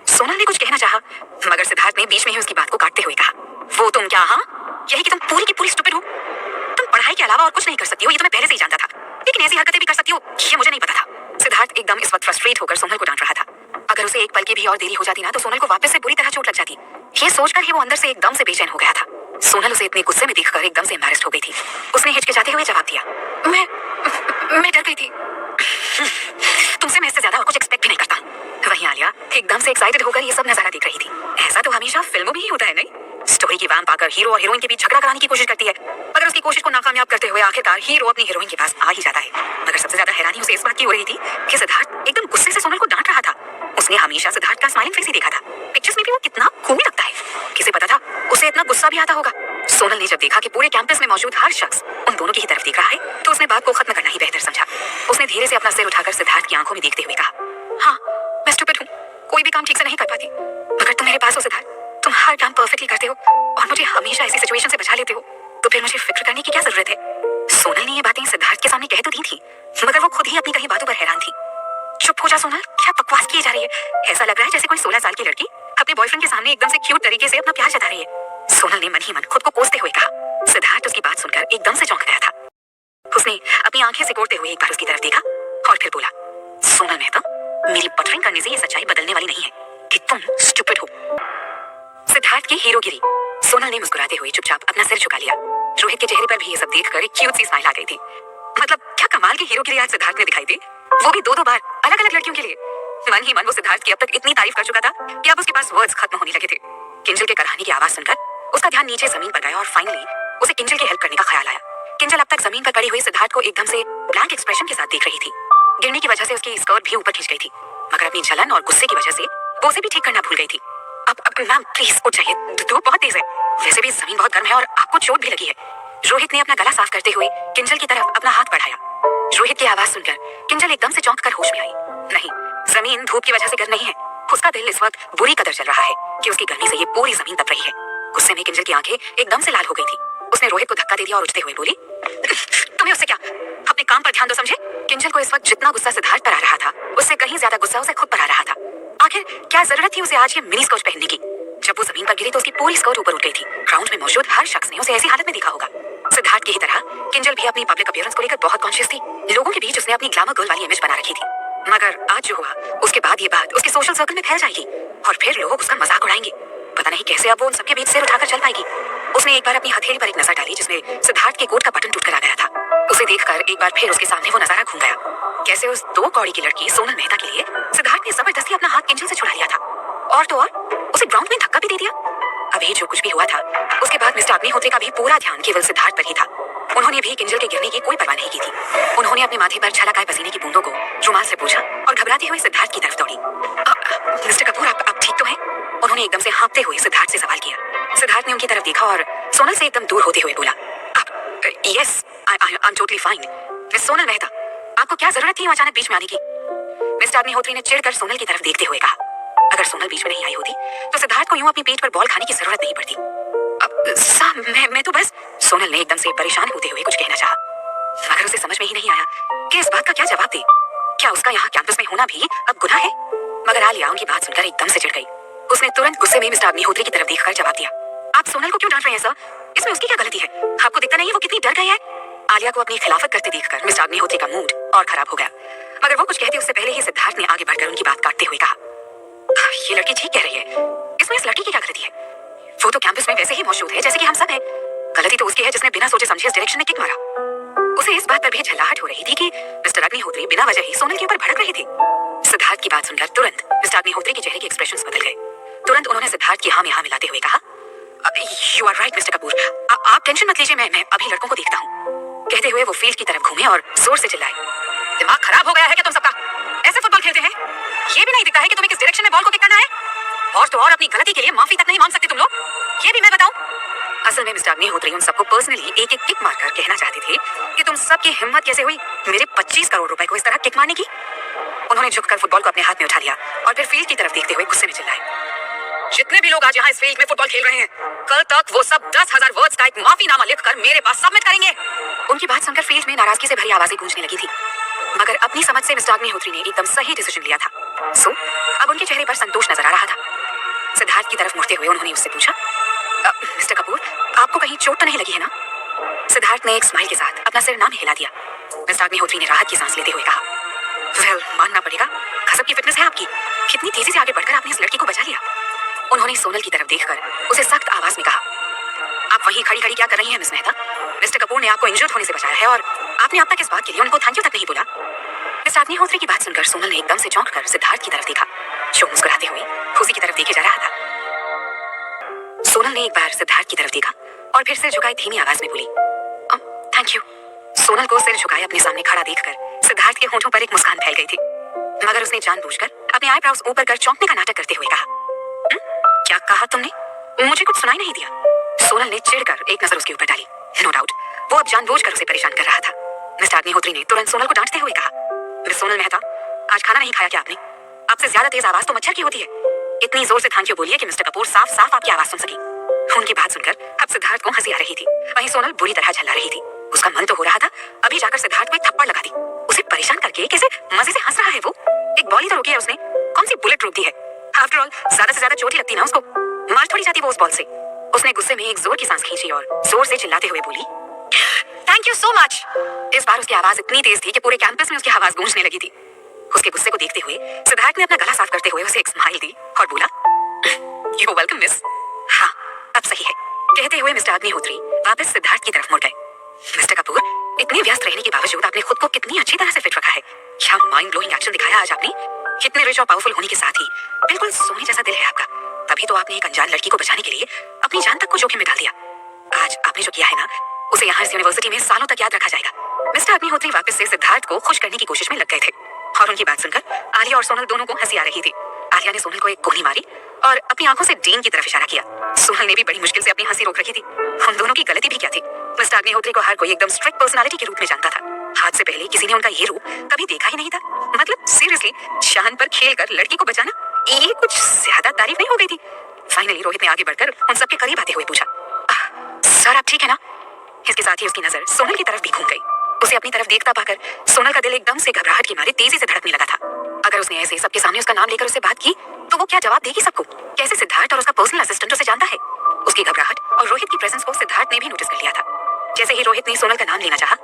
सोनल ने कुछ कहना चाहा मगर सिद्धार्थ ने बीच में ही उसकी बात को काटते हुए कहा, वो तुम क्या? हाँ, यही कि तुम पूरी की पूरी स्टूपिड हो। तुम पढ़ाई के अलावा और कुछ नहीं कर सकती हो, ये तो मैं पहले से ही जानता था, लेकिन ऐसी हरकतें भी कर सकती हो ये मुझे नहीं पता था। सिद्धार्थ एकदम इस वक्त फ्रस्ट्रेट होकर सोनल को डांट रहा था। अगर उसे एक पल की भी और देरी हो जाती ना तो सोनल को वापस से बुरी तरह चोट लग जाती। ये सोचकर ही वो अंदर से एकदम से बेचैन हो गया था। सोनल उसे इतने गुस्से में देखकर एकदम से एम्बैरेस्ड हो गई थी। उसने हिचकिचाते हुए जवाब दिया, मैं डर गई थी। तुमसे मैं इससे ज्यादा और कुछ एक्सपेक्ट भी नहीं करता। वहीं आलिया एकदम से एक्साइटेड होकर ये सब नजारा देख रही थी। ऐसा तो हमेशा फिल्मों में ही होता है, नहीं? स्टोरी की वैन पाकर हीरो और हीरोइन के बीच झगड़ा कराने की कोशिश करती है, मगर उसकी कोशिश को नाकामयाब करते हुए आखिरकार हीरो अपनी हीरोइन के पास आ ही जाता है। मगर सबसे ज्यादा हैरानी उसे इस बात की हो रही थी कि सिद्धार्थ एकदम गुस्से से सोनल को डांट रहा था। उसने हमेशा सिद्धार्थ का स्माइलिंग फेस ही देखा था। पिक्चर्स में भी वो कितना कूल लगता है। किसे पता था उसे इतना गुस्सा भी आता होगा। सोनल ने जब देखा कि पूरे कैंपस में मौजूद हर शख्स उन दोनों की ही तरफ देख रहा है तो उसने बात को खत्म करना ही बेहतर समझा। उसने धीरे से अपना सिर उठाकर सिद्धार्थ की आंखों में देखते हुए कहा, हाँ, मैं स्टूपिड हूँ, कोई भी काम ठीक से नहीं कर पाती, मगर तुम मेरे पास हो सिद्धार्थ। तुम हर काम परफेक्टली करते हो और मुझे हमेशा ऐसी सिचुएशन से बचा लेते हो, तो फिर मुझे फिक्र करने की क्या जरूरत है? सोनल ने ये बातें सिद्धार्थ के सामने कह तो दी थी, मगर वो खुद ही अपनी कही बातों पर हैरान थी। चुप हो जा सोनल, क्या बकवास की जा रही है? ऐसा लग रहा है जैसे कोई 16 साल की लड़की अपने बॉयफ्रेंड के सामने एकदम से क्यूट तरीके से अपना प्यार जता रही है। सोनल ने मन ही मन खुद को कोसते हुए कहा। सिद्धार्थ उसकी बात सुनकर एकदम से चौंक गया था। उसने अपनी आंखें सिकोड़ते हुए एक बार उसकी तरफ देखा और फिर बोला, सोनल मेहता, मेरी बटरिंग करने से ये सच्चाई बदलने वाली नहीं है कि तुम स्टूपिड हो। सिद्धार्थ की हीरोगिरी। सोनल ने मुस्कुराते हुए चुपचाप अपना सिर झुका लिया। रोहित के चेहरे पर भी ये सब देखकर एक क्यूट सी स्माइल आ गई थी। मतलब क्या कमाल की हीरोगिरी आज सिद्धार्थ ने दिखाई थी, वो भी दो बार अलग अलग लड़कियों के लिए। मन ही मन वो सिद्धार्थ की अब तक इतनी तारीफ कर चुका था कि अब उसके पास वर्ड्स खत्म होने लगे थे। किंजल के कराहने की आवाज सुनकर उसका ध्यान नीचे जमीन पर गया और फाइनली उसे किंजल की हेल्प करने का ख्याल आया। किंजल अब तक जमीन पर पड़ी हुई सिद्धार्थ को एकदम से ब्लैंक एक्सप्रेशन के साथ देख रही थी। गिरने की वजह से उसकी स्कर्ट भी ऊपर खिंच गई थी, मगर अपनी जलन और गुस्से की वजह से वो उसे भी ठीक करना भूल गई थी। अब मैम प्लीज उठ जाइए, धूप बहुत तेज है, वैसे भी जमीन बहुत गर्म है और आपको चोट भी लगी है। रोहित ने अपना गला साफ करते हुए किंजल की तरफ अपना हाथ बढ़ाया। रोहित की आवाज सुनकर किंजल एकदम से चौंक कर होश में आई। नहीं, जमीन धूप की वजह से गर्म नहीं है, उसका दिल इस वक्त बुरी कदर चल रहा है कि उसकी गर्मी से ये पूरी जमीन तप रही है। गुस्से में किंजल की आंखें एकदम से लाल हो गई थी। उसने रोहित को धक्का दे दिया और उठते हुए बोली, तुम्हें उससे क्या, अपने काम पर ध्यान दो, समझे? किंजल को इस वक्त जितना गुस्सा सिद्धार्थ पर आ रहा था, उससे कहीं ज्यादा गुस्सा उसे खुद पर आ रहा था। आखिर क्या जरूरत थी उसे आज ये मिनी स्कर्ट पहनने की? जब वो जमीन पर गिरी तो उसकी पूरी स्कर्ट ऊपर उठ गई थी। ग्राउंड में मौजूद हर शख्स ने उसे ऐसी हालत में देखा होगा। सिद्धार्थ की ही तरह किंजल भी अपनी पब्लिक अपीयरेंस को लेकर बहुत कॉन्शियस थी। लोगों के बीच उसने अपनी ग्लैमर गर्ल वाली इमेज बना रखी थी, मगर आज जो हुआ उसके बाद ये बात उसके सोशल सर्कल में फैल जाएगी और फिर लोग उसका मजाक उड़ाएंगे। पता नहीं कैसे अब वो उन सबके बीच सिर उठाकर चल पाएगी। उसने एक बार अपनी हथेली पर एक नजर डाली जिसमें सिद्धार्थ के कोट का बटन टूटकर आ गया था। उसे देखकर एक बार फिर उसके सामने वो नजारा घूम गया, कैसे उस 2 कौड़ी की लड़की सोनल मेहता के लिए सिद्धार्थ ने जबरदस्ती अपना हाथ किंजल से छुड़ा लिया था और तो और उसे ग्राउंड में धक्का भी दे दिया। अभी जो कुछ भी हुआ था उसके बाद मिस्टर अग्निहोत्री का भी पूरा ध्यान केवल सिद्धार्थ पर ही था। उन्होंने भी किंजल के गिरने की कोई परवाह नहीं की थी। उन्होंने अपने माथे पर छलक आए पसीने की बूंदों को रुमाल से पोंछा और घबराते हुए सिद्धार्थ की तरफ दौड़ी। मिस्टर कपूर, आप ठीक तो हैं? उन्होंने एकदम से हाँफते हुए सिद्धार्थ से सवाल किया। सिद्धार्थ ने उनकी तरफ देखा और सोनल से एकदम दूर होते हुए बोला, yes, I am totally fine. Miss Sonal Mehta, आपको क्या जरूरत थी अचानक बीच में आने की? मिस्टर अग्निहोत्री ने चिढ़कर सोनल की तरफ देखते हुए कहा। अगर सोनल बीच में नहीं आई होती तो सिद्धार्थ को यूं अपनी पीठ पर बॉल खाने की जरूरत नहीं पड़ती। मैं तो बस, सोनल ने एकदम से परेशान होते हुए कुछ कहना चाहा, मगर उसे समझ में ही नहीं आया कि इस बात का क्या जवाब दे। क्या उसका यहाँ कैंपस में होना भी अब गुनाह है? मगर आलिया उनकी बात सुनकर एकदम से चिढ़ गई। उसने तुरंत गुस्से में मिस्टर अग्निहोत्री की तरफ देखकर जवाब दिया, आप सोनल को क्यों डांट रहे हैं सर? इसमें उसकी क्या गलती है? आपको दिखता नहीं है वो कितनी डर गई है? आलिया को अपनी खिलाफत करते देखकर मिस्टर अग्निहोत्री का मूड और खराब हो गया, मगर वो कुछ कहते उससे पहले ही सिद्धार्थ ने आगे बढ़कर उनकी बात काटते हुए कहा, ये लड़की ठीक कह रही है, इसमें इस लड़की की क्या गलती है? वो तो कैंपस में वैसे ही मौजूद है जैसे कि हम सब हैं। गलती तो उसकी है जिसने बिना सोचे समझे इस डायरेक्शन में किक मारा। उसे इस बात पर भी झल्लाहट हो रही थी कि मिस्टर अग्निहोत्री बिना वजह ही सोनल के ऊपर भड़क रहे थे। सिद्धार्थ की बात सुनकर तुरंत मिस्टर अग्निहोत्री के चेहरे के एक्सप्रेशंस बदल गए। तुरंत उन्होंने सिद्धार्थ की हाँ में हाँ मिलाते हुए कहा, you are right mister Kapoor, आप टेंशन मत लीजिए, मैं अभी लड़कों को देखता हूँ। कहते हुए वो फील्ड की तरफ घूमे और जोर से चिल्लाए, दिमाग खराब हो गया है क्या तुम सबका? ऐसे फुटबॉल खेलते हैं? ये भी नहीं दिखता है कि तुम्हें किस डायरेक्शन में बॉल को किक करना है? और तो और अपनी गलती के लिए माफी तक नहीं मांग सकते तुम लोग, ये भी मैं बताऊं? असल में मिस्टर अग्निहोत्री उन सबको पर्सनली एक एक किक मारकर कहना चाहते थे कि तुम सबकी हिम्मत कैसे हुई मेरे 25 करोड़ रुपए को इस तरह किक मारने की। उन्होंने झुककर फुटबॉल को अपने हाथ में उठा लिया और फिर फील्ड की तरफ देखते हुए गुस्से में चिल्लाए, जितने भी लोग आज यहाँ इस फील्ड में फुटबॉल खेल रहे हैं, कल तक वो सब 10,000 वर्ड्स का एक माफीनामा लिखकर मेरे पास सबमिट करेंगे। उनकी बात सुनकर फील्ड में नाराजगी से भरी आवाजें गूंजने लगी थी, मगर अपनी समझ से मिस्टर अग्निहोत्री ने एकदम सही डिसीजन लिया था। सो अब उनके चेहरे पर संतोष नजर आ रहा था। सिद्धार्थ की तरफ मुड़ते हुए उन्होंने उससे पूछा, मिस्टर कपूर, आपको कहीं चोट तो नहीं लगी है ना? सिद्धार्थ ने एक स्माइल के साथ अपना सिर ना में हिला दिया। मिस्टर अग्निहोत्री ने राहत की सांस लेते हुए कहा, वेल, मानना पड़ेगा, गजब की फिटनेस है आपकी, कितनी तेजी से आगे बढ़कर आपने इस लड़की को बचा लिया। उन्होंने सोनल की तरफ देखकर उसे सख्त आवाज में कहा, आप वहीं खड़ी खड़ी क्या कर रही हैं मिस मेहता? मिस्टर कपूर ने आपको इंजर्ड होने से बचाया है और आपने अब तक इस बात के लिए उनको थैंक यू तक नहीं बोला। मिस्टर अग्निहोत्री की बात सुनकर सोनल ने एकदम से चौंक कर सिद्धार्थ की तरफ देखा, जो मुस्कुराते हुए खुशी की तरफ देखे जा रहा था। सोनल ने एक बार सिद्धार्थ की तरफ देखा और फिर सिर झुकाए धीमी आवाज में बोली, थैंक यू। सोनल को सिर झुकाए अपने सामने खड़ा देखकर सिद्धार्थ के होंठों पर एक मुस्कान फैल गई थी, मगर उसने जानबूझकर अपने आईब्रोज ऊपर कर चौंकने का नाटक करते हुए कहा, क्या कहा तुमने? मुझे कुछ सुनाई नहीं दिया। सोनल ने चिढ़कर एक नजर उसके ऊपर डाली। नो डाउट वो अब जानबूझकर उसे परेशान कर रहा था। मिस्टर अग्निहोत्री ने तुरंत सोनल को डांटते हुए कहा, मिस सोनल मेहता, आज खाना नहीं खाया क्या आपने? आपसे ज्यादा तेज आवाज तो मच्छर की होती है। इतनी जोर से थैंक यू बोलिए कि मिस्टर कपूर साफ साफ आपकी आवाज सुन सके। उनकी बात सुनकर अब सिद्धार्थ को हंसी आ रही थी, वहीं सोनल बुरी तरह झल्ला रही थी। उसका मन तो हो रहा था अभी जाकर सिद्धार्थ को एक थप्पड़ लगा दी, उसे परेशान करके कैसे मजे से हंस रहा है वो। एक बॉल ही तो रोकी है उसने, कौन सी बुलेट रोक दी है। आफ्टर ऑल ज्यादा से ज्यादा चोट ही लगती ना उसको, मार थोड़ी जाती वो उस बॉल से। उसने गुस्से में एक जोर की सांस खींची और जोर से चिल्लाते हुए बोली, थैंक यू सो मच। इस बार उसकी आवाज इतनी तेज थी कि पूरे कैंपस में उसकी आवाज गूंजने लगी थी। उसके गुस्से को देखते हुए सिद्धार्थ ने अपना गला साफ करते हुए उसे एक स्माइल दी और बोला, यू वेलकम मिस। हाँ अब सही है, कहते हुए मिस्टर अग्निहोत्री वापस सिद्धार्थ की तरफ मुड़ गए। मिस्टर कपूर, इतने व्यस्त रहने के बावजूद आपने खुद को कितनी अच्छी तरह से फिट रखा है। क्या माइंड ब्लोइंग एक्शन दिखाया आज आपने। कितने रिच और पावरफुल होने के साथ ही बिल्कुल सोने जैसा दिल है आपका। तभी तो आपने एक अनजान लड़की को बचाने के लिए अपनी जान तक को जोखिम में डाल दिया। आज आपने जो किया है ना, उसे यहाँ इस यूनिवर्सिटी में सालों तक याद रखा जाएगा। मिस्टर अग्निहोत्री वापस से सिद्धार्थ को खुश करने की कोशिश में लग गए थे और उनकी बात सुनकर आलिया और सोनल दोनों को हंसी आ रही थी। आलिया ने सोनल को एक कोहनी मारी और अपनी आंखों से डीन की तरफ इशारा किया। सोनल ने भी बड़ी मुश्किल से अपनी हंसी रोक रखी थी। उन दोनों की गलती भी क्या थी। मिस्टर अग्निहोत्री को हर कोई एकदम स्ट्रिक्ट पर्सनालिटी के रूप में जानता था। हाथ से पहले किसी ने उनका ये रूप कभी देखा ही नहीं था। मतलब सीरियसली चांद पर खेलकर लड़की को बचाना, ये कुछ ज्यादा तारीफ नहीं हो गई थी। फाइनली रोहित ने आगे बढ़कर उन सबके करीब आते हुए पूछा, सर आप ठीक है ना। इसके साथ ही उसकी नजर सोनल की तरफ भी घूम गई। उसे अपनी तरफ देखता पाकर सोनल का दिल एकदम से घबराहट के मारे तेजी से धड़कने लगा था। अगर उसने ऐसे सबके सामने उसका नाम लेकर उससे बात की तो वो क्या जवाब देगी सबको। कैसे सिद्धार्थ और उसका पर्सनल असिस्टेंट उसे जानता है। उसकी घबराहट और रोहित की प्रेजेंस को सिद्धार्थ ने भी नोटिस कर लिया था। जैसे ही रोहित ने सोनल का नाम लेना चाहा,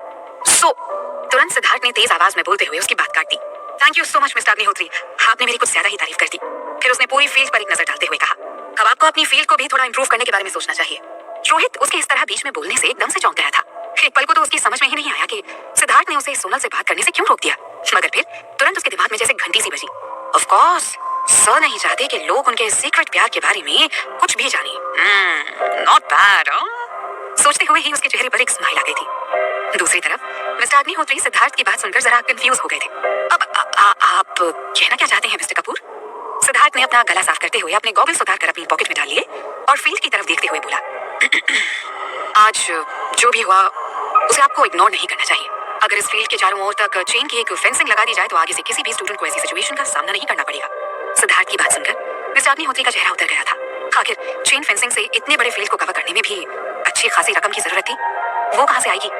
तुरंत सिद्धार्थ ने तेज आवाज में बोलते हुए उसकी बात काट दी। Thank you so much mister Agnihotri, आपने मेरी कुछ ज्यादा ही तारीफ कर दी। फिर उसने पूरी फील्ड पर एक नजर डालते हुए कहा, अब आपको अपनी फील्ड को भी थोड़ा इंप्रूव करने के बारे में सोचना चाहिए। रोहित उसके इस तरह बीच में बोलने से एकदम से चौंक गया था। एक पल को तो उसकी समझ में ही नहीं आया कि सिद्धार्थ ने उसे सोनल से बात करने से क्यों रोक दिया। मगर फिर तुरंत उसके दिमाग में जैसे घंटी सी बजी। ऑफ कोर्स सर नहीं चाहते कि लोग उनके सीक्रेट प्यार के बारे में कुछ भी जाने। Not bad. सोचते हुए ही उसके चेहरे पर एक स्माइल आ गई थी। दूसरी तरफ मिस्टर अग्निहोत्री सिद्धार्थ की बात सुनकर जरा कंफ्यूज हो गए थे। अब आप कहना क्या चाहते हैं मिस्टर कपूर। सिद्धार्थ ने अपना गला साफ करते हुए अपने गॉगल्स उतारकर अपनी पॉकेट में डाल लिए और फील्ड की तरफ देखते हुए बोला, आज जो भी हुआ उसे आपको इग्नोर नहीं करना चाहिए। अगर इस फील्ड के चारों ओर तक चेन की एक फेंसिंग लगा दी जाए तो आगे से किसी भी स्टूडेंट को ऐसी सिचुएशन का सामना नहीं करना पड़ेगा। सिद्धार्थ की बात सुनकर मिस्टर अग्निहोत्री का चेहरा उतर गया था। आखिर चेन फेंसिंग से इतने बड़े फील्ड को कवर करने में भी अच्छी खासी रकम की जरूरत थी, वो कहां से आएगी।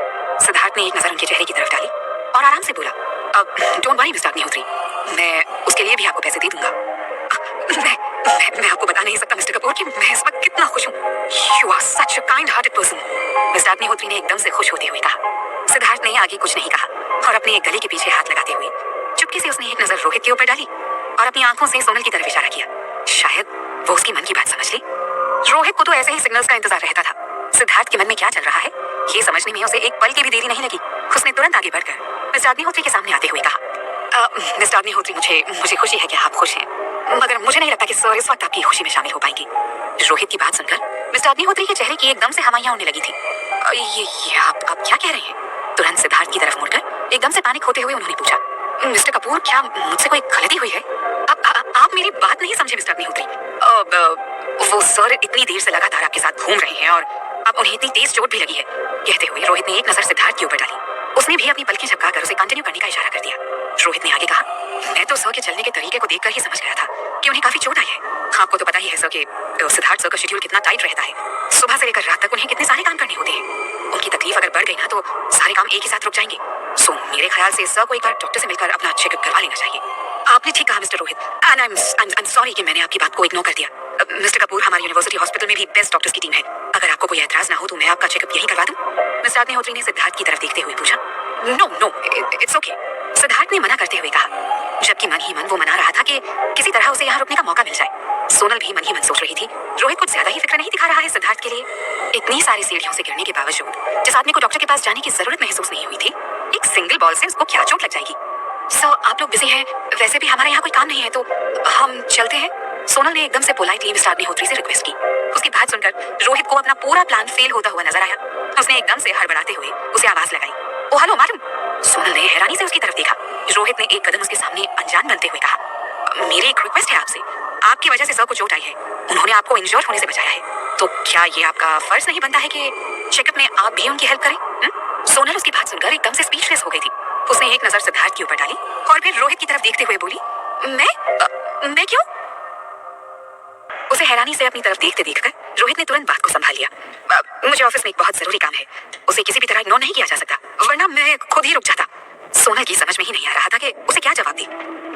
सिद्धार्थ ने एक नजर उनके चेहरे की तरफ डाली और आराम से बोला, अब डोंट वरी मिस्टर अग्निहोत्री, मैं उसके लिए भी आपको पैसे दे दूंगा। मैं आपको बता नहीं सकता मिस्टर कपूर कि मैं इस वक्त कितना खुश हूँ। You are such a kind-hearted person। Mister Agnihotri ने एकदम से खुश होते हुए कहा। सिद्धार्थ ने आगे कुछ नहीं कहा और अपने एक गले के पीछे हाथ लगाते हुए चुपके से उसने एक नजर रोहित के ऊपर डाली और अपनी आंखों से सोनल की तरफ इशारा किया। शायद वो उसकी मन की बात समझ ले। रोहित को तो ऐसे ही सिग्नल्स का इंतजार रहता था। सिद्धार्थ के मन में क्या चल रहा है ये समझने में उसे एक पल की भी देरी नहीं लगी। उसने तुरंत आगे बढ़कर मिस्टर अग्निहोत्री के सामने आते हुए कहा, मिस्टर अग्निहोत्री, मुझे खुशी है कि आप खुश हैं, मगर मुझे नहीं लगता कि सर इस वक्त आपकी खुशी में शामिल हो पाएंगे। रोहित की बात सुनकर मिस्टर अग्निहोत्री के चेहरे की एकदम से हवाइयां उड़ने लगी थी। ये आप क्या कह रहे हैं। तुरंत सिद्धार्थ की तरफ मुड़कर एकदम से पैनिक होते हुए उन्होंने पूछा, मिस्टर कपूर, क्या मुझसे कोई गलती हुई है। आप मेरी बात नहीं समझे मिस्टर अग्निहोत्री। वो सर इतनी देर से लगातार आपके साथ घूम रहे हैं और अब उन्हें इतनी तेज चोट भी लगी है। कहते हुए रोहित ने एक नजर सिद्धार्थ के ऊपर डाली। उसने भी अपनी पलकें झपकाकर उसे कंटिन्यू करने का इशारा कर दिया। रोहित ने आगे कहा, मैं तो सर के चलने के तरीके को देखकर ही समझ गया था कि उन्हें काफी चोट आई है। आपको तो पता ही है सर कि सिद्धार्थ सर का शेड्यूल कितना टाइट रहता है। सुबह से लेकर रात तक उन्हें कितने सारे काम करने होते हैं। उनकी तकलीफ अगर बढ़ गई ना तो सारे काम एक ही साथ रुक जाएंगे। सो मेरे ख्याल से सर को एक बार डॉक्टर से मिलकर अपना चेकअप करवा लेना चाहिए। आपने ठीक कहा mister Rohit, and I am sorry कि मैंने आपकी बात को इग्नोर कर दिया। मिस्टर कपूर, हमारी यूनिवर्सिटी हॉस्पिटल में भी बेस्ट डॉक्टर्स की टीम है। अगर आपको कोई ऐतराज ना हो तो मैं आपका चेकअप यहीं करवा दूं। मिस्टर अग्निहोत्री ने सिद्धार्थ की तरफ देखते हुए पूछा। नो इट्स ओके, सिद्धार्थ ने मना करते हुए कहा, जबकि मन ही मन वो मना रहा था कि किसी तरह उसे यहाँ रुकने का मौका मिल जाए। सोनल भी मन ही मन सोच रही थी, रोहित कुछ ज्यादा ही फिक्र नहीं दिखा रहा है सिद्धार्थ के लिए। इतनी सारी सीढ़ियों से गिरने के बावजूद जिस आदमी को डॉक्टर के पास जाने की जरूरत महसूस नहीं हुई थी, एक सिंगल बॉल से उसको क्या चोट लग जाएगी। सर आप लोग बिजी हैं, वैसे भी हमारे यहाँ कोई काम नहीं है तो हम चलते हैं। सोनल ने एकदम से पोलाइटली मिस्टर अग्निहोत्री से रिक्वेस्ट की। उसकी बात सुनकर रोहित को अपना पूरा प्लान फेल होता हुआ नजर आया। उसने एकदम से हड़बड़ाते हुए उसे आवाज लगाई, ओ हेलो मैडम। सोनल ने हैरानी से उसकी तरफ देखा। रोहित ने एक कदम उसके सामने अनजान बनते हुए कहा, मेरी एक रिक्वेस्ट है आपसे, आपकी वजह से सर को चोट आई है, उन्होंने आपको इंजर्ड होने से बचाया है, तो क्या ये आपका फर्ज नहीं बनता है कि चेकअप में आप भी उनकी हेल्प करें। सोनल उसकी बात सुनकर एकदम से स्पीचलेस हो गई थी। उसने एक नजर सिद्धार्थ के ऊपर डाली और फिर रोहित की तरफ देखते हुए बोली, मैं क्यों। उसे हैरानी से अपनी तरफ देखते देखकर रोहित ने तुरंत बात को संभाल लिया। मुझे ऑफिस में एक बहुत जरूरी काम है, उसे किसी भी तरह इग्नोर नहीं किया जा सकता, वरना मैं खुद ही रुक जाता। सोनल की समझ में ही नहीं आ रहा था कि उसे क्या जवाब दे,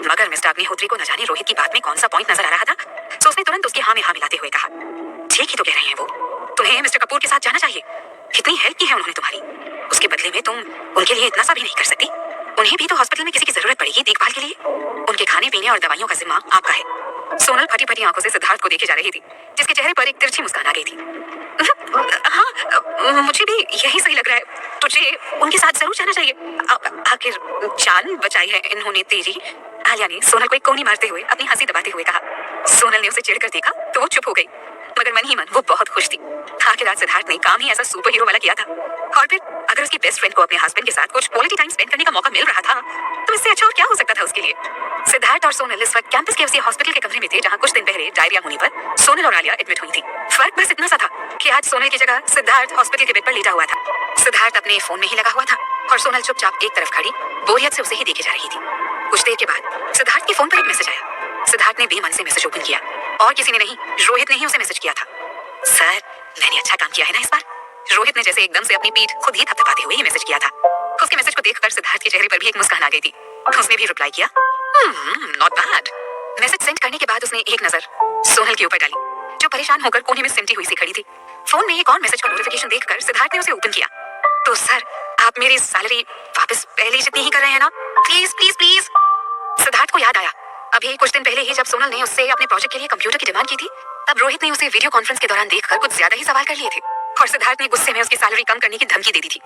मगर मिस्टर अग्निहोत्री को न जाने रोहित की बात में कौन सा पॉइंट नजर आ रहा था, तो उसने तुरंत उसकी हाँ में हाँ मिलाते हुए कहा, ठीक ही तो कह रहे हैं वो, तुम्हें मिस्टर कपूर के साथ जाना चाहिए। कितनी हेल्प की है उन्होंने तुम्हारी, उसके बदले में तुम उनके लिए इतना सा भी नहीं कर सकती। उन्हें भी तो हॉस्पिटल में किसी की जरूरत पड़ेगी देखभाल के लिए, उनके खाने पीने और दवाइयों का जिम्मा आपका है। सोनल फटी फटी आंखों से सिद्धार्थ को देखे जा रही थी, जिसके चेहरे पर एक तिरछी मुस्कान आ गई थी। हाँ, मुझे भी यही सही लग रहा है, तुझे उनके साथ जरूर जाना चाहिए। आखिर जान बचाई है इन्होंने तेरी। आलिया ने सोनल को एक कोनी मारते हुए अपनी हंसी दबाते हुए कहा। सोनल ने उसे चिढ़कर देखा तो वो चुप हो गई, मगर मन ही मन वो बहुत खुश थी। आखिर आज सिद्धार्थ ने काम ही ऐसा सुपर हीरो वाला किया था, और फिर अगर उसकी बेस्ट फ्रेंड को अपने हस्बैंड के साथ कुछ क्वालिटी टाइम स्पेंड करने का मौका मिल रहा था, तो इससे अच्छा और क्या हो सकता था उसके लिए। सिद्धार्थ और सोनल इस वक्त कैंपस के उसी हॉस्पिटल के कमरे में थे जहां कुछ दिन पहले डायरिया होने पर सोनल और आलिया एडमिट हुई थी। फर्क बस इतना सा था कि आज सोनल की जगह सिद्धार्थ हॉस्पिटल के बेड पर लेटा हुआ था। सिद्धार्थ अपने फोन में ही लगा हुआ था और सोनल चुपचाप एक तरफ खड़ी बोरियत से उसे ही देखे जा रही थी। कुछ देर के बाद सिद्धार्थ के फोन पर एक मैसेज आया। सिद्धार्थ ने बेमन से मैसेज ओपन किया, और किसी ने नहीं, रोहित ने ही उसे मैसेज किया था। सर, मैंने अच्छा काम किया है ना इस बार। रोहित ने जैसे एकदम से अपनी पीठ खुद ही थपथपाते हुए ये मैसेज किया था। उसके मैसेज को देखकर सिद्धार्थ के चेहरे पर भी एक मुस्कान आ गई थी। उसने भी रिप्लाई किया, नॉट बैड। मैसेज सेंड करने के बाद उसने एक नजर सोनल के ऊपर डाली, जो परेशान होकर कोने में सिमटी हुई सी खड़ी थी। फोन में एक और मैसेज का नोटिफिकेशन देखकर सिद्धार्थ ने उसे ओपन किया। तो सर, आप मेरी सैलरी वापस पहले जितनी ही कर रहे हैं ना? Please please please. सिद्धार्थ को याद आया, अभी कुछ दिन पहले ही जब सोनल ने उससे अपने प्रोजेक्ट के लिए कंप्यूटर की डिमांड की थी, तब रोहित ने उसे वीडियो कॉन्फ्रेंस के दौरान देखकर कुछ ज्यादा ही सवाल कर लिए थे, और सिद्धार्थ ने गुस्से में उसकी सैलरी कम करने की धमकी दे दी थी।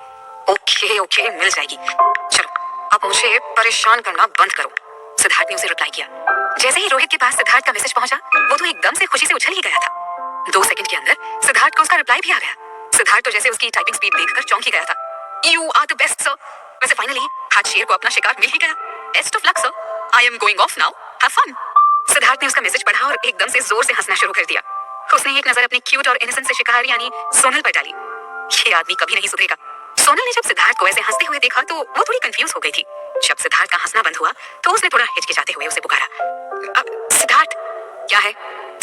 ओके ओके, मिल जाएगी, चलो अब मुझे परेशान करना बंद करो, सिद्धार्थ ने उसे रिप्लाई किया। जैसे ही रोहित के पास सिद्धार्थ का मैसेज पहुंचा, वो तो एकदम से खुशी से उछल ही गया था। 2 सेकंड के अंदर सिद्धार्थ को उसका रिप्लाई भी आ गया। सिद्धार्थ तो जैसे उसकी टाइपिंग स्पीड देखकर चौंक ही गया था। You are the best sir. वैसे फाइनली आज शेर को अपना शिकार मिल ही गया। Best of luck sir, I am going off now, have fun. Siddharth ने उसका मैसेज पढ़ा और एकदम से जोर से हंसना शुरू कर दिया। उसने एक नजर अपनी क्यूट और इनोसेंट से शिकार यानी सोनल पर डाली। ये आदमी कभी नहीं सुधरेगा। सोनल ने जब सिद्धार्थ को ऐसे हंसते हुए देखा तो वो थोड़ी कंफ्यूज हो गई थी। जब सिद्धार्थ का हंसना बंद हुआ तो उसने थोड़ा हिचकिचाते हुए उसे पुकारा, सिद्धार्थ क्या है?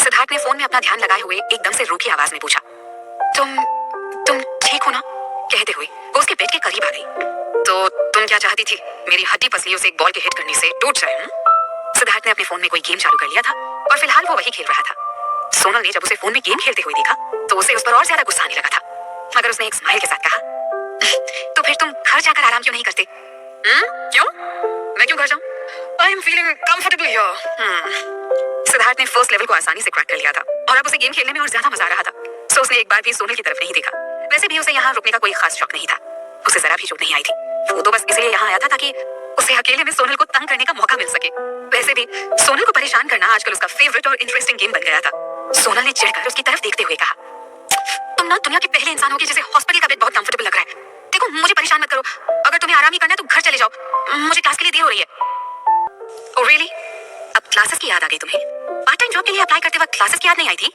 सिद्धार्थ ने फोन में अपना ध्यान लगाए हुए एकदम से रूखी आवाज में पूछा। तुम ठीक हो ना? कहते हुए वो उसके बेड के करीब आ गई। तो तुम क्या चाहती थी? मेरी हड्डी पसलियों से एक बॉल के हिट करने से टूट जाए? सिद्धार्थ ने अपने फोन में कोई गेम चालू कर लिया था और फिलहाल वो वही खेल रहा था। सोनल ने जब उसे फोन में गेम खेलते हुए देखा तो उसे उस पर और ज्यादा गुस्सा आने लगा था, मगर उसने एक स्माइल के साथ कहा, तो फिर तुम घर जाकर आराम क्यों नहीं करते? क्यों? मैं क्यों घर जाऊं? I am feeling comfortable here. Siddharth ने फर्स्ट लेवल को आसानी से क्रैक कर लिया था और अब उसे गेम खेलने में और ज्यादा मजा आ रहा था। सो उसने एक बार भी सोनल की तरफ नहीं देखा। वैसे भी उसे यहाँ रुकने का कोई खास शौक नहीं था, उसे जरा भी चोट नहीं आई थी। वो तो बस इसलिए यहाँ आया था ताकि उसे अकेले में सोनल को तंग करने का मौका मिल सके। वैसे भी सोनल को परेशान करना आजकल उसका फेवरेट और इंटरेस्टिंग गेम बन गया था। सोनल ने चिढ़कर उसकी तरफ देखते हुए कहा, तुम ना दुनिया के पहले इंसान हो जिसे हॉस्पिटल का बेड बहुत कंफर्टेबल लग रहा है। देखो, मुझे परेशान मत करो। अगर तुम्हें आराम ही करना है तो घर चले जाओ, मुझे क्लास के लिए देर हो रही है। Oh really? अब क्लासेस की याद आ गई तुम्हें? पार्ट टाइम जॉब के लिए अप्लाई करते वक्त क्लासेस की याद नहीं आई थी?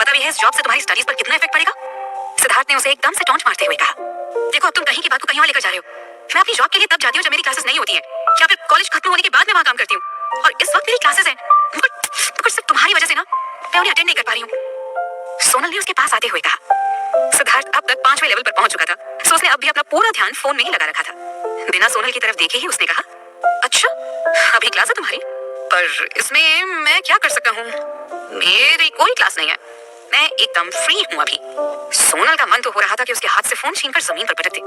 पता भी है इस जॉब से तुम्हारी स्टडीज पर कितना इफेक्ट पड़ेगा? सिद्धार्थ ने उसे एकदम से टॉन्ट मारते हुए कहा, देखो अब तुम कहीं की बात को कहीं और लेकर जा रहे हो। मैं अपनी जॉब के लिए तब जाती हूँ जब मेरी क्लासेस नहीं होती है, या फिर कॉलेज खत्म होने के बाद मैं वहाँ काम करती हूँ, और इस वक्त मेरी क्लासेस हैं, मगर सिर्फ तुम्हारी वजह से ना मैं उन्हें अटेंड नहीं कर पा रही हूँ। सोनल ने उसके पास आते हुए कहा। सिद्धार्थ अब तक 5वें लेवल पर पहुंच चुका था, सो उसने अब भी अपना पूरा ध्यान फोन में ही लगा रखा था। बिना सोनल की तरफ देखे ही उसने कहा, अच्छा अभी क्लास है तुम्हारी, पर इसमें मैं क्या कर सकता हूँ? मेरी कोई क्लास नहीं है, मैं एकदम फ्री हूँ अभी। सोनल का मन तो हो रहा था कि उसके हाथ से फोन छीनकर जमीन पर पटक दे।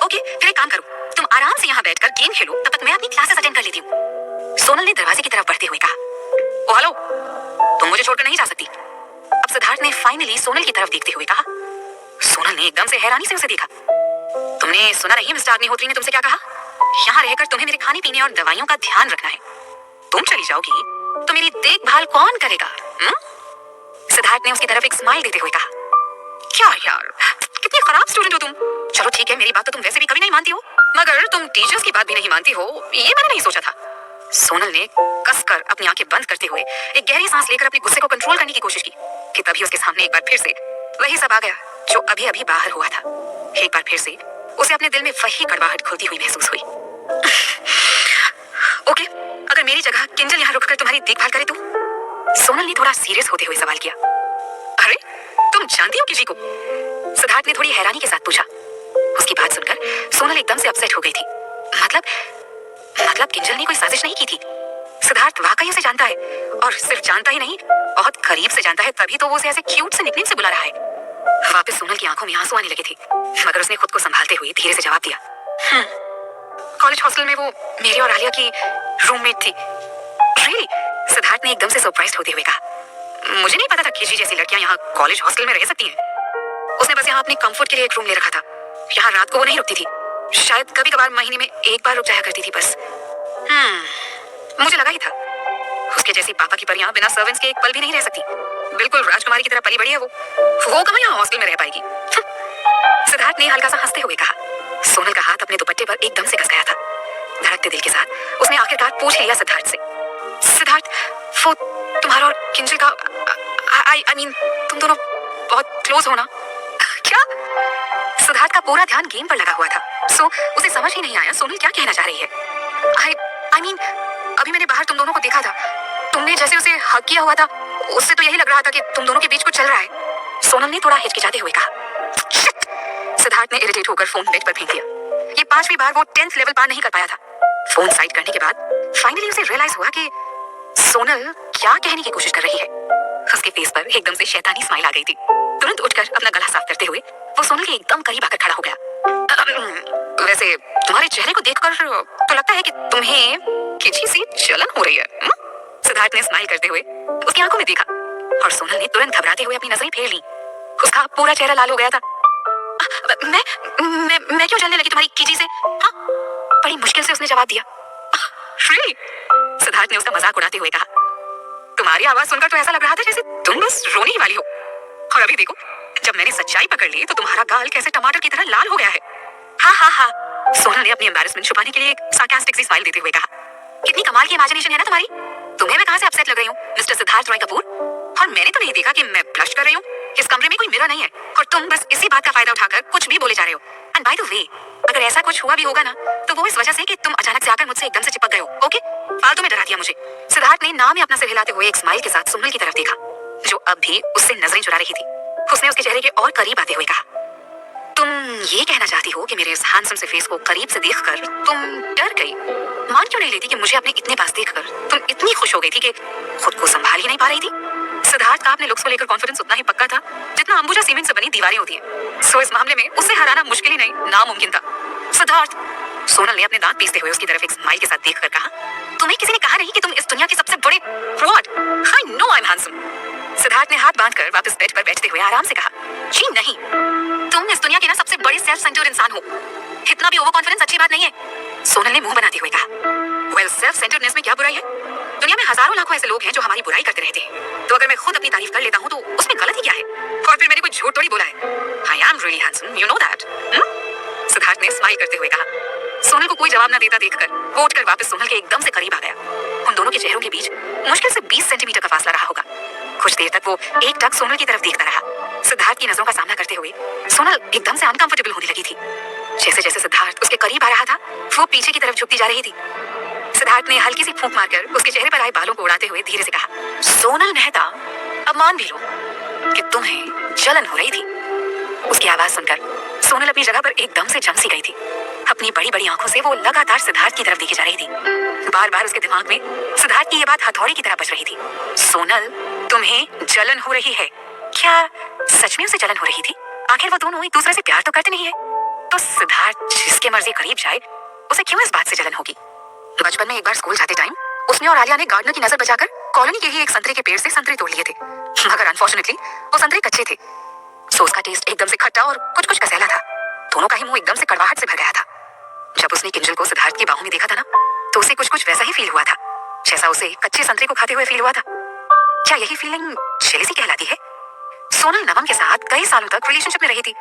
ओके, फिर एक काम करो, तुम आराम से यहाँ बैठकर गेम खेलो, तब तक मैं अपनी क्लासेस अटेंड कर लेती हूँ। सोनल ने दरवाजे की तरफ बढ़ते हुए कहा, ओ हेलो, तुम मुझे छोड़कर नहीं जा सकती। अब सिद्धार्थ ने फाइनली सोनल की तरफ देखते हुए कहा। सोनल ने एकदम से हैरानी से उसे देखा। तुमने सुना नहीं मिस्टर अग्निहोत्री ने तुमसे क्या कहा? यहाँ रहकर तुम्हें मेरे खाने पीने और दवाइयों का ध्यान रखना है। तुम चली जाओगी तो मेरी देखभाल कौन करेगा? सिद्धार्थ ने उसकी तरफ एक स्माइल देते हुए कहा, क्या यार, कितनी खराब स्टूडेंट हो तुम। चलो ठीक है, मेरी बात तो तुम वैसे भी कभी नहीं मानती हो, मगर तुम टीचर्स की बात भी नहीं मानती हो, ये मैंने नहीं सोचा था। सोनल ने कसकर अपनी आंखें बंद करते हुए एक गहरी सांस लेकर अपने गुस्से को कंट्रोल करने की कोशिश की कि तभी उसके सामने एक बार फिर से वही सब आ गया जो अभी अभी बाहर हुआ था। एक बार फिर से उसे अपने दिल में वही कड़वाहट घुलती हुई महसूस हुई। ओके, अगर मेरी जगह किंजल यहाँ रुककर तुम्हारी देखभाल करे तो? सोनल ने थोड़ा सीरियस होते हुए सवाल किया। अरे तुम जानती हो किसी को? सिद्धार्थ ने थोड़ी हैरानी के साथ पूछा। उसकी बात सुनकर सोनल एकदम से अपसेट हो गई थी। मतलब किंजल ने कोई साजिश नहीं की थी। सिद्धार्थ वाकई उसे जानता है, और सिर्फ जानता ही नहीं, बहुत करीब से जानता है, तभी तो वो उसे ऐसे क्यूट से निकनेम से बुला रहा है। वापस सोनल की आंखों में आंसू आने लगे थे, मगर उसने खुद को संभालते हुए धीरे से जवाब दिया, कॉलेज हॉस्टल में वो मेरी और आलिया की रूममेट थी। रियली? सिद्धार्थ ने एकदम से सरप्राइज होते हुए कहा, मुझे नहीं पता था किसी जैसी लड़कियां यहाँ कॉलेज हॉस्टल में रह सकती हैं। उसने बस यहाँ अपने कंफर्ट के लिए एक रूम ले रखा था। यहाँ रात को वो नहीं रुकती थी, शायद कभी कभार महीने में एक बार रुक जाया करती थी बस। मुझे लगा ही था, उसके जैसी पापा की परियां बिना सर्वेंट्स के एक पल भी नहीं रह सकती। बिल्कुल राजकुमारी की तरह पली बड़ी है वो कहाँ यहाँ हॉस्टल में रह पाएगी। सिद्धार्थ ने हल्का सा हंसते हुए कहा। सोनल का हाथ अपने दुपट्टे पर एकदम से कस गया था। धड़कते दिल के साथ उसने आखिरकार पूछ लिया सिद्धार्थ से, सिद्धार्थ, वो तुम्हारा और किंजल का आई मीन तुम दोनों बहुत क्लोज हो ना? क्या? सिद्धार्थ का पूरा ध्यान गेम पर लगा हुआ था, सो उसे समझ ही नहीं आया सोनल क्या कहना चाह रही है। आई मीन अभी मैंने बाहर तुम दोनों को देखा था, तुमने जैसे उसे हग किया हुआ था, उससे तो यही लग रहा था कि तुम दोनों के बीच कुछ चल रहा है। सोनल ने थोड़ा हिचकिचाते हुए कहा। शिट! सिद्धार्थ ने इरिटेट होकर फोन बेड पर फेंक दिया। ये 5वीं बार वो 10th लेवल पार नहीं कर पाया था। फोन साइड करने के बाद फाइनली उसे रियलाइज हुआ कि सोनल क्या कहने की कोशिश कर रही है। उसके फेस पर एकदम से शैतानी स्माइल आ गई थी। तुरंत उठकर अपना गला साफ करते हुए वो सोनल के एकदम करीब आकर खड़ा हो गया। वैसे तुम्हारे चेहरे को देखकर तो लगता है कि तुम्हें किसी सी जलन हो रही है। सिद्धार्थ ने स्माइल करते हुए उसकी आंखों में देखा, और सोनल ने तुरंत घबराते हुए अपनी नजरें फेर ली। उसका पूरा चेहरा लाल हो गया था। मैं क्यों जलने लगी तुम्हारी किसी से? हाँ, बड़ी मुश्किल से उसने जवाब दिया। Really? सिद्धार्थ ने उसका मजाक उड़ाते हुए कहा, तुम्हारी आवाज सुनकर तो ऐसा लग रहा था जैसे तुम बस रोने ही वाली हो, और अभी देखो जब मैंने सच्चाई पकड़ ली तो तुम्हारा गाल कैसे टमाटर की तरह लाल हो गया है। हाँ, सोनल ने अपनी एम्बैरेसमेंट छुपाने के लिए एक सार्कास्टिक सी स्माइल देते हुए कहा, कितनी कमाल की इमेजिनेशन है ना तुम्हारी। तुम्हें मैं कहां से अपसेट लग रही हूँ मिस्टर सिद्धार्थ रॉय कपूर? और मैंने तो नहीं देखा कि मैं ब्लश कर रही हूँ। इस कमरे में कोई मिरर नहीं है, और तुम बस इसी बात का फायदा उठाकर कुछ भी बोले जा रहे हो। एंड बाय द वे, अगर ऐसा कुछ हुआ भी होगा ना, तो वो इस वजह से कि तुम अचानक से आकर मुझसे एकदम से चिपक गए हो। ओके, फालतू में डरा दिया मुझे। सिद्धार्थ ने नाम में अपना सिर हिलाते हुए एक स्माइल के साथ सोनल की तरफ देखा, जो अब भी उससे नजरें चुरा रही थी। उसने उसके चेहरे के और करीब आते हुए कहा, तुम ये कहना चाहती हो कि मेरे इस हैंडसम से फेस को करीब से देखकर तुम डर गई? मान क्यों नहीं लेती कि मुझे अपने इतने पास देखकर तुम इतनी खुश हो गई थी कि खुद को संभाल ही नहीं पा रही थी? सिद्धार्थ का अपने लुक्स को लेकर कॉन्फिडेंस उतना ही पक्का था जितना अंबुजा सीमेंट से बनी दीवारें होती हैं। सो इस मामले में उसे हराना मुश्किल ही नहीं, नामुमकिन था। सिद्धार्थ, सोनल ने अपने दांत पीसते हुए उसकी तरफ एक स्माइल के साथ देखकर कहा, तुम्हें किसी ने कहा नहीं कि तुम इस दुनिया के सबसे बड़े fraud? I know I am handsome. Siddharth ने हाथ बांधकर वापस बेड पर बैठते हुए आराम से कहा, जी नहीं, तुम इस दुनिया के ना सबसे बड़े सेल्फ सेंटर्ड इंसान हो। इतना भी ओवर कॉन्फिडेंस अच्छी बात नहीं है। सोनल ने मुंह बनाते हुए कहा, वेल, सेल्फ सेंटर्डनेस में क्या बुराई है? दुनिया में हजारों लाखों ऐसे लोग हैं जो हमारी बुराई करते रहते हैं, तो अगर मैं खुद अपनी तारीफ कर लेता हूँ तो उसमें गलत ही क्या है? और फिर मैंने कोई झूठ थोड़ी बोला है। I am really handsome, you know that. Siddharth ने स्माइल करते हुए कहा। सोनल को कोई जवाब न देता देखकर वो उठकर वापस सोनल के एकदम से करीब आ गया। उन दोनों के चेहरों के बीच मुश्किल से 20 सेंटीमीटर का फासला रहा होगा। कुछ देर तक वो एकटक सोनल की तरफ देखता रहा। सिद्धार्थ की नजरों का सामना करते हुए सोनल एकदम से अनकंफर्टेबल होने लगी थी। जैसे जैसे सिद्धार्थ उसके करीब आ रहा था, वो पीछे की तरफ झुकती जा रही थी। सिद्धार्थ ने हल्की सी फूंक मारकर उसके चेहरे पर आए बालों को उड़ाते हुए धीरे से कहा, सोनल मेहता, अब मान भी लो कि तुम्हें जलन हो रही थी। उसकी आवाज सुनकर सोनल अपनी जगह पर एकदम से जम सी गई थी। अपनी बड़ी बड़ी आंखों से वो लगातार सिद्धार्थ की तरफ देखे जा रही थी। बार बार उसके दिमाग में सिद्धार्थ की ये बात हथौड़ी की तरह बज रही थी, सोनल, तुम्हें जलन हो रही है। क्या सच में उसे जलन हो रही थी? आखिर वो दोनों एक दूसरे से प्यार तो करते नहीं है, तो सिद्धार्थ जिसके मर्जी करीब जाए उसे क्यों इस बात से जलन होगी? बचपन में एक बार स्कूल जाते टाइम उसने और आलिया ने गार्डनर की नजर बचाकर कॉलोनी के ही एक संतरे के पेड़ से संतरे तोड़ लिए थे, मगर अनफॉर्चुनेटली वो संतरे कच्चे थे। सो उसका टेस्ट एकदम से खट्टा और कुछ कुछ कसैला था। दोनों का ही मुंह एकदम से कड़वाहट से भर गया था। जब उसने किंजल को सिद्धार्थ की बाहों में देखा था ना, तो उसे कुछ कुछ वैसा ही फील हुआ था जैसा उसे कच्चे संतरे को खाते हुए फील हुआ था। क्या यही फीलिंग जेलसी कहलाती है? सोनल नमन के साथ कई सालों तक रिलेशनशिप में रही थी।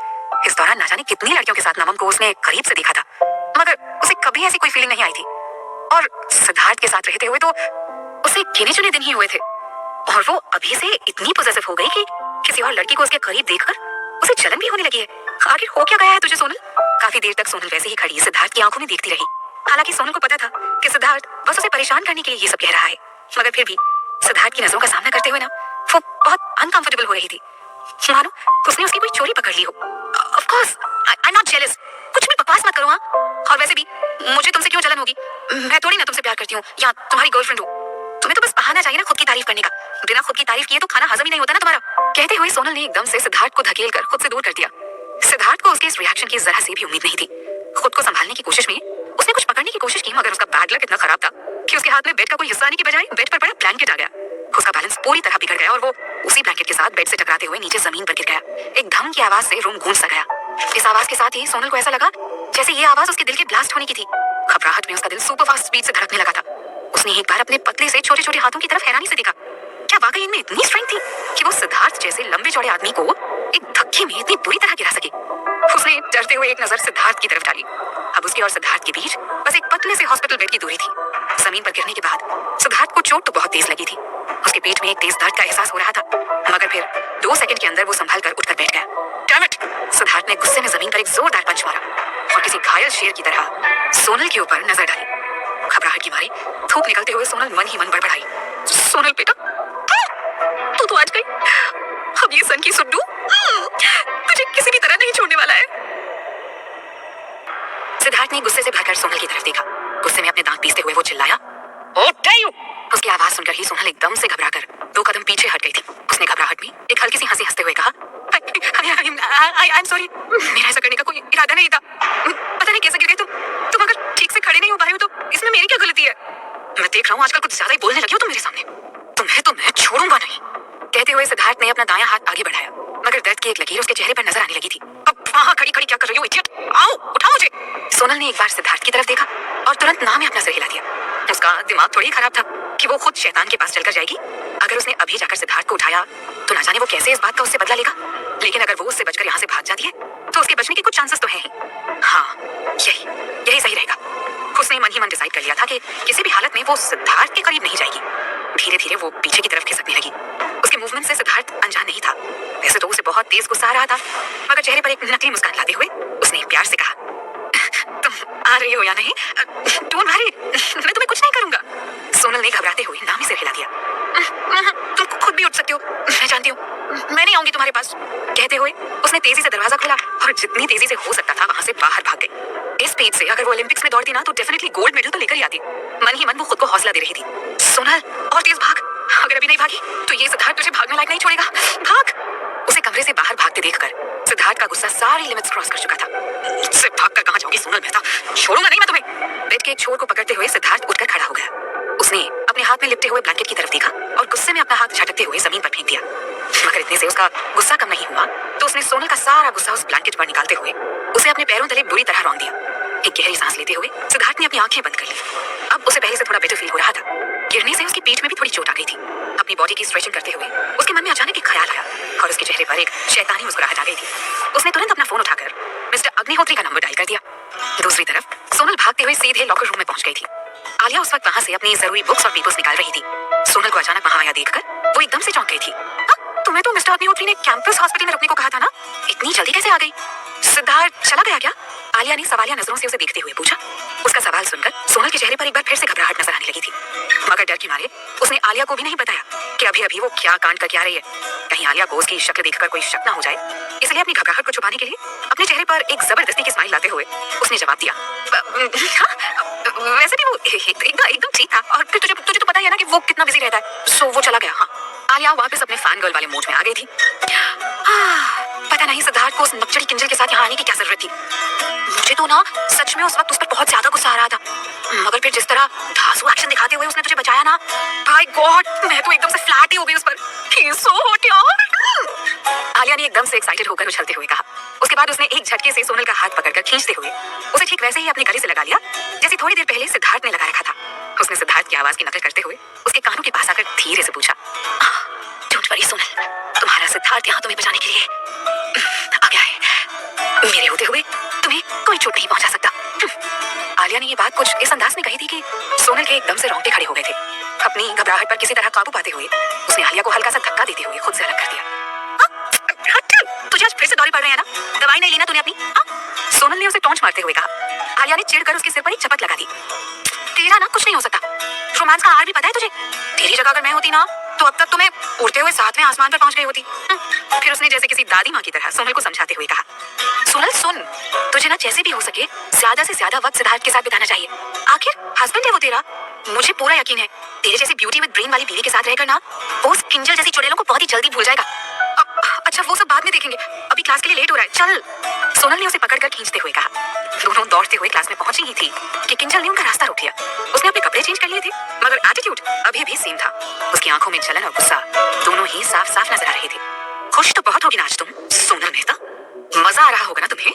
इस दौरान ना जाने कितनी लड़कियों के साथ नमन को उसने करीब से देखा था, मगर उसे कभी ऐसी कोई फीलिंग नहीं आई थी। और सिद्धार्थ के साथ रहते हुए तो उसे गिने चुने दिन ही हुए थे, और वो अभी से इतनी पॉसेसिव हो गई कि किसी और लड़की को उसके करीब देखकर उसे जलन भी होने लगी है। आखिर हो क्या गया है तुझे सोनल? काफी देर तक सोनल वैसे ही खड़ी सिद्धार्थ की आंखों में देखती रही। हालांकि सोनल को पता था कि सिद्धार्थ बस उसे परेशान करने के लिए ये सब कह रहा है, मगर फिर भी सिद्धार्थ की नजरों का सामना करते हुए ना वो बहुत अनकंफर्टेबल हो रही थी। मानो उसने उसकी कोई चोरी पकड़ ली हो। Of course I am not jealous. कुछ भी बकवास मत करो हाँ। और वैसे भी मुझे तुमसे क्यों जलन होगी? मैं थोड़ी ना तुमसे प्यार करती हूँ या तुम्हारी गर्लफ्रेंड हूँ। तुम्हें तो बस बहाना चाहिए ना खुद की तारीफ करने का। बिना खुद की तारीफ किए तो खाना हजम ही नहीं होता ना तुम्हारा। कहते हुए सोनल ने एकदम से सिद्धार्थ को धकेल कर खुद से दूर कर दिया। सिद्धार्थ को उसके इस रिएक्शन की जरा सी भी उम्मीद नहीं थी। खुद को संभालने की कोशिश में उसने कुछ पकड़ने की कोशिश की, मगर उसका बैड लक इतना खराब था कि उसके हाथ में बेड का कोई हिस्सा आने की बजाय बेड पर पड़ा ब्लैंकेट आ गया। उसका बैलेंस पूरी तरह बिगड़ गया और वो उसी ब्लैंकेट के साथ बेड से टकराते हुए नीचे जमीन पर गिर गया। एक धम की आवाज से रूम गूंज सा गया। इस आवाज के साथ ही सोनल को ऐसा लगा जैसे ये आवाज उसके दिल के ब्लास्ट होने की थी। घबराहट में उसका दिल सुपर फास्ट स्पीड से धड़कने लगा था। उसने एक बार अपने पतले से छोटे छोटे हाथों की तरफ हैरानी से देखा। क्या वाकई इनमें इतनी स्ट्रेंथ थी कि वो सिद्धार्थ जैसे लंबे चौड़े आदमी को एक धक्के में इतनी बुरी तरह गिरा सके? उसने डरते हुए एक नजर सिद्धार्थ की तरफ डाली। अब उसके और सिद्धार्थ के बीच बस एक पतले से हॉस्पिटल बेड की दूरी थी। जमीन पर गिरने के बाद सिद्धार्थ को चोट तो बहुत तेज लगी थी। उसके पेट में एक तेज दर्द का एहसास हो रहा था, मगर फिर 2 सेकंड के अंदर वो संभल कर उठकर बैठ गया। Damn it! सिद्धार्थ ने गुस्से में जमीन पर एक जोरदार पंच मारा और किसी घायल शेर की तरह सोनल के ऊपर नजर डाली। घबराहट की मारे थूक निकलते हुए सोनल मन ही मन बड़बड़ाई। सोनल बेटा, तू तो आज गई। अब ये सन की सुड्डू तुझे किसी भी तरह नहीं छोड़ने वाला है। सिद्धार्थ ने गुस्से से भरकर सोनल की तरफ देखा। गुस्से में अपने दांत पीसते हुए वो चिल्लाया, ओ डैम! उसकी आवाज सुनकर ही सोनल एकदम से घबराकर 2 कदम पीछे हट गई थी। उसने घबराहट में एक हल्की सी हंसी हंसते हुए कहा, आई एम सॉरी, मेरा ऐसा करने का कोई इरादा नहीं था। पता नहीं कैसे गिर गए तुम अगर ठीक से खड़े नहीं हो पा रहे हो तो इसमें मेरी क्या गलती है? मैं देख रहा हूँ आजकल कुछ ज्यादा ही बोलने लगी हो तुम मेरे सामने। तुम्हें तो मैं छोड़ूंगा नहीं। कहते हुए सिद्धार्थ ने अपना दायां हाथ आगे बढ़ाया, मगर दर्द की एक लकीर उसके चेहरे पर नजर आने लगी थी। अब वहां खड़ी खड़ी क्या कर रही हो इडियट? आओ उठाओ मुझे। सोनल ने एक बार सिद्धार्थ की तरफ देखा और तुरंत ना में अपना सिर हिला दिया। उसका दिमाग थोड़ी खराब था कि वो खुद शैतान के पास चलकर जाएगी। अगर उसने अभी जाकर सिद्धार्थ को उठाया तो ना जाने वो कैसे इस बात का उससे बदला लेगा। लेकिन अगर वो उससे बचकर यहाँ से भाग जाती है तो उसके बचने के कुछ चांसेस तो हैं ही। हाँ, यही सही रहेगा। उसने मन ही मन डिसाइड कर लिया था कि किसी भी हालत में वो सिद्धार्थ के करीब नहीं जाएगी। धीरे धीरे वो पीछे की तरफ खिसकने लगी। उसके मूवमेंट से सिद्धार्थ अनजान नहीं था। वैसे तो उसे बहुत तेज गुस्सा आ रहा था, मगर चेहरे पर एक नकली मुस्कान लाते हुए उसने प्यार से कहा, तुम आ रही हो या नहीं? डोंट वरी, मैं तुम्हें कुछ नहीं करूंगा। सोनल ने घबराते हुए ना में सिर हिला दिया। तुम खुद भी उठ सकती हो, मैं जानती हूँ। मैं नहीं आऊंगी तुम्हारे पास। कहते हुए उसने तेजी से दरवाजा खोला और जितनी तेजी से हो सकता था वहां से बाहर भाग गई। इस स्पीड से अगर वो ओलंपिक्स में दौड़ती ना तो डेफिनेटली गोल्ड मेडल तो लेकर ही आती। मन ही मन वो खुद को हौसला दे रही थी, सोनल और तेज भाग। अगर अभी नहीं भागी तो ये सिद्धार्थ तुझे भागने लायक नहीं छोड़ेगा। भाग! उसे कमरे से बाहर भागते देखकर सिद्धार्थ का गुस्सा सारी लिमिट्स क्रॉस कर चुका था। मुझसे भागकर कहां जाओगी सोनल मेहता? छोड़ूंगा नहीं मैं तुम्हें। बेड के एक छोर को पकड़ते हुए सिद्धार्थ उठकर खड़ा हो गया। उसने अपने हाथ में लिपटे हुए ब्लैंकेट की तरफ देखा और गुस्से में अपना हाथ झटकते हुए जमीन पर फेंक दिया। मगर इतने से उसका गुस्सा कम नहीं हुआ तो उसने सोनल का सारा गुस्सा उस ब्लैंकेट पर निकालते हुए उसे अपने पैरों तले बुरी तरह रौंद दिया। एक गहरी सांस लेते हुए सिद्धार्थ ने अपनी आंखें बंद कर ली। अब उसे पहले से थोड़ा बेटर फील हो रहा था। गिरने से उसकी पीठ में भी थोड़ी चोट आ गई थी। अपनी बॉडी की स्ट्रेचिंग करते हुए उसके मन में अचानक एक ख्याल आया और उसके चेहरे पर एक शैतानी मुस्कुराहट आ गई थी। उसने तुरंत अपना फोन उठाकर मिस्टर अग्निहोत्री का नंबर डायल कर दिया। दूसरी तरफ सोनल भागते हुए सीधे लॉकर रूम में पहुंच गई थी। आलिया उस वक्त वहां से अपनी जरूरी बुक्स और पेपर्स निकाल रही थी। सोनल को अचानक वहां आया देखकर वो एकदम से चौंक गई थी। तुम्हें तो मिस्टर अग्निहोत्री ने कैंपस हॉस्पिटल में रखने को कहा था ना, इतनी जल्दी कैसे आ गई? सिद्धार्थ चला गया क्या? आलिया ने सवालिया नजरों से उसे देखते हुए पूछा। उसका सवाल सुनकर सोनल के चेहरे पर एक बार फिर से घबराहट नजर आने लगी थी, मगर डर के मारे उसने आलिया को भी नहीं बताया कि अभी अभी वो क्या कांड करके आ रही है। कहीं आलिया को उसकी शक्ल देखकर कोई शक ना हो जाए, इसलिए अपनी घबराहट को छुपाने के लिए अपने चेहरे पर एक जबरदस्ती की स्माइल लाते हुए उसने जवाब दिया, वैसे भी वो एकदम ठीक था और फिर तुझे तो पता ही है ना कि वो कितना बिजी रहता है, सो वो चला गया। हाँ। आलिया वापस अपने फैन गर्ल वाले मोड में आ गई थी। पता नहीं सिद्धार्थ को उस नकचड़ी किंजल के साथ यहाँ आने की क्या जरूरत थी। मुझे तो ना सच में उस वक्त उस पर बहुत ज्यादा गुस्सा आ रहा था, मगर फिर जिस तरह धांसू एक्शन दिखाते हुए उसने तुझे बचाया ना, बाय गॉड, मैं तो एकदम से फ्लैट ही हो गई उस पर। ही इज सो हॉट यार। आलिया ने एकदम से एक्साइटेड होकर उछलते हुए कहा। उसके बाद उसने एक झटके से सोनल का हाथ पकड़कर खींचते हुए उसे ठीक वैसे ही अपने गले से लगा लिया जैसे थोड़ी देर पहले सिद्धार्थ ने लगा रखा था। उसने सिद्धार्थ की आवाज की नकल करते हुए उसके कानों के पास आकर धीरे से पूछा, डोंट वरी सोनल, तुम्हारा सिद्धार्थ यहाँ तुम्हें बचाने के लिए आ गया है। मेरे होते हुए तुम्हें कोई चोट नहीं पहुंचा सकता। आलिया ने ये बात कुछ इस अंदाज में कही थी कि सोनल के एकदम से रोंगटे खड़े हो गए थे। अपनी घबराहट पर किसी तरह काबू पाते हुए उसने आलिया को हल्का सा धक्का देते हुए खुद से अलग कर दिया। तुझे आज फिर से दौरे पड़ रहे हैं ना? दवाई नहीं ली ना तूने अपनी? सोनल ने उसे टोंच मारते हुए कहा। आलिया ने चिढ़कर उसके सिर पर एक चपत लगा दी। तेरा ना कुछ नहीं हो सकता। रोमांस का आर भी पता है तुझे? तेरी जगह अगर मैं होती ना तो अब तक तो मैं उड़ते हुए साथ में आसमान पर पहुंच गई होती। फिर उसने जैसे किसी दादी माँ की तरह सोनल को समझाते हुए कहा, सोनल सुन, तुझे ना जैसे भी हो सके ज्यादा से ज्यादा वक्त सिद्धार्थ के साथ बिताना चाहिए। आखिर हस्बैंड है वो तेरा। मुझे पूरा यकीन है तेरे जैसी ब्यूटी विद ब्रेन वाली बीवी के साथ रहकर ना वो उस किंजल जैसी चुड़ैलों को बहुत ही जल्दी भूल जाएगा। अच्छा वो सब बाद में देखेंगे, अभी क्लास के लिए लेट हो रहा है, चल। सोनल ने उसे पकड़कर खींचते हुए कहा। दोनों दौड़ते हुए क्लास में पहुंची ही थी कि किंजल ने उनका रास्ता रोक लिया। उसने अपने कपड़े चेंज कर लिए थे मगर एटीट्यूड अभी भी सेम था। उसकी आंखों में जलन और गुस्सा दोनों ही साफ साफ नजर आ रहे थे। खुश तो बहुत होगी ना आज तुम सोनल मेहता, मजा आ रहा होगा ना तुम्हें?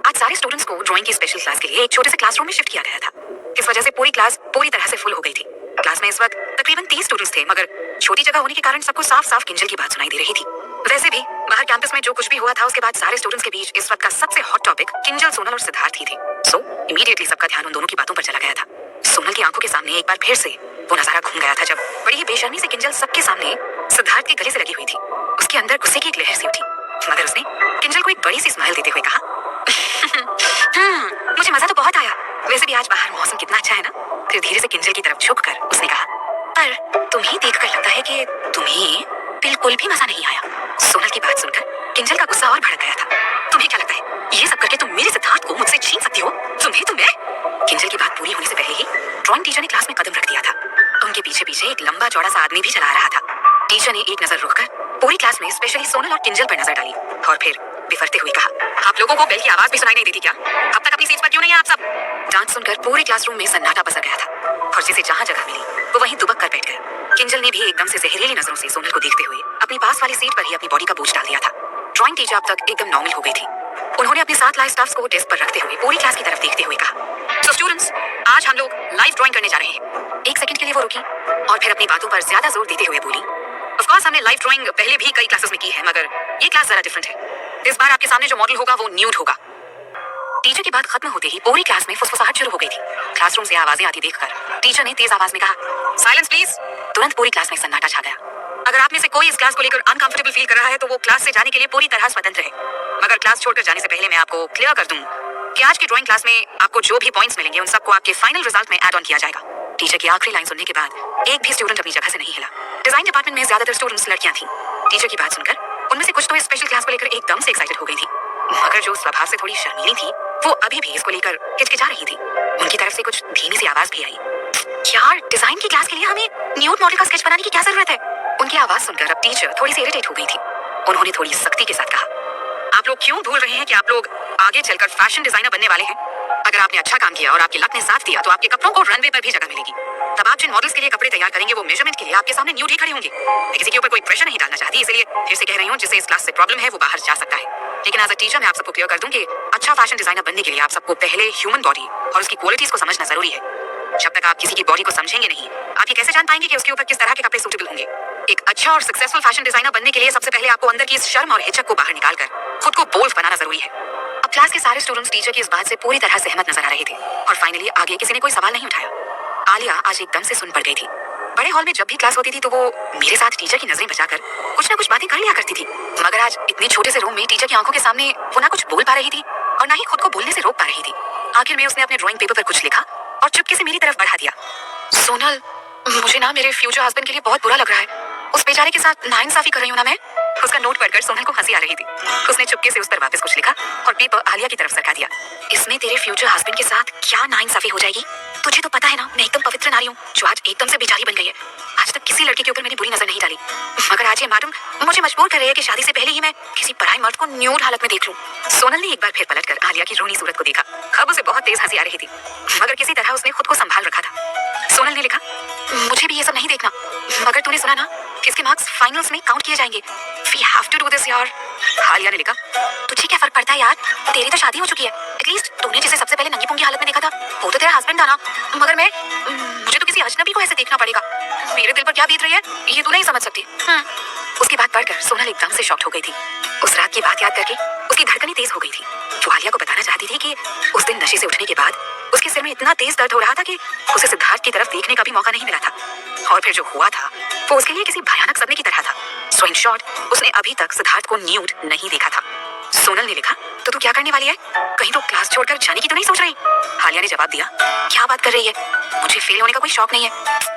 आज सारे स्टूडेंट्स को ड्राइंग की स्पेशल क्लास के लिए एक छोटे से क्लासरूम में शिफ्ट किया गया था। इस वजह से पूरी क्लास पूरी तरह से फुल हो गई थी। क्लास में इस वक्त तकरीबन 30 स्टूडेंट्स थे मगर छोटी जगह होने के कारण सबको साफ साफ किंजल की बात सुनाई दे रही थी। वैसे भी बाहर कैंपस में जो कुछ भी हुआ था उसके बाद सारे स्टूडेंट्स के बीच इस वक्त का सबसे हॉट टॉपिक किंजल, सोनल और सिद्धार्थ ही थे। सो इमीडिएटली सबका ध्यान उन दोनों की बातों पर चला गया था। सोनल की आंखों के सामने एक बार फिर से वो नजारा घूम गया था जब बड़ी ही बेशर्मी से किंजल सबके सामने सिद्धार्थ के गले से लगी हुई थी। उसके अंदर गुस्से की एक लहर सी उठी मगर उसने किंजल को एक बड़ी सी स्माइल देते हुए कहा, मुझे मजा तो बहुत आया। वैसे भी आज बाहर मौसम कितना अच्छा है ना। फिर धीरे से किंजल की तरफ झुककर उसने कहा, पर तुम्हें देखकर लगता है कि तुम्हें बिल्कुल भी मजा नहीं आया। सोनल की बात सुनकर किंजल का गुस्सा और भड़क गया था। तुम्हें क्या लगता है ये सब करके तुम मेरे सिद्धार्थ को मुझसे छीन सकती हो? तुम्हें किंजल की बात पूरी होने से पहले ही ड्राइंग टीचर ने क्लास में कदम रख दिया था। उनके पीछे पीछे एक लंबा चौड़ा सा आदमी भी चला आ रहा था। टीचर ने एक नजर रुककर पूरी क्लास में स्पेशली सोनल और किंजल पर नजर डाली और फिर बिफरते हुए कहा, आप लोगों को बेल की आवाज भी सुनाई नहीं देती क्या? अब तक अपनी सीट पर क्यों नहीं है आप सब? डांट सुनकर पूरे क्लासरूम में सन्नाटा पसर गया था और जिसे जहां जगह मिली वो वहीं दुबक कर बैठ गया। किंजल ने भी एकदम से जहरीली नजरों से सोनल को देखते हुए अपनी पास वाली सीट पर ही अपनी बॉडी का बोझ डाल दिया था। ड्राइंग टीचर अब तक एकदम नॉर्मल हो गई थी। उन्होंने अपने साथ लाए स्टाफ्स को डेस्क पर रखते हुए पूरी क्लास की तरफ देखते हुए कहा, सो स्टूडेंट्स, आज हम लोग लाइव ड्राइंग करने जा रहे हैं। एक सेकंड के लिए वो रुकी और फिर अपनी बातों पर ज्यादा जोर देते हुए बोली, ऑफ कोर्स हमने लाइव ड्राइंग पहले भी कई क्लासेस में की है मगर ये क्लास जरा डिफरेंट है। इस बार आपके सामने जो मॉडल होगा वो न्यूड होगा। टीचर की बात खत्म होते ही पूरी क्लास में फुसफुसाहट शुरू हो गई थी। क्लासरूम से आवाजें आती देखकर टीचर ने तेज आवाज में कहा, साइलेंस प्लीज। तुरंत पूरी क्लास में सन्नाटा छा गया। अगर आप में से कोई इस क्लास को लेकर अनकंफर्टेबल फील कर रहा है तो वो क्लास से जाने के लिए पूरी तरह स्वतंत्र है। मगर क्लास छोड़कर जाने से पहले मैं आपको क्लियर कर दूं कि आज की ड्राइंग क्लास में आपको जो भी पॉइंट्स मिलेंगे उन सबको आपके फाइनल रिजल्ट में ऐड ऑन किया जाएगा। टीचर की आखिरी लाइन सुनने के बाद एक भी स्टूडेंट अपनी जगह से नहीं हिला। डिजाइन डिपार्टमेंट में ज्यादातर स्टूडेंट्स लड़कियां थीं। टीचर की बात सुनकर उनमें से कुछ तो इस स्पेशल क्लास को लेकर एकदम से एक्साइटेड हो गई थी मगर जो स्वभाव से थोड़ी शर्मीली थी वो अभी भी इसको लेकर हिचकिचा रही थी। उनकी तरफ से कुछ धीमी सी आवाज भी आई, यार डिजाइन की क्लास के लिए हमें न्यूड मॉडल का स्केच बनाने की क्या जरूरत है? उनकी आवाज सुनकर अब टीचर थोड़ी सी इरिटेट हो गई थी। उन्होंने थोड़ी सख्ती के साथ कहा, आप लोग क्यों भूल रहे हैं कि आप लोग आगे चलकर फैशन डिजाइनर बनने वाले हैं? अगर आपने अच्छा काम किया और आपकी लक ने साथ दिया तो आपके कपड़ों को रनवे पर भी जगह मिलेगी। तब आप जिन मॉडल्स के लिए कपड़े तैयार करेंगे वो मेजरमेंट के लिए आपके सामने न्यूड ही खड़े होंगे। मैं किसी के ऊपर कोई प्रेशर नहीं डालना चाहती, इसलिए फिर से कह रही हूँ जिससे इस क्लास से प्रॉब्लम है वो बाहर जा सकता है। लेकिन एज अ टीचर मैं आप सबको क्लियर कर दूं कि अच्छा फैशन डिजाइनर बनने के लिए आप सबको पहले ह्यूमन बॉडी और उसकी क्वालिटीज को समझना जरूरी है। जब तक आप किसी की बॉडी को समझेंगे नहीं आप ये कैसे जान पाएंगे कि उसके ऊपर किस तरह के कपड़े सूटेबल होंगे? एक अच्छा और सक्सेसफुल फैशन डिजाइनर बनने के लिए सबसे पहले आपको अंदर की इस शर्म और हिचक को बाहर निकालकर खुद को बोल्ड बनाना जरूरी है। अब क्लास के सारे स्टूडेंट्स टीचर की इस बात से पूरी तरह सहमत नजर आ रहे थे और फाइनली आगे किसी ने कोई सवाल नहीं उठाया। आलिया आज एकदम से सुन पड़ गई थी। बड़े हॉल में जब भी क्लास होती थी तो वो मेरे साथ टीचर की नजरें बचाकर कुछ ना कुछ बातें कर लिया करती थी मगर आज इतने छोटे से रूम में टीचर की आंखों के सामने वो ना कुछ बोल पा रही थी और ना ही खुद को बोलने से रोक पा रही थी। आखिर में उसने अपने ड्राइंग पेपर पर कुछ लिखा और चुपके से मेरी तरफ बढ़ा दिया। सोनल, मुझे ना मेरे फ्यूचर हस्बैंड के लिए बहुत बुरा लग रहा है। उस बेचारे के साथ नाइंसाफी कर रही हूँ ना मैं। उसका नोट पढ़कर सोनल को हंसी आ रही थी। उसने चुपके से उस पर वापस कुछ लिखा और पेपर आलिया की तरफ सरका दिया। इसमें तेरे फ्यूचर हस्बैंड के साथ क्या नाइंसाफी हो जाएगी? तुझे तो पता है ना मैं एकदम पवित्र नारी हूँ जो आज एकदम से बेचारी बन गई है। आज तक किसी लड़की के ऊपर मैंने बुरी नजर नहीं डाली मगर आज ये मैडम मुझे मजबूर कर रही है कि शादी से पहले ही मैं किसी पराई मर्द को न्यूड हालत में देख लूं। सोनल ने एक बार फिर पलटकर आलिया की रोनी सूरत को देखा। अब उसे बहुत तेज हंसी आ रही थी मगर किसी तरह उसने खुद को संभाल रखा था। सोनल ने लिखा, मुझे भी ये सब नहीं देखना मगर तूने सुना ना इसके मार्क्स फाइनल्स में काउंट किए जाएंगे। We have to do this यार। आलिया ने लिखा, तुझे क्या फर्क पड़ता है यार, तेरी तो शादी हो चुकी है। एटलीस्ट तूने जिसे सबसे पहले नंगी पुंगी हालत में देखा था वो तो तेरा हस्बैंड था ना। मगर मुझे तो किसी अजनबी को ऐसे देखना पड़ेगा। मेरे दिल पर क्या बीत रही है ये तू नहीं समझ सकती। उसकी बात पढ़कर सोनल एकदम से शॉक्ड हो गई थी। उस रात की बात याद करके उसकी धड़कनें तेज हो गई थी। वो आलिया को बताना चाहती थी कि उस दिन नशे से उठने के बाद उसके सिर में इतना तेज दर्द हो रहा था कि उसे सिद्धार्थ की तरफ देखने का भी मौका नहीं मिला था और फिर जो हुआ था वो उसके लिए किसी भयानक सदमे की तरह था। सो इन शॉर्ट उसने अभी तक सिद्धार्थ को न्यूड नहीं देखा था। सोनल ने लिखा, तो तू क्या करने वाली है? कहीं तो क्लास छोड़कर जाने की तो नहीं सोच रही? हालिया ने जवाब दिया, क्या बात कर रही है, मुझे फेल होने का कोई शौक नहीं है,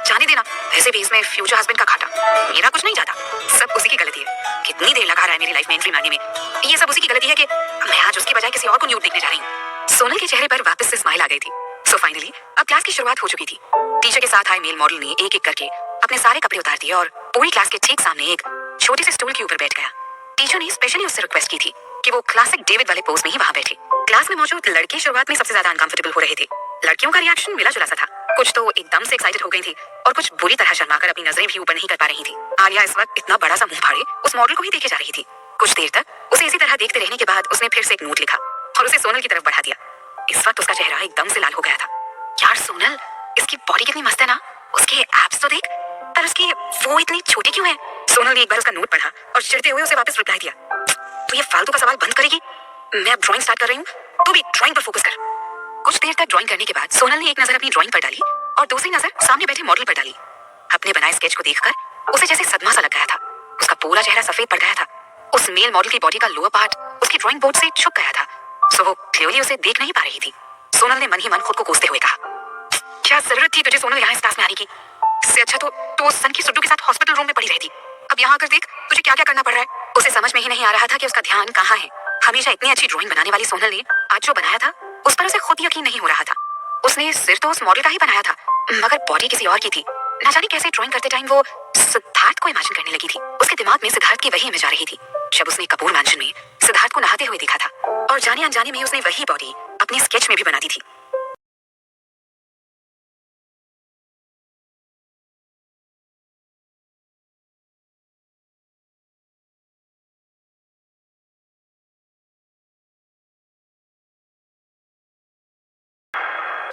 जाने देना, वैसे भी इसमें फ्यूचर हस्बैंड का घाटा, मेरा कुछ नहीं जाता, सब उसी की गलती है। कितनी देर लगा रहा है मेरी लाइफ में एंट्री मारने में, ये सब उसी की गलती है कि मैं आज उसकी बजाय किसी और को न्यूड देखने जा रही हूँ। सोनल के चेहरे पर वापस से स्माइल आ गई थी। सो फाइनली अब क्लास की शुरुआत हो चुकी थी। टीचर के साथ आए मेल मॉडल ने एक एक करके अपने सारे कपड़े उतार दिए और पूरी क्लास के ठीक सामने एक छोटे से स्टूल के ऊपर बैठ गया। टीचर ने स्पेशली उससे रिक्वेस्ट की थी कि वो क्लासिक डेविड वाले पोज में ही वहां बैठे। क्लास में मौजूद लड़के शुरुआत में सबसे ज्यादा अनकंफर्टेबल हो रहे थे। लड़कियों का रिएक्शन मिला जुला सा था, कुछ तो एकदम से एक्साइटेड हो गई थी और कुछ बुरी तरह शर्माकर अपनी नजरें भी ऊपर नहीं कर पा रही थी। आलिया इस वक्त इतना बड़ा सा मुंह फाड़े उस मॉडल को ही देखे जा रही थी। कुछ देर तक उसे इसी तरह देखते रहने के बाद उसने फिर से एक नोट लिखा और उसे सोनल की तरफ बढ़ा दिया। इस वक्त उसका चेहरा एकदम से लाल हो गया था। यार सोनल, इसकी बॉडी कितनी मस्त है ना, उसके एब्स तो देख, पर उसकी वो इतनी छोटी क्यों है? सोनल ने एक बार उसका नोट पढ़ा और चिढ़ते हुए उसे वापस रिप्लाई दिया, तो ये फालतू का सवाल बंद करेगी? मैं अब ड्राइंग स्टार्ट कर रही हूँ, तू भी ड्राइंग पर फोकस कर। कुछ देर तक ड्राइंग करने के बाद सोनल ने एक नजर अपनी ड्राइंग पर डाली और दूसरी नजर सामने बैठे मॉडल पर डाली। अपने बनाए स्केच को देखकर उसे जैसे सदमा सा लग गया था। उसका पूरा चेहरा सफेद पड़ गया था। उस मेल मॉडल की बॉडी का लोअर पार्ट उसकी ड्राइंग बोर्ड से छुप गया था, सो वो क्लियरली उसे देख नहीं पा रही थी। सोनल ने मन ही मन खुद को कोसते हुए कहा, क्या जरूरत थी तुझे सोनल यहाँ इस क्लास में आने की? इससे अच्छा तो उस सन की सुड्डू के साथ हॉस्पिटल रूम में पड़ी रहती। अब यहाँ आकर देख तुझे क्या क्या करना पड़ रहा है। उसे समझ में ही नहीं आ रहा था कि उसका ध्यान कहाँ है। हमेशा इतनी अच्छी ड्राइंग बनाने वाली सोनल ने आज जो बनाया था उस पर उसे खुद यकीन नहीं हो रहा था। उसने सिर तो उस मॉडल का ही बनाया था, मगर बॉडी किसी और की थी। न जाने कैसे ड्राइंग करते टाइम वो सिद्धार्थ को इमेजिन करने लगी थी। उसके दिमाग में सिद्धार्थ की वही इमेज आ रही थी जब उसने कपूर मैंशन में सिद्धार्थ को नहाते हुए देखा था, और जाने अनजाने में उसने वही बॉडी अपने स्केच में भी बना दी थी।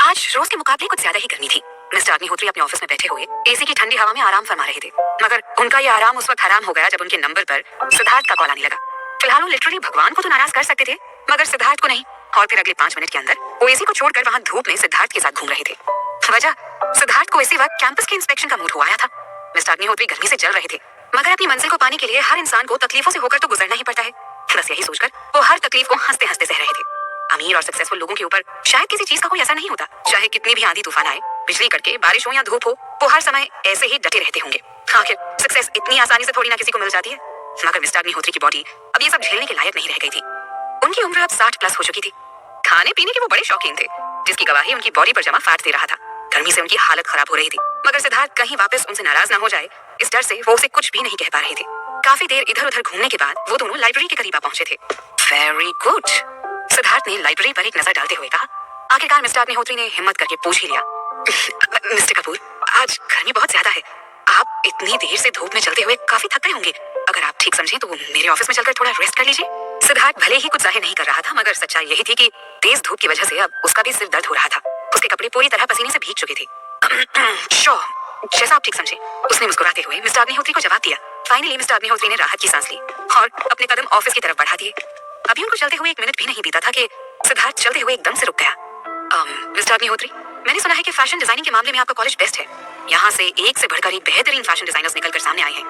आज रोज के मुकाबले कुछ ज्यादा ही गर्मी थी। मिस्टर अग्निहोत्री अपने ऑफिस में बैठे हुए एसी की ठंडी हवा में आराम फरमा रहे थे, मगर उनका ये आराम उस वक्त हराम हो गया जब उनके नंबर पर सिद्धार्थ का कॉल आने लगा। फिलहाल वो लिटरली भगवान को तो नाराज कर सकते थे, मगर सिद्धार्थ को नहीं। और फिर अगले 5 मिनट के अंदर वो एसी को छोड़कर वहां धूप में सिद्धार्थ के साथ घूम रहे थे। वजह, सिद्धार्थ को इसी वक्त कैंपस के इंस्पेक्शन का मूड हो आया था। मिस्टर अग्निहोत्री गर्मी से जल रहे थे, मगर अपनी मंजिल को पाने के लिए हर इंसान को तकलीफों से होकर तो गुजरना ही पड़ता है। बस यही सोचकर वो हर तकलीफ को हंसते हंसते सह रहे थे। अमीर और सक्सेसफुल लोगों के ऊपर शायद किसी चीज का कोई असर नहीं होता। चाहे कितनी भी आंधी तूफान आए, बिजली कड़के, बारिश हो या धूप हो, वो हर समय ऐसे ही डटे रहते होंगे। आखिर सक्सेस इतनी आसानी से थोड़ी ना किसी को मिल जाती है। मगर मिस्टर अग्निहोत्री की बॉडी अब ये सब झेलने के लायक नहीं रह गई थी। उनकी उम्र अब 60 प्लस हो चुकी थी। खाने पीने के वो बड़े शौकीन थे, जिसकी गवाही उनकी बॉडी पर जमा फैट दे रहा था। गर्मी से उनकी हालत खराब हो रही थी, मगर सिद्धार्थ कहीं वापस उनसे नाराज ना हो जाए, इस डर से वो उसे कुछ भी नहीं कह पा रहे थे। काफी देर इधर उधर घूमने के बाद वो दोनों लाइब्रेरी के करीब आ पहुंचे थे। वेरी गुड, सिद्धार्थ ने लाइब्रेरी पर एक नजर डालते हुए कहा। आखिरकार मिस्टर अग्निहोत्री ने हिम्मत करके पूछ ही लिया, मिस्टर कपूर, आज गर्मी बहुत ज्यादा है, आप इतनी देर से धूप में चलते हुए काफी थक गए होंगे। अगर आप ठीक समझें तो मेरे ऑफिस में चलकर थोड़ा रेस्ट कर लीजिए। सिद्धार्थ भले ही कुछ जाहिर नहीं कर रहा था, मगर सच्चाई यही थी कि तेज धूप की वजह से अब उसका भी सिर दर्द हो रहा था। उसके कपड़े पूरी तरह पसीने से भीग चुके थे। श्योर, जैसा आप ठीक समझे, उसने मुस्कुराते हुए मिस्टर अग्निहोत्री को जवाब दिया। फाइनली मिस्टर अग्निहोत्री ने राहत की सांस ली और अपने कदम ऑफिस की तरफ बढ़ा दिए। अभी उनको चलते हुए 1 मिनट भी नहीं बीता था कि सिद्धार्थ चलते हुए एकदम से रुक गया। मिस्टर अग्निहोत्री, मैंने सुना है कि फैशन डिजाइनिंग के मामले में आपका कॉलेज बेस्ट है। यहाँ से एक से बढ़कर एक बेहतरीन फैशन डिजाइनर्स निकलकर सामने आए हैं।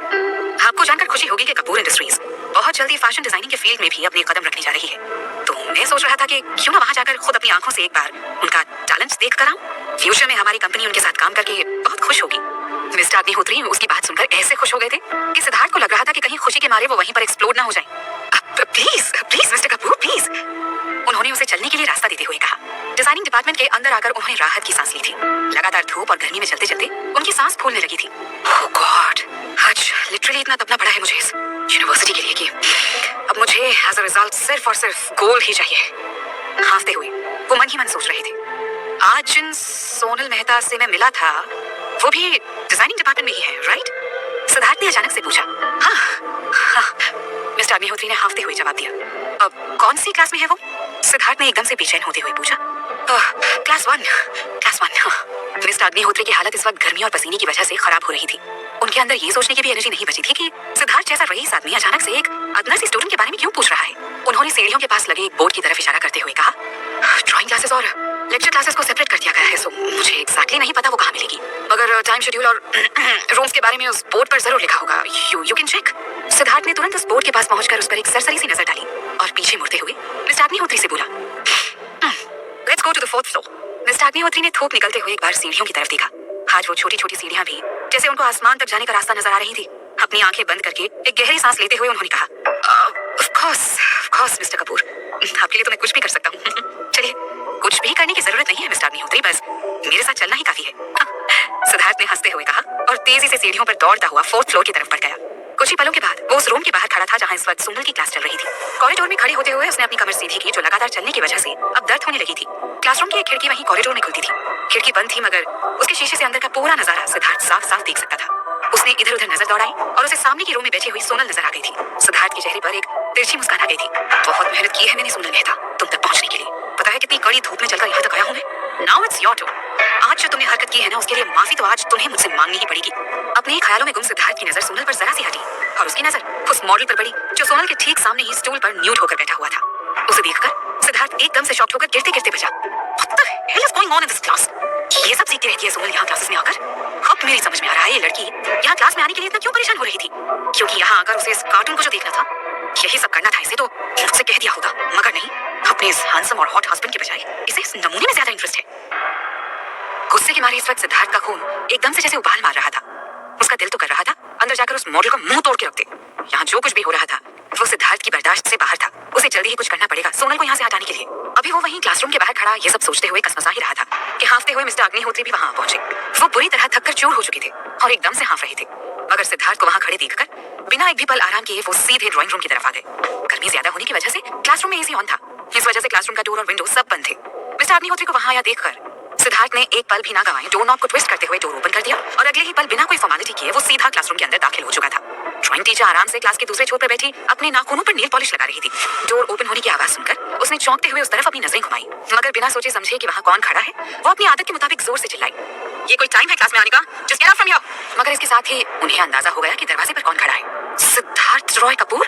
आपको जानकर खुशी होगी कि कपूर इंडस्ट्रीज बहुत जल्दी फैशन डिजाइनिंग के फील्ड में भी अपने कदम रखने जा रही है। तो मैं सोच रहा था कि क्यों ना वहां जाकर खुद अपनी आंखों से एक बार उनका टैलेंट देख कर आऊं। फ्यूचर में हमारी कंपनी उनके साथ काम करके बहुत खुश होगी। मिस्टर अग्निहोत्री उसकी बात सुनकर ऐसे खुश हो गए थे कि सिद्धार्थ को लग रहा था कि कहीं खुशी के मारे वो वहीं पर एक्सप्लोड ना हो जाए। Please please mister Kapoor please, उन्होंने उसे चलने के लिए रास्ता देते हुए कहा। डिजाइनिंग डिपार्टमेंट के अंदर आकर उन्होंने राहत की सांस ली थी। लगातार धूप और गर्मी में चलते चलते उनकी सांस फूलने लगी थी। ओह गॉड, आज लिटरली इतना दबना पड़ा है मुझे इस यूनिवर्सिटी के लिए कि अब मुझे एज अ रिजल्ट सिर्फ और सिर्फ गोल्ड ही चाहिए। हांफते हुए वो मन ही मन सोच रहे थे, आज जिन सोनल मेहता से मैं मिला था वो भी डिजाइनिंग डिपार्टमेंट में ही है, राइट? सिद्धार्थ ने अचानक से पूछा। हाँ, मिस्टर अग्निहोत्री ने हांफते हुए जवाब दिया। अब कौन सी क्लास में है वो? सिद्धार्थ ने एकदम से बेचैन होते हुए पूछा। क्लास 1। मिस्टर अग्निहोत्री की हालत इस वक्त गर्मी और पसीने की वजह से खराब हो रही थी। उनके अंदर ये सोचने की भी एनर्जी नहीं बची थी कि सिद्धार्थ जैसा रईस आदमी अचानक से एक अदना सी स्टूडेंट के बारे में क्यों पूछ रहा है। उन्होंने सीढ़ियों के पास लगे एक बोर्ड की तरफ इशारा करते हुए कहा, ड्राइंग क्लासेस और लेक्चर क्लासेस को सेपरेट कर दिया गया है, सो मुझे एग्जैक्टली नहीं पता वो कहाँ मिलेगी, मगर टाइम शेड्यूल और रूम्स के बारे में उस बोर्ड पर जरूर लिखा होगा। You can check. सिद्धार्थ ने तुरंत उस बोर्ड के पास पहुंचकर उस पर एक सरसरी सी नजर डाली और पीछे मुड़ते हुए मिस्टर अग्निहोत्री से बोला, let's go to the fourth floor. Mister Agnihotri ने थूक निकलते हुए एक बार सीढ़ियों की तरफ देखा। आज वो छोटी छोटी सीढ़ियां भी जैसे उनको आसमान तक जाने का रास्ता नजर आ रही थी। अपनी आंखें बंद करके एक गहरी सांस लेते हुए उन्होंने कहा, ऑफ कोर्स मिस्टर कपूर, आपके लिए तो मैं कुछ भी कर सकता हूँ। चलिए, कुछ भी करने की जरूरत नहीं है मिस्टर अग्निहोत्री, बस मेरे साथ चलना ही काफी है। सिद्धार्थ ने हंसते हुए कहा और तेजी से सीढ़ियों पर दौड़ता हुआ फोर्थ फ्लोर की तरफ बढ़ गया। कुछ ही पलों के बाद वो उस रूम के बाहर खड़ा था जहां इस वक्त सोनल की क्लास चल रही थी। कॉरिडोर में खड़े होते हुए उसने अपनी कमर सीधी की जो लगातार चलने की वजह से अब दर्द होने लगी थी। क्लासरूम की एक खिड़की वहीं कॉरिडोर में खुलती थी। खिड़की बंद थी मगर उसके शीशे से अंदर का पूरा नजारा सिद्धार्थ साफ साफ देख सकता था। उसने इधर उधर नजर दौड़ाई और उसे सामने की रो में बैठी हुई सोनल नजर आ गई थी। सिद्धार्थ के चेहरे पर एक तिरछी मुस्कान आ गई थी। बहुत मेहनत की है मैंने सोनल मेहता तुम तक पहुंचने के लिए। पता है कितनी कड़ी धूप में चलकर यहाँ तक आया हूँ मैं। Now it's your turn. आज जो तुमने हरकत की है ना उसके लिए माफी तो आज तुम्हें मुझसे मांगनी ही पड़ेगी। अपने ख्यालों में गुम सिद्धार्थ की नजर सोनल पर जरा सी हटी और उसकी नजर उस मॉडल पर पड़ी जो सोनल के ठीक सामने ही स्टूल पर न्यूड होकर बैठा हुआ था। उसे देखकर सिद्धार्थ एकदम से शॉक्ड होकर गिरते गिरते बचा। What the hell is going on in this class? ये सब सीखती रहती है सोनल यहाँ क्लासेस में आकर। अब मेरी समझ में आ रहा है ये लड़की यहाँ क्लास में आने के लिए इतना क्यों परेशान हो रही थी। क्योंकि यहाँ आकर उसे इस कार्टून को जो देखना था यही सब करना था इसे तो मुझसे कह दिया होगा, मगर नहीं, अपने इस हैंडसम और हॉट हस्बैंड के बजाय इसे इस नमूने में ज्यादा इंटरेस्ट है। गुस्से के मारे इस वक्त सिद्धार्थ का खून एकदम से जैसे उबाल मार रहा था। उसका दिल तो कर रहा था अंदर जाकर उस मॉडल का मुंह तोड़ के रख दे। यहाँ जो कुछ भी हो रहा था वो सिद्धार्थ की बर्दाश्त से बाहर था। उसे जल्दी ही कुछ करना पड़ेगा सोनल को यहाँ से हटाने के लिए। अभी वो वहीं क्लासरूम के बाहर खड़ा ये सब सोचते हुए कसमसा ही रहा था कि हाँफते हुए मिस्टर अग्निहोत्री भी वहां पहुंचे। वो बुरी तरह थककर चूर हो चुके थे और एकदम से हाँफ रहे थे। मगर सिद्धार्थ को वहां खड़े देखकर बिना एक भी पल आराम किए वो सीधे ड्राइंग रूम की तरफ आ गए। गर्मी ज्यादा होने की वजह से क्लासरूम में एसी ऑन था। इस वजह से क्लासरूम का डोर और विंडो सब बंद थे। मिस्टर अग्निहोत्री को वहां आया देखकर सिद्धार्थ ने एक पल भी ना गंवाए डोर नॉब को ट्विस्ट करते हुए डोर ओपन कर दिया और अगले ही पल बिना कोई फॉर्मेलिटी किए वो सीधा क्लासरूम के अंदर दाखिल हो चुका था। ड्राइंग टीचर आराम से क्लास के दूसरे छोर पर बैठी अपने नाखूनों पर नेल पॉलिश लगा रही थी। डोर ओपन होने की आवाज सुनकर उसने चौंकते हुए उस तरफ अपनी नजरें घुमाई, मगर बिना सोचे समझे कि वहां कौन खड़ा है वो अपनी आदत के मुताबिक जोर से चिल्लाई, ये कोई टाइम है क्लास में आने का? Just get out from here. मगर इसके साथ ही उन्हें अंदाजा हो गया कि दरवाजे पर कौन खड़ा है। सिद्धार्थ रॉय कपूर।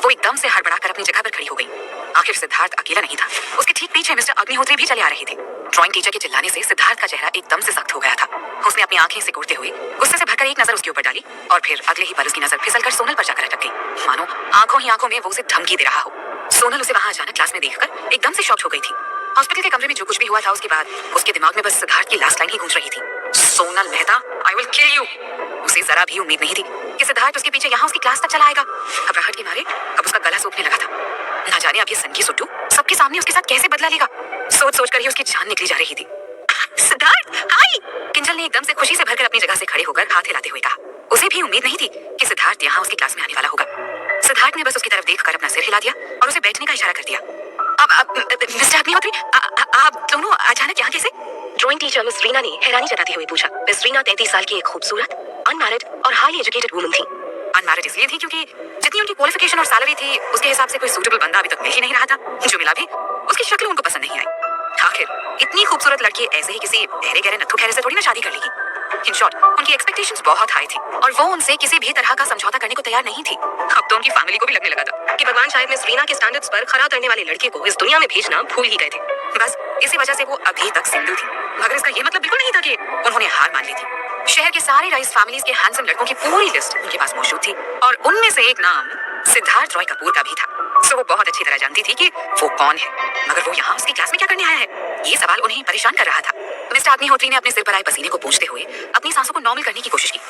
वो एकदम से हड़बड़ाकर अपनी जगह पर खड़ी हो गई। आखिर सिद्धार्थ अकेला नहीं था, उसके ठीक पीछे मिस्टर अग्निहोत्री भी चले आ रहे थे। ड्राइंग टीचर के चिल्लाने से सिद्धार्थ का चेहरा एकदम से सख्त हो गया था। उसने अपनी आंखें सिकुड़ते हुए गुस्से से भरकर एक नजर उसके ऊपर डाली और फिर अगले ही पल उसकी नजर फिसलकर सोनल पर जाकर अटक गई, मानो आंखों ही आंखों में वो उसे धमकी दे रहा हो। सोनल उसे वहां अचानक क्लास में देखकर एकदम से शॉक्ड हो गई थी। हॉस्पिटल के कमरे में जो कुछ भी हुआ था उसके बाद उसके दिमाग में बस सिद्धार्थ की लास्ट लाइन ही गूंज रही थी, Sonal Mehta, I will kill you. उसे जरा भी उम्मीद नहीं थी कि सिद्धार्थ उसके पीछे यहाँ उसकी क्लास तक चला आएगा। घबराहट के मारे अब उसका गला सूखने लगा था। ना जाने अब ये सनकी सुट्टू सबके सामने उसके साथ कैसे बदला लेगा। सोच सोच कर ही उसकी जान निकली जा रही थी। सिद्धार्थ, हाय! किंजल ने एकदम से खुशी से भरकर अपनी जगह से खड़े होकर हाथ हिलाते हुए कहा। उसे भी उम्मीद नहीं थी कि सिद्धार्थ यहाँ उसकी क्लास में आने वाला होगा। सिद्धार्थ ने बस उसकी तरफ देखकर अपना सिर हिला दिया और उसे बैठने का इशारा कर दिया। अब मिस्टर अग्निहोत्री, आप दोनों अचानक यहाँ कैसे? ड्राइंग टीचर मिस रीना ने हैरानी जताते हुए पूछा। मिस रीना 33 साल की एक खूबसूरत, अनमैरिड और हाईली एजुकेटेड वुमन थी। अनमैरिड इसलिए थी क्योंकि जितनी उनकी क्वालिफिकेशन और सैलरी थी उसके हिसाब से कोई सूटेबल बंदा अभी तक मिल ही नहीं रहा था। जो मिला भी उसकी शक्ल उनको पसंद नहीं आई। आखिर इतनी खूबसूरत लड़की ऐसे ही किसी बहरे गहरे नत्थु खैरे से थोड़ी ना शादी कर लेगी। इन शॉर्ट उनकी एक्सपेक्टेशंस बहुत हाई थी और वो उनसे किसी भी तरह का समझौता करने को तैयार नहीं थी। अब तो उनकी फैमिली को भी लगने लगा था कि भगवान शायद मिस रीना के स्टैंडर्ड्स पर खरा उतरने वाले लड़के को इस दुनिया में भेजना भूल ही गए थे। बस इसी वजह से वो अभी तक सिंगल थी। मगर इसका ये मतलब बिल्कुल नहीं था कि उन्होंने हार मान ली थी। शहर के सारे रईस फैमिलीज के हैंडसम लड़कों की पूरी लिस्ट उनके पास मौजूद थी और उनमें से एक नाम सिद्धार्थ रॉय कपूर का भी था। सो वो बहुत अच्छी तरह जानती थी कि वो कौन है, मगर वो यहाँ उसकी क्लास में क्या करने आया है। ये सवाल उन्हें परेशान कर रहा था। मिस्टर अग्निहोत्री ने अपने सिर पर आए पसीने को पोंछते हुए अपनी सांसों को नॉर्मल करने की कोशिश की।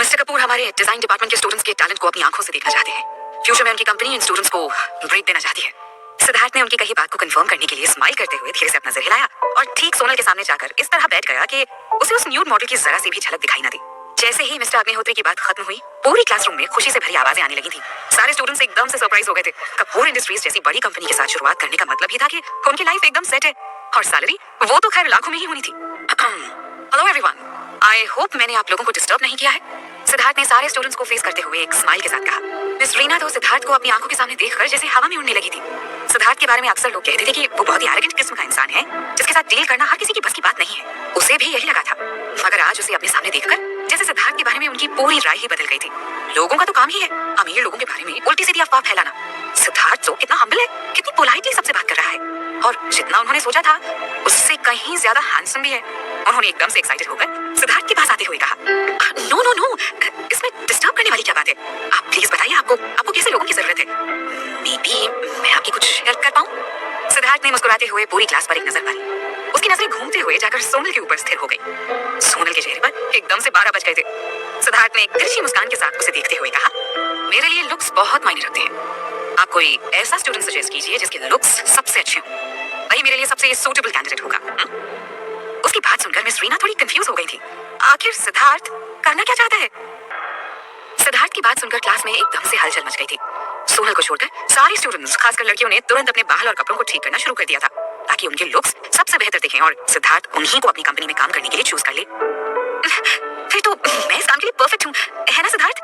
मिस्टर कपूर हमारे डिजाइन डिपार्टमेंट के स्टूडेंट्स के टैलेंट को अपनी आंखों से देखना चाहते हैं। फ्यूचर में उनकी कंपनी इन स्टूडेंट्स को ब्रेक देना चाहती है। सिद्धार्थ ने उनकी कही बात को कंफर्म करने के लिए स्माइल करते हुए धीरे से अपना सिर हिलाया और ठीक सोनल के सामने जाकर इस तरह बैठ गया कि उसे उस न्यूड मॉडल की जरा सी भी झलक दिखाई न दी। जैसे ही मिस्टर अग्निहोत्री की बात खत्म हुई पूरी क्लासरूम में खुशी से भरी आवाजें आने लगी थी। सारे स्टूडेंट्स एकदम से सरप्राइज हो गए थे। कपूर इंडस्ट्रीज जैसी बड़ी कंपनी के साथ शुरुआत करने का मतलब ही था कि उनकी लाइफ एकदम सेट है और सैलरी वो तो खैर लाखों में ही होनी थी। हेलो एवरीवन, आई होप मैंने आप लोगों को डिस्टर्ब नहीं किया है। सिद्धार्थ ने सारे स्टूडेंट्स को फेस करते हुए एक स्माइल के साथ कहा। मिस रीना तो सिद्धार्थ को अपनी आंखों के सामने देखकर जैसे हवा में उड़ने लगी थी। सिद्धार्थ के बारे में अक्सर लोग कहते थे कि वो बहुत ही एरोगेंट किस्म का इंसान है जिसके साथ डील करना हर किसी की बस की बात नहीं है। उसे भी यही लगा था, मगर आज उसे अपने सामने देखकर जैसे सिद्धार्थ के बारे में उनकी पूरी राय ही बदल गई थी। लोगों का तो काम ही है अमीर लोगों के बारे में उल्टी सीधी अफवाह फैलाना। सिद्धार्थ तो कितना हम्बल है, कितनी पोलाइटली सबसे बात कर रहा है और जितना उन्होंने सोचा था उससे कहीं ज्यादा हैंडसम भी है। उन्होंने एकदम से एक्साइटेड होकर सिद्धार्थ के पास आते हुए कहा, नो नो नो, इसमें डिस्टर्ब करने वाली क्या बात है? आप प्लीज बताइए आपको कैसे लोगों की जरूरत है? मे बी मैं आपकी कुछ हेल्प कर पाऊं? सिद्धार्थ ने मुस्कुराते हुए पूरी क्लास पर एक नजर मारी। उसकी नजरें घूमते हुए जाकर सोनल के ऊपर स्थिर हो गई। सोनल के चेहरे पर एकदम से 12 बज गए थे। सिद्धार्थ ने एक तिरछी मुस्कान के साथ उसे देखते हुए कहा, मेरे लिए लुक्स बहुत मायने रखते हैं। आप कोई ऐसा स्टूडेंट सजेस्ट कीजिए जिसके लुक्स सबसे अच्छे हों, वही मेरे लिए सबसे सूटेबल कैंडिडेट होगा। उसकी बात सुनकर मिस रीना थोड़ी कंफ्यूज हो गई थी। आखिर सिद्धार्थ करना क्या चाहता है? सिद्धार्थ की बात सुनकर क्लास में एकदम से हलचल मच गई थी। सोनल को छोड़कर सारे स्टूडेंट्स, खासकर लड़कियों ने तुरंत अपने बाल और कपड़ों को ठीक करना शुरू कर दिया था ताकि उनके लुक्स सबसे बेहतर दिखें और सिद्धार्थ उन्हीं को अपनी कंपनी में काम करने के लिए चूज कर ले। फिर तो मैं इस काम के लिए परफेक्ट हूँ, है ना सिद्धार्थ?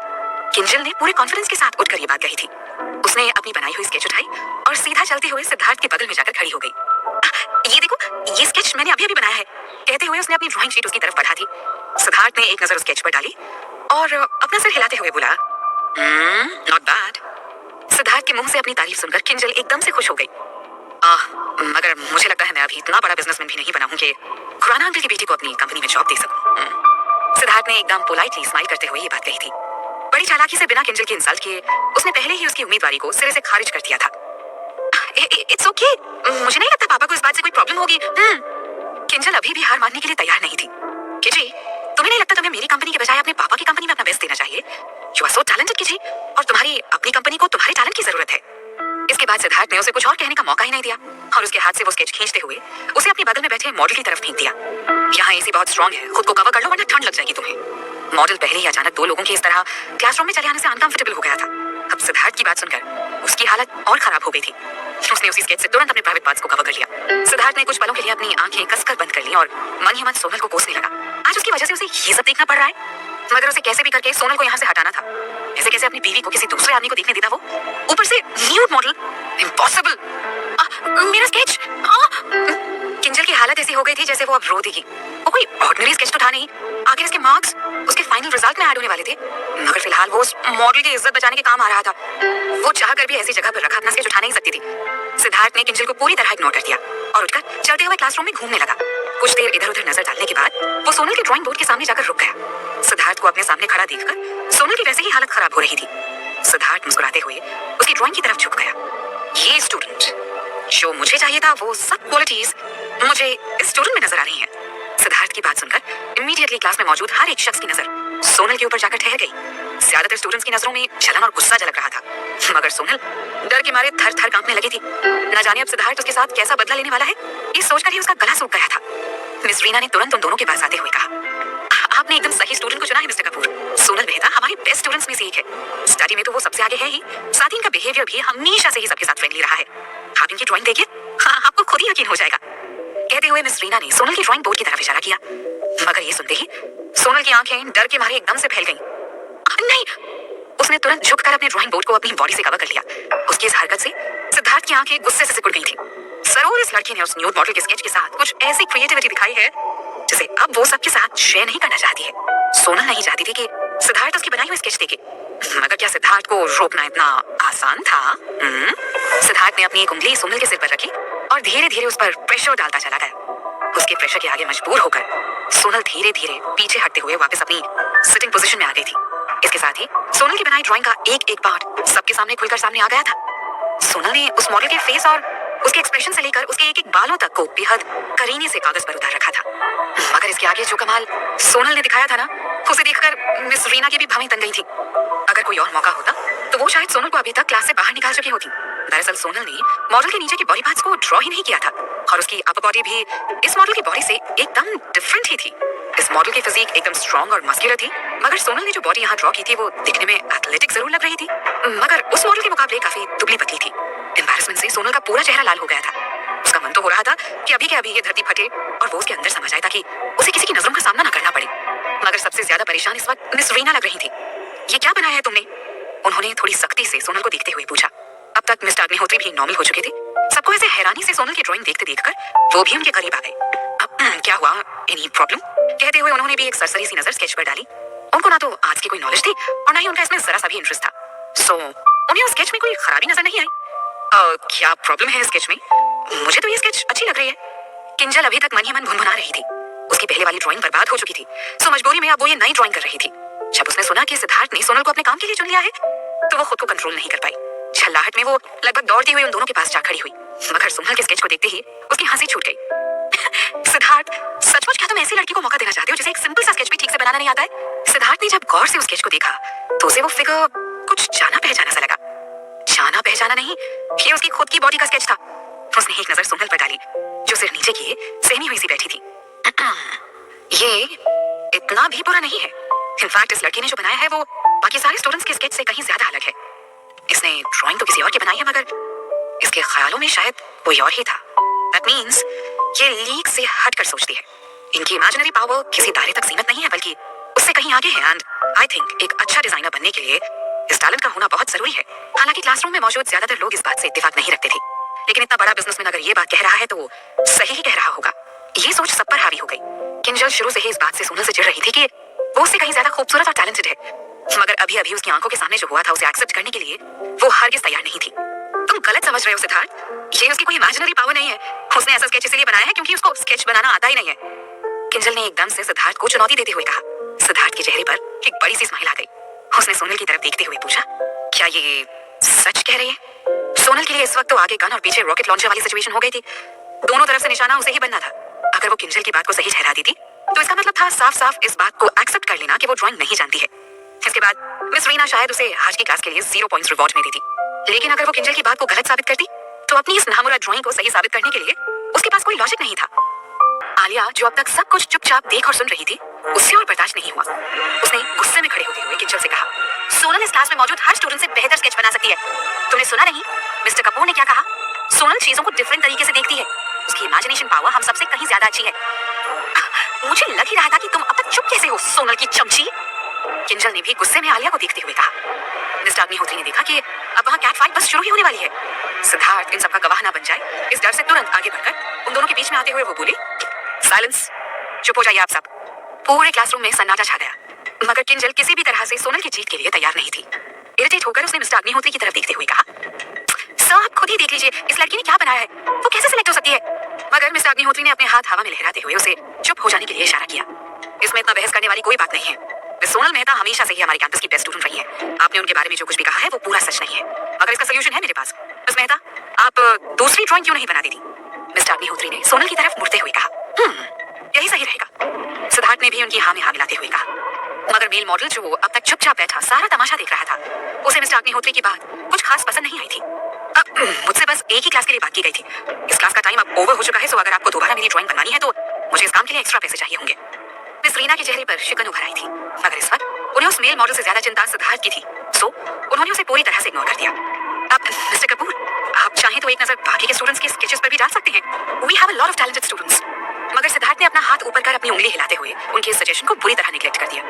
किंजल ने पूरे कॉन्फिडेंस के साथ उठकर ये बात कही थी। उसने अपनी बनाई हुई स्केच उठाई और सीधा चलते हुए सिद्धार्थ के बगल में जाकर खड़ी हो गई। ये देखो, ये स्केच मैंने अभी अभी बनाया है, कहते हुए उसने अपनी ड्राइंग शीट उसकी तरफ बढ़ा दी। सिद्धार्थ ने एक नजर उस स्केच पर डाली और अपना सिर हिलाते हुए बोला, नॉट बैड। सिद्धार्थ के मुंह से अपनी तारीफ सुनकर किंजल एकदम से खुश हो गई। मगर मुझे लगता है मैं अभी इतना बड़ा बिजनेसमैन भी नहीं बना हूं कि खुराना अंकल की बेटी को अपनी कंपनी में जॉब दे सकूं। सिद्धार्थ ने एकदम पोलाइटली स्माइल करते हुए ये बात कही थी। बड़ी चालाकी से बिना किंजल के इंसल्ट किए उसने पहले ही उसकी उम्मीदवारी को सिरे से खारिज कर दिया था। इट्स ओके, मुझे नहीं लगता पापा को इस बात से कोई प्रॉब्लम होगी। किंजल अभी भी हार मानने के लिए तैयार नहीं थी। किजी, तुम्हें नहीं लगता तुम्हें मेरी कंपनी के बजाय अपने पापा की कंपनी में अपना बेस्ट देना चाहिए? You are so talented KG, और तुम्हारी अपनी कंपनी को तुम्हारे टैलेंट की जरूरत है। इसके बाद सिद्धार्थ ने उसे कुछ और कहने का मौका ही नहीं दिया और उसके हाथ से वो स्केच खींचते हुए उसे अपने बगल में बैठे मॉडल की तरफ फेंक दिया। यहाँ एसी बहुत स्ट्रांग है, खुद को कवर कर लो वरना ठंड लग जाएगी तुम्हें। मॉडल पहले ही अचानक 2 लोगों के इस तरह क्लासरूम में चले आने से अनकंफर्टेबल हो गया था। अब सिद्धार्थ की बात सुनकर उसकी हालत और खराब हो गई थी। उसने उसी स्केच से तुरंत अपने प्राइवेट पार्ट्स को कवर कर लिया। सिद्धार्थ ने कुछ पलों के लिए अपनी आंखें कसकर बंद कर ली और मन ही मन सोनल को कोसने लगा। आज उसकी वजह से उसे ये सब देखना पड़ रहा है, मगर उसे कैसे भी करके सोनल को यहाँ से हटाना था। ऐसे कैसे अपनी बीवी को किसी दूसरे आदमी को देखने देता वो, ऊपर से न्यूड मॉडल, इम्पॉसिबल। मेरा स्केच। किंजल की हालत ऐसी हो गई थी जैसे वो अब रो देगी। वो कोई ऑर्डिनरी स्केच तो था नहीं, आखिर इसके मार्क्स उसके फाइनल रिजल्ट में ऐड होने वाले थे। मगर फिलहाल वो उस मॉडल की इज्जत बचाने के काम आ रहा था। वो चाहकर भी ऐसी जगह पर रखा अपना स्केच उठा नहीं सकती थी। सिद्धार्थ ने किंजल को पूरी तरह इग्नोर कर दिया और उठकर चलते हुए क्लासरूम में घूमने लगा। कुछ देर इधर उधर नजर डालने के बाद वो सोनल के ड्राइंग बोर्ड के सामने जाकर रुक गया। सिद्धार्थ को अपने सामने खड़ा देखकर सोनल की वैसे ही हालत खराब हो रही थी। सिद्धार्थ मुस्कुराते हुए उसकी ड्राइंग की तरफ झुक गया। ये स्टूडेंट, जो मुझे चाहिए था वो सब क्वालिटीज मुझे इस स्टूडेंट में नजर आ रही हैं। सिद्धार्थ की बात सुनकर इमीडिएटली क्लास में मौजूद हर एक शख्स की नजर सोनल के ऊपर जाकर ठहर गई। ज्यादातर स्टूडेंट्स की नजरों में जलन और गुस्सा झलक रहा था, मगर सोनल डर के मारे थर थर कांपने लगी थी। न जाने अब सिद्धार्थ उसके साथ कैसा बदला लेने वाला है, ये सोचकर ही उसका गला सूख गया था। मिस रीना ने तुरंत उन दोनों के पास आते हुए कहा, आपने एकदम सही स्टूडेंट को चुना है मिस्टर कपूर। सोनल मेहता हमारे बेस्ट स्टूडेंट्स में से एक है। स्टडी में तो वो सबसे आगे है ही, साथ ही इनका बिहेवियर भी हमेशा से ही सबके साथ फ्रेंडली रहा है। आप इनकी ड्राइंग देखिए, हाँ, आपको खुद ही यकीन हो जाएगा। कहते हुए मिस रीना ने सोनल की ड्राइंग बोर्ड की तरफ इशारा किया, मगर ये सुनते ही सोनल की आंखें डर के मारे एकदम से फैल गईं। नहीं, उसने तुरंत झुककर अपने ड्राइंग बोर्ड को अपनी बॉडी से कवर कर लिया। उसकी इस हरकत से सिद्धार्थ की आंखें गुस्से से सिकुड़ गई थी। जरूर इस लड़की ने उस न्यूड मॉडल के स्केच के साथ कुछ ऐसी क्रिएटिविटी दिखाई है जिसे अब वो सबके साथ शेयर नहीं करना चाहती है। सोनल नहीं चाहती थी कि सिद्धार्थ उसकी बनाई हुई स्केच देखे, मगर क्या सिद्धार्थ को रोकना इतना आसान था? सिद्धार्थ ने अपनी एक उंगली सोनल के सिर पर रखी और धीरे धीरे उस पर प्रेशर डालता चला गया। उसके प्रेशर के आगे मजबूर होकर सोनल धीरे धीरे पीछे हटते हुए वापस अपनी सिटिंग पोजीशन में आ गई थी। इसके साथ ही सोनल की बनाई ड्राइंग का एक एक पार्ट सबके सामने खुलकर सामने आ गया था। सोनल ने उस मॉडल के फेस और उसके एक्सप्रेशन से लेकर उसके एक एक बालों तक को बेहद करीने से कागज पर उतार रखा था। मगर इसके आगे जो कमाल सोनल ने दिखाया था ना, उसे देखकर मिस रीना की भी भवें तन गई थी। अगर कोई और मौका होता तो वो शायद सोनल को अभी तक क्लास से बाहर निकाल चुकी होती। दरअसल सोनल ने मॉडल के नीचे के बॉडी पार्ट्स को ड्रॉ ही नहीं किया था और उसकी अपर बॉडी भी इस मॉडल की बॉडी से एकदम डिफरेंट ही थी। इस मॉडल की फिजिक एकदम स्ट्रॉन्ग और मस्कुलर थी, मगर सोनल ने जो बॉडी यहाँ ड्रॉ की थी वो दिखने में एथलेटिक जरूर लग रही थी, मगर उस मॉडल के मुकाबले काफी दुबली पतली थी। एम्बैरेसमेंट से सोनल का पूरा चेहरा लाल हो गया था। उसका मन तो हो रहा था कि अभी के अभी ये धरती फटे और वो उसके अंदर समा जाए ताकि उसे किसी की नजरों का सामना न करना पड़े। मगर सबसे ज्यादा परेशान इस वक्त मिस रीना लग रही थी। ये क्या बनाया है तुमने? उन्होंने थोड़ी सख्ती से सोनल को देखते हुए पूछा। अब तक मिस्टर अग्निहोत्री भी नॉर्मल हो चुके थे। सबको ऐसे हैरानी से सोनल की ड्राइंग देखते देखकर वो भी उनके करीब आ गए। अब क्या हुआ, एनी प्रॉब्लम? कहते हुए उन्होंने भी एक सरसरी सी नजर स्केच पर डाली। उनको ना तो आज की कोई नॉलेज थी और ना ही उनका इसमें जरा सा भी इंटरेस्ट था, सो उन्हें उस स्केच में कोई खराबी नजर नहीं आई। क्या प्रॉब्लम है स्केच में? मुझे तो ये स्केच अच्छी लग रही है। किंजल अभी तक मन ही मन भुनभुना रही थी। उसकी पहले वाली ड्राइंग बर्बाद हो चुकी थी, सो मजबूरी में अब वो ये नई ड्राइंग कर रही थी। जब उसने सुना कि सिद्धार्थ ने सोनल को अपने काम के लिए चुन लिया है तो वो खुद को कंट्रोल नहीं कर पाई। झल्लाहट में वो लगभग दौड़ती हुई उन दोनों के पास जा खड़ी हुई, मगर सोनल के स्केच को देखते ही उसकी हंसी छूट गई। सिद्धार्थ, सचमुच क्या तुम ऐसी लड़की को मौका देना चाहते हो जिसे एक सिंपल सा स्केच भी ठीक से बनाना नहीं आता है? सिद्धार्थ ने जब गौर से उस स्केच को देखा तो उसे वो फिगर कुछ जाना पहचाना सा लगा। जाना पहचाना नहीं, ये उसकी खुद की बॉडी का स्केच था। उसने एक नजर सोनल पर डाली जो सिर नीचे किए सहमी हुई सी बैठी थी। ये इतना भी बुरा नहीं है। इनफैक्ट इस लड़की ने जो बनाया है वो बाकी सारे स्टूडेंट्स के स्केच से कहीं ज्यादा अलग है। इसने ड्राइंग तो किसी और की बनाई है मगर इसके ख्यालों में शायद कोई और ही था। दैट मींस ये लीग से हटकर सोचती है। इनकी इमेजिनरी पावर किसी दायरे तक सीमित नहीं है बल्कि उससे कहीं आगे है। एंड आई थिंक एक अच्छा डिजाइनर बनने के लिए इस टैलेंट का होना बहुत जरूरी है। हालांकि क्लासरूम में मौजूद ज्यादातर लोग इस बात से इत्तेफाक नहीं रखते थे, लेकिन इतना बड़ा बिजनेसमैन अगर ये बात कह रहा है तो सही ही कह रहा होगा। ये सोच सब पर हावी हो गई। किंजल शुरू से ही इस बात से सोनल से चिढ़ रही थी कि वो उससे कहीं ज्यादा खूबसूरत और टैलेंटेड है, मगर अभी अभी उसकी आंखों के सामने जो हुआ था उसे एक्सेप्ट करने के लिए वो हरगिज तैयार नहीं थी। तुम गलत समझ रहे हो सिद्धार्थ, ये उसकी कोई इमेजिनरी पावर नहीं है। उसने ऐसा स्केच इसलिए बनाया है क्योंकि उसको स्केच बनाना आता ही नहीं है। किंजल ने एकदम से सिद्धार्थ को चुनौती देते हुए कहा। सिद्धार्थ के चेहरे पर एक बड़ी सी स्माइल आ गई। उसने सोनल की तरफ देखते हुए पूछा, क्या ये सच कह रही है? सोनल के लिए इस वक्त तो आगे गन और पीछे रॉकेट लॉन्चर वाली सिचुएशन हो गई थी। दोनों तरफ से निशाना उसे ही बनना था। अगर वो किंजल की बात को सही ठहरा दी थी तो इसका मतलब था साफ साफ इस बात को एक्सेप्ट कर लेना कि वो ड्राइंग नहीं जानती है। इसके बाद मिस रीना शायद उसे आज की क्लास के लिए 0 पॉइंट्स रिवॉर्ड में दी थी, लेकिन अगर वो किंजल की बात को गलत साबित करती तो अपनी इस नामुराद ड्राइंग को सही साबित करने के लिए उसके पास कोई लॉजिक नहीं था। आलिया जो अब तक सब कुछ चुपचाप देख और सुन रही थी, उससे और बर्दाश्त नहीं हुआ। उसने गुस्से में खड़े होते हुए किंजल से कहा, सोनल इस क्लास में मौजूद हर स्टूडेंट से बेहतर स्केच बना सकती है। तुमने सुना नहीं मिस्टर कपूर ने क्या कहा? सोनल चीजों को डिफरेंट तरीके से देखती है। उसकी इमेजिनेशन पावर हम सबसे कहीं ज्यादा अच्छी है। मुझे लग ही रहा था कि तुम अब तक चुप कैसे हो सोनल की चमची। किंजल ने भी गुस्से में आलिया को देखते हुए कहा। मिस्टर अग्निहोत्री ने देखा कि अब वहाँ कैट फाइट बस शुरू ही होने वाली है। सिद्धार्थ इन सबका गवाह ना बन जाए, इस डर से तुरंत आगे बढ़कर उन दोनों के बीच में आते हुए वो बोली, साइलेंस, चुप हो जाइए आप सब। पूरे क्लासरूम में सन्नाटा छा गया, मगर किंजल किसी भी तरह से सोनल की जीत के लिए तैयार नहीं थी। इरिटेट होकर उसने मिस्टर अग्निहोत्री की तरफ देखते हुए कहा, सर आप खुद ही देख लीजिए इस लड़की ने क्या बनाया है, वो कैसे सिलेक्ट हो सकती है? मगर मिस्टर अग्निहोत्री ने अपने हाथ हवा में लहराते हुए उसे चुप हो जाने के लिए इशारा किया। इसमें इतना बहस करने वाली कोई बात नहीं है। मिस सोनल मेहता हमेशा से ही हमारे कैंपस की बेस्ट स्टूडेंट रही है। आपने उनके बारे में जो कुछ भी कहा है वो पूरा सच नहीं है, मगर इसका सोल्यूशन है मेरे पास। मिस मेहता, आप दूसरी ड्राइंग क्यों नहीं बना देती? मिस्टर अग्निहोत्री ने सोनल की तरफ मुड़ते हुए कहा, यही सही रहेगा। सिद्धार्थ ने भी उनकी हाँ में हाँ मिलाते हुए कहा। मगर मेल मॉडल जो अब तक चुपचाप बैठा सारा तमाशा देख रहा था, उसे मिस्टर अग्निहोत्री की बात कुछ खास पसंद नहीं आई थी। मुझसे बस एक ही क्लास के लिए बात की गई थी। इस क्लास का टाइम अब ओवर हो चुका है, सो अगर आपको दोबारा मेरी ड्राइंग बनवानी है तो मुझे इस काम के लिए एक्स्ट्रा पैसे चाहिए होंगे। मिस रीना के चेहरे पर शिकन उभर आई थी, मगर इस वक्त उन्हें उस मेल मॉडल से ज्यादा चिंता सिद्धार्थ की थी, सो उन्होंने उसे पूरी तरह से इग्नोर कर दिया। अब मिस्टर कपूर, आप चाहें तो एक नजर बाकी के स्टूडेंट्स के स्केचेस पर भी डाल सकते हैं। We have a lot of talented students. मगर सिद्धार्थ ने अपना हाथ ऊपर कर अपनी उंगली हिलाते हुए उनके इस सजेशन को बुरी तरह निग्लेक्ट कर दिया।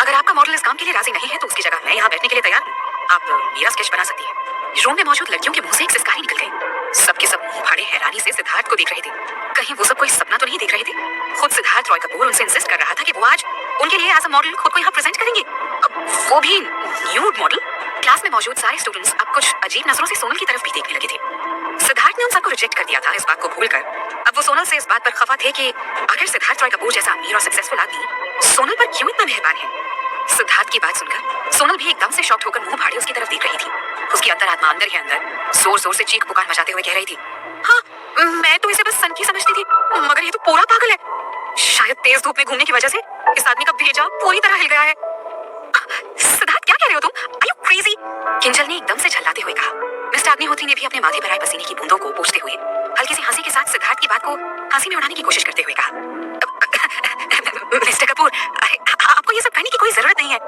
अगर आपका मॉडल इस काम के लिए राजी नहीं है तो उसकी जगह मैं यहाँ बैठने के लिए तैयार हूँ। आप मेरा स्केच बना सकती है। रूम में मौजूद लड़कियों के मुंह से एक सिसकारी निकल गई। सबके सब मुंह फाड़े हैरानी से सिद्धार्थ को देख रहे थे। कहीं वो सब कोई सपना तो नहीं देख रहे थे? खुद सिद्धार्थ रॉय कपूर उनसे इंसिस्ट कर रहा था कि वो आज उनके लिए एज अ मॉडल खुद को यहाँ प्रेजेंट करेंगे, वो भी न्यूड मॉडल। क्लास में मौजूद सारे स्टूडेंट्स अब कुछ अजीब नजरों से सोनल की तरफ भी देखने लगे थे। सिद्धार्थ ने उन सबको रिजेक्ट कर दिया था इस बात को भूलकर। अब वो सोनल से इस बात पर खफा थे कि आखिर सिद्धार्थ रॉय कपूर जैसा अमीर और सक्सेसफुल आदमी सोनल पर क्यों इतना मेहरबान है। सिद्धार्थ की बात सुनकर सोनल भी एकदम से शॉक्ड होकर मुंह फाड़े उसकी तरफ देख रही थी। उसकी अंतरात्मा अंदर ही अंदर जोर जोर से चीख पुकार मचाते हुए कह रही थी, हाँ मैं तो इसे बस सनकी समझती थी, मगर ये तो पूरा पागल है। शायद तेज धूप में घूमने की वजह से इस आदमी का भेजा पूरी तरह हिल गया है। सिद्धार्थ क्या कह रहे हो तुम? Are you crazy? किंजल ने एकदम से झल्लाते हुए कहा। मिस्टर अग्निहोत्री ने भी अपने माथे पर आए पसीने की बूंदों को पोंछते हुए हल्की सी हंसी के साथ सिद्धार्थ की बात को हंसी में उड़ाने की कोशिश करते हुए कहा, मिस्टर कपूर, आपको ये सब कहने की कोई जरूरत नहीं है।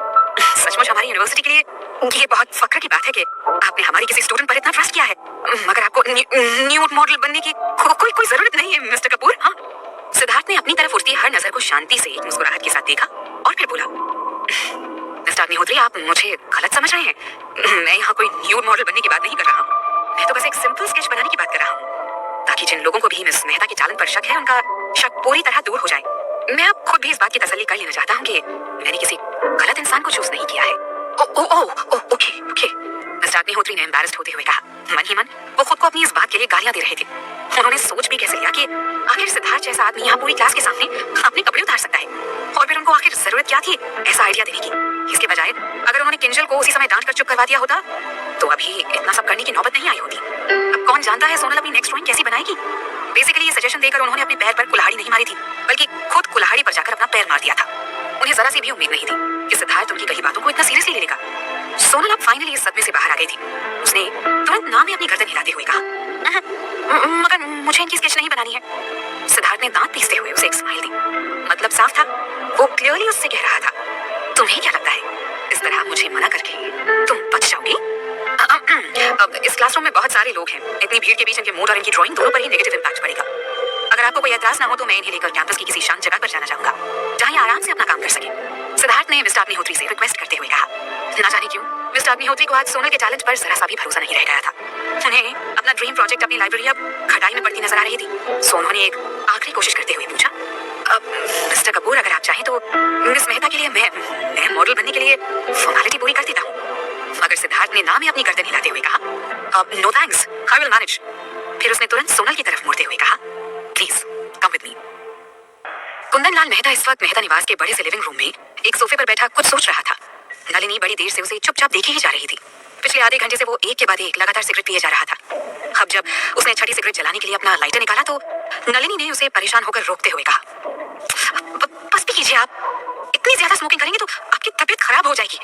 सचमुच हमारी यूनिवर्सिटी के लिए ये बहुत फख्र की बात है कि आपने हमारी किसी स्टूडेंट पर इतना ट्रस्ट किया है, मगर आपको न्यूड मॉडल बनने की कोई जरूरत नहीं है मिस्टर कपूर। हाँ, सिद्धार्थ ने अपनी तरफ उड़ती हर नजर को शांति से एक मुस्कुराहट के साथ देखा और फिर बोला, मिस्टर अग्निहोत्री आप मुझे गलत समझ रहे हैं। मैं यहाँ कोई न्यूड मॉडल बनने की बात नहीं कर रहा हूँ। मैं तो बस एक सिंपल स्केच बनाने की बात कर रहा हूँ, ताकि जिन लोगों को भी मिस मेहता के टैलेंट पर शक है उनका शक पूरी तरह दूर हो जाए। मैं अब खुद भी इस बात की तसल्ली कर लेना चाहता हूँ कि मैंने किसी गलत इंसान को चूज नहीं किया है। ओके। मिस्टर अग्निहोत्री ने एम्बैरेस्ड होते हुए कहा। मन ही मन वो खुद को अपनी इस बात के लिए गालियां दे रहे थे। उन्होंने सोच भी कैसे लिया कि आखिर सिद्धार्थ जैसा आदमी यहाँ पूरी क्लास के सामने अपने कपड़े उतार सकता है, और फिर उनको आखिर जरूरत क्या थी ऐसा आइडिया देने की। इसके शायद अगर उन्होंने किंजल को उसी समय डांट कर चुप करवा दिया होता तो अभी इतना सब करने की नौबत नहीं आई होती। अब कौन जानता है सोनल अपनी नेक्स्ट ड्राइंग कैसी बनाएगी। बेसिकली ये सजेशन देकर उन्होंने अपने पैर पर कुल्हाड़ी नहीं मारी थी, बल्कि खुद कुल्हाड़ी पर जाकर अपना पैर मार दिया था। उन्हें जरा सी भी उम्मीद नहीं थी कि सिद्धार्थ उनकी कही बातों को इतना सीरियसली ले लेगा। सोनल अब फाइनली इस सदमे से बाहर आ गई थी। उसने तुरंत नाम में अपनी गर्दन हिलाते हुए कहा, मगर मुझे इनकी स्केच नहीं बनानी है। सिद्धार्थ ने दांत पीसते हुए उसे एक स्माइल दी। मतलब साफ था, वो क्लियरली उससे कह रहा था, तुम्हें क्या लगता है इस तरह मुझे मना करके तुम बच जाओगी? अब इस क्लासरूम में बहुत सारे लोग हैं, इतनी भीड़ के बीच इनके मूड और इनकी ड्राइंग दोनों पर ही नेगेटिव इम्पैक्ट पड़ेगा। अगर आपको कोई एतराज ना हो तो मैं इन्हें लेकर कैंपस की किसी शांत जगह पर जाना चाहूंगा जहां ये आराम से अपना काम कर सके। सिद्धार्थ ने मिस्टर अग्निहोत्री से रिक्वेस्ट करते हुए कहा। ना जाने क्यों मिस्टर अग्निहोत्री को आज सोनल के टैलेंट पर जरा सा भी भरोसा नहीं रह गया था। उन्हें अपना ड्रीम प्रोजेक्ट अपनी लाइब्रेरी अब खटाई में पड़ती नजर आ रही थी। सोनल ने एक आखिरी कोशिश करते हुए पूछा, मिस्टर कपूर अगर आप चाहें तो मिस मेहता के लिए मैं मॉडल बनने के लिए फॉर्मेलिटी पूरी कर देता हूँ। मगर सिद्धार्थ ने ना में अपनी गर्दन हिलाते हुए कहा, no thanks, I will manage. फिर उसने तुरंत सोनल की तरफ मुड़ते हुए कहा, please come with me. Kundan Lal Mehta इस वक्त मेहता निवास के बड़े से लिविंग रूम में एक सोफे पर बैठा कुछ सोच रहा था। नलिनी बड़ी देर से उसे चुपचाप देखी ही जा रही थी। पिछले आधे घंटे से वो एक के बाद एक लगातार सिगरेट पिए जा रहा था। अब जब उसने छठी सिगरेट जलाने के लिए अपना लाइटर निकाला तो नलिनी ने उसे परेशान होकर रोकते हुए कहा, बस भी कीजिए, आप इतनी ज्यादा स्मोकिंग करेंगे तो आपकी तबीयत खराब हो जाएगी।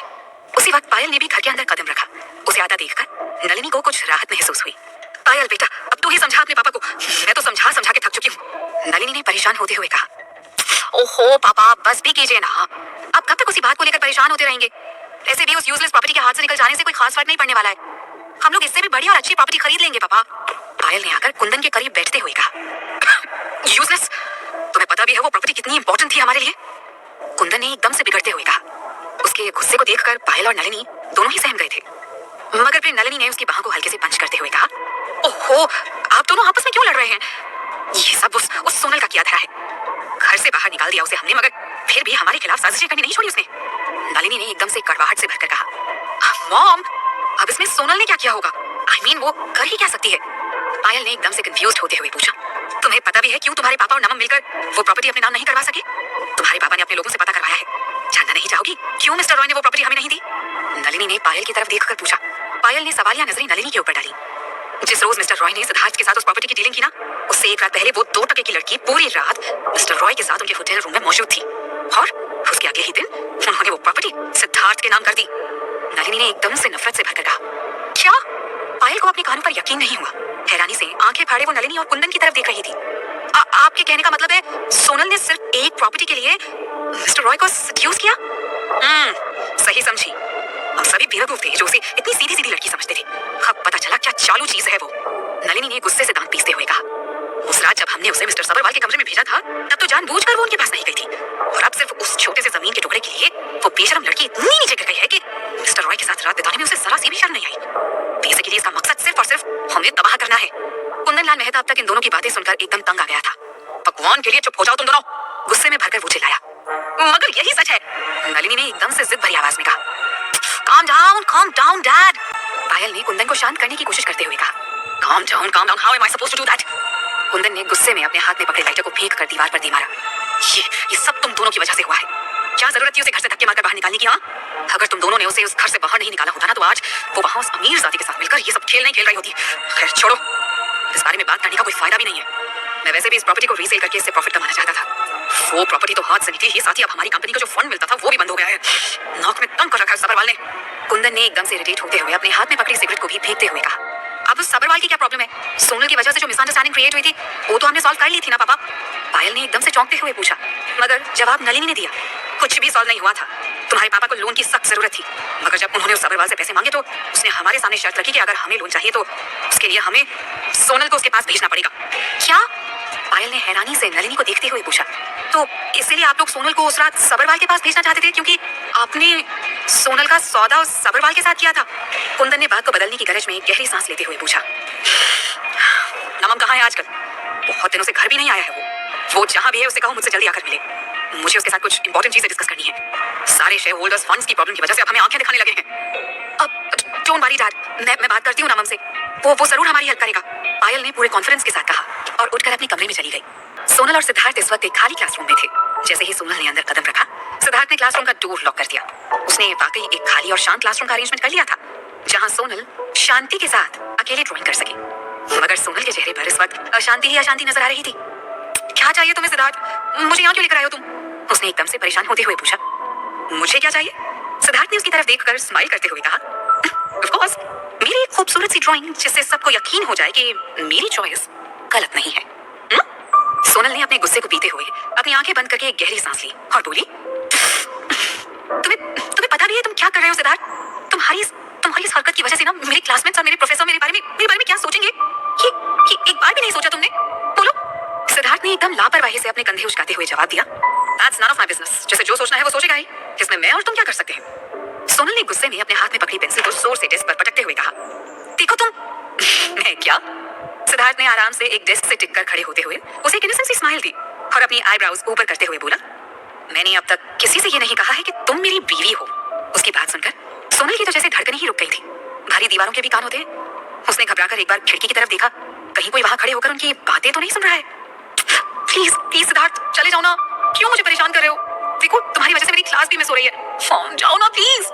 उसी वक्त पायल ने भी घर के अंदर कदम रखा। उसे आता देखकर नलिनी को कुछ राहत महसूस हुई। पायल बेटा, अब तू ही समझा अपने पापा को, मैं तो समझा समझा के थक चुकी हूँ। नलिनी ने परेशान होते हुए कहा, ओहो पापा बस भी कीजिए ना, आप कब तक उसी बात को लेकर परेशान होते रहेंगे। ऐसे भी उस यूजलेस प्रॉपर्टी के हाथ से निकल जाने से कोई खास फर्क नहीं पड़ने वाला है। हम लोग इससे भी बढ़िया और अच्छी प्रॉपर्टी खरीद लेंगे पापा। पायल ने आकर कुंदन के करीब बैठते हुए कहा, यूजलेस? तुम्हें पता भी है वो प्रॉपर्टी कितनी इंपॉर्टेंट थी हमारे लिए? कुंदन ने एकदम से बिगड़ते हुए कहा। उसके गुस्से को देखकर पायल और नलिनी दोनों ही सहम गए थे। मगर फिर नलिनी ने उसकी बाह को हल्के से पंच करते हुए कहा, ओहो आप दोनों आपस में क्यों लड़ रहे हैं? ये सब उस सोनल का किया धरा है। घर से बाहर निकाल दिया उसे हमने, मगर फिर भी हमारे खिलाफ साजिशें करनी नहीं छोड़ी उसने। नलिनी ने एकदम से कड़वाहट से भरकर कहा, मॉम अब इसमें सोनल ने क्या किया होगा? I mean, वो कर ही क्या सकती है? पायल ने एकदम से कंफ्यूज होते हुए पूछा, तुम्हें पता भी है क्यों तुम्हारे पापा और नमन मिलकर वो प्रॉपर्टी अपने नाम नहीं करवा सके? तुम्हारे पापा ने अपने लोगों से पता करवाया है। जानना नहीं चाहोगी क्यों मिस्टर रॉय ने वो प्रॉपर्टी हमें नहीं दी? नलिनी ने पायल की तरफ देखकर पूछा। पायल ने सवालिया नजरें नलिनी के ऊपर डाली। जिस रोज मिस्टर रॉय ने सिद्धार्थ के साथ उस प्रॉपर्टी की डीलिंग की ना, उससे एक रात पहले वो 2 टके की लड़की पूरी रात मिस्टर रॉय के साथ उनके होटल रूम में मौजूद थी और उसके अगले ही दिन उन्होंने वो प्रॉपर्टी सिद्धार्थ के नाम कर दी। नलिनी ने एकदम से नफरत से भरकर कहा, क्या? पायल को अपने कानों पर यकीन नहीं हुआ। हैरानी से आंखें फाड़े वो नलिनी और कुंदन की तरफ देख रही थी। आपके कहने का मतलब है सोनल ने सिर्फ एक प्रॉपर्टी के लिए मिस्टर रॉय को सड्यूस किया? सही समझी। हम सभी बेवकूफ थे जो उसे इतनी सीधी सीधी लड़की समझते थे। अब पता चला क्या चालू चीज है वो। नलिनी ने गुस्से से दांत पीसते हुए कहा, उस रात जब हमने उसे मिस्टर सबरवाल के कमरे में भेजा था तब तो जानबूझकर वो उनके पास नहीं गई थी, और अब सिर्फ उस छोटे से जमीन के टुकड़े के लिए वो बेशरम लड़की इतनी नीचे गिर गई है कि मिस्टर रॉय के साथ रात बिताने में उसे जरा सी भी शर्म नहीं आई। बेसिकली इसका मकसद सिर्फ और सिर्फ हमें तबाह करना है। कुंदन लाल मेहता अब तक इन दोनों की बातें सुनकर एकदम तंग आ गया था। भगवान के लिए चुप हो जाओ तुम दोनों, गुस्से में भरकर वो चिल्लाया। मगर यही सच है, नलिनी ने एकदम से जिद भरी आवाज में कहा। Calm down, Dad. पायल ने कुंदन को शांत करने की कोशिश करते हुए कहा, Calm down. How am I supposed to do that? Kundan ने गुस्से में अपने हाथ में पकड़े लाइटर को फेंक कर दीवार पर दे मारा। ये सब तुम दोनों की वजह से हुआ है। क्या जरूरत थी उसे घर से धक्के मारकर बाहर निकालने की? हाँ, अगर तुम दोनों ने उसे उस घर से बाहर नहीं निकाला होता ना तो आज वो वहां उस अमीर जाति के साथ मिलकर ये सब खेल नहीं खेल रही होती। खैर छोड़ो, इस बारे में बात करने का कोई फायदा भी नहीं है। मैं वैसे भी इस प्रॉपर्टी को रीसेल करके इससे प्रॉफिट कमाना चाहता था। वो प्रॉपर्टी तो हाथ से निकली ही, साथ ही अब हमारी कंपनी को जो फंड मिलता था वो भी बंद हो गया है। नाक में दम कर रखा है सबरवाल ने। कुंदन ने एकदम से इरिटेट होते हुए अपने हाथ में पकड़ी सिगरेट को भी फेंकते हुए कहा, अब उस सबरवाल की क्या प्रॉब्लम है? सोनल की वजह से जो मिसअंडरस्टैंडिंग क्रिएट हुई थी वो तो हमने सॉल्व कर ली थी ना पापा? पायल ने एकदम से चौंकते हुए पूछा। मगर जवाब नलिनी ने दिया, कुछ भी सॉल्व नहीं हुआ था। तुम्हारे पापा को लोन की सख्त जरूरत थी, मगर जब उन्होंने उस सबरवाल से पैसे मांगे तो उसने हमारे सामने शर्त रखी कि अगर हमें लोन चाहिए तो उसके लिए हमें सोनल को उसके पास भेजना पड़ेगा। क्या? पायल ने हैरानी से नलिनी को देखते हुए पूछा। तो इसीलिए आप लोग सोनल को उस रात सबरवाल के पास भेजना चाहते थे क्योंकि आपने सोनल का सौदा उस सबरवाल के साथ किया था? कुंदन ने बात को बदलने की गरज में गहरी सांस लेते हुए पूछा। नमम कहाँ है आजकल? बहुत दिनों से घर भी नहीं आया है वो जहाँ भी है उससे कहो मुझसे जल्दी आकर मिले। मुझे उसके साथ कुछ इंपॉर्टेंट चीजें डिस्कस करनी है। सारे शेयर होल्डर्स फंड्स की प्रॉब्लम की वजह से अब हमें आंखें दिखाने लगे हैं। अब डोंट वरी डैड, मैं बात करती हूँ नमम से, वो जरूर हमारी हेल्प करेगा। पायल ने पूरे कॉन्फिडेंस के साथ कहा और उठकर अपने कमरे में चली गई। सोनल और सिद्धार्थ इस वक्त एक खाली क्लासरूम में थे। जैसे ही सोनल ने अंदर कदम रखा, सिद्धार्थ ने क्लासरूम का डोर लॉक कर दिया। उसने वाकई एक खाली और शांत क्लासरूम का अरेंजमेंट कर लिया था, जहां सोनल शांति के साथ अकेले ड्राइंग कर सके। मगर सोनल के चेहरे पर इस वक्त अशांति ही अशांति नजर आ रही थी। क्या चाहिए तुम्हें सिद्धार्थ? मुझे यहाँ क्यों लेकर आए हो तुम? उसने एकदम से परेशान होते हुए पूछा। मुझे क्या चाहिए? सिद्धार्थ ने उसकी तरफ देखकर स्माइल करते हुए कहा, ऑफ कोर्स, मेरी एक खूबसूरत सी ड्राइंग जिससे सबको यकीन हो जाए कि मेरी चॉइस गलत नहीं है। सोनल ने अपने गुस्से को पीते हुए अपनी आंखें बंद करके एक गहरी सांस ली और बोली, तुम्हें पता नहीं है तुम क्या कर रहे हो सिद्धार्थ? तुम्हारी इस हरकत की वजह से ना मेरे क्लासमेट्स और मेरे प्रोफेसर मेरे बारे में क्या सोचेंगे? ये एक बार भी नहीं सोचा तुमने? बोलो। सिद्धार्थ ने एकदम लापरवाही से अपने कंधे उचकाते हुए जवाब दिया, That's none of my business. जिसे जो सोचना है वो सोचेगा ही। इसमें मैं और तुम क्या कर सकते हैं? सोनल ने गुस्से में अपने हाथ में पकड़ी पेंसिल को जोर से डेस्क पर पटकते हुए कहा, देखो तुम। मैं क्या? सिद्धार्थ ने आराम से एक डेस्क से टिककर खड़े होते हुए उसे एक इनोसेंट सी स्माइल दी और अपनी आईब्राउज ऊपर करते हुए बोला, मैंने अब तक किसी से ये नहीं कहा है कि तुम मेरी बीवी हो। उसकी बात सुनकर सोनल की तो जैसे धड़कनें ही रुक गई थी। भारी दीवारों के भी कान होते हैं। उसने घबराकर एक बार खिड़की की तरफ देखा, कहीं कोई वहां खड़े होकर उनकी बातें तो नहीं सुन रहा है। प्लीज प्लीज सिद्धार्थ, चले जाओ ना। क्यों मुझे परेशान कर रहे हो? देखो तुम्हारी वजह से मेरी क्लास भी मिस हो रही है। फोन जाओ ना प्लीज।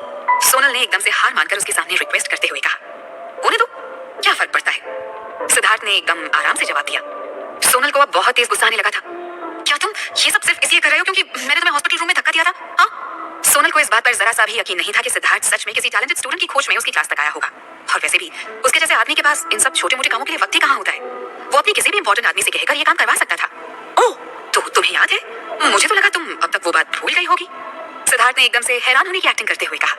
सोनल ने एकदम से हार मानकर उसके सामने रिक्वेस्ट करते हुए कहा, होने दो, क्या फर्क पड़ता है? सिद्धार्थ ने एकदम आराम से जवाब दिया। सोनल को अब बहुत तेज गुस्सा आने लगा था। क्या तुम ये सब सिर्फ इसलिए कर रहे हो क्योंकि मैंने तुम्हें हॉस्पिटल रूम में धक्का दिया था? हाँ? सोनल को इस बात पर जरा सा भी यकीन नहीं था कि सिद्धार्थ सच में किसी टैलेंटेड स्टूडेंट की खोज में उसकी क्लास तक आया होगा। और वैसे भी उसके जैसे आदमी के पास इन सब छोटे मोटे कामों के लिए वक्त ही कहाँ होता है। वो अपनी किसी भी इंपॉर्टेंट आदमी से कहकर ये काम करवा सकता था। ओह, तो तुम्हें याद है? मुझे तो लगा तुम अब तक वो बात भूल गई होगी। सिद्धार्थ ने एकदम से हैरान होने की एक्टिंग करते हुए कहा।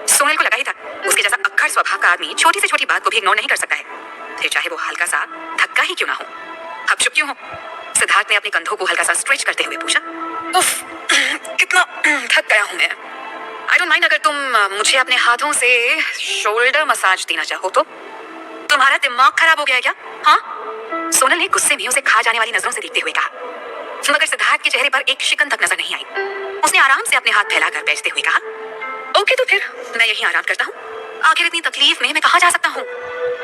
सोनल को लगा ही था उसके जैसा अक्खड़ स्वभाव का आदमी छोटी से छोटी बात को भी इग्नोर नहीं कर सकता है, फिर चाहे वो हल्का सा धक्का ही क्यों ना हो। अब चुप क्यों हो? सिद्धार्थ ने अपने कंधों को हल्का सा स्ट्रेच करते हुए पूछा। उफ, कितना थक गया हूं मैं। आई डोंट माइंड अगर तुम मुझे अपने हाथों से शोल्डर मसाज देना चाहो तो। तुम्हारा दिमाग खराब हो गया है क्या? हाँ? सोनल ने गुस्से में उसे खा जाने वाली नजरों से देखते हुए कहा, मगर सिद्धार्थ के चेहरे पर एक शिकन तक नजर नहीं आई। उसने आराम से अपने हाथ फैलाकर बैठते हुए कहा, ओके तो फिर मैं यहीं आराम करता हूँ। आखिर इतनी तकलीफ में मैं कहाँ जा सकता हूँ?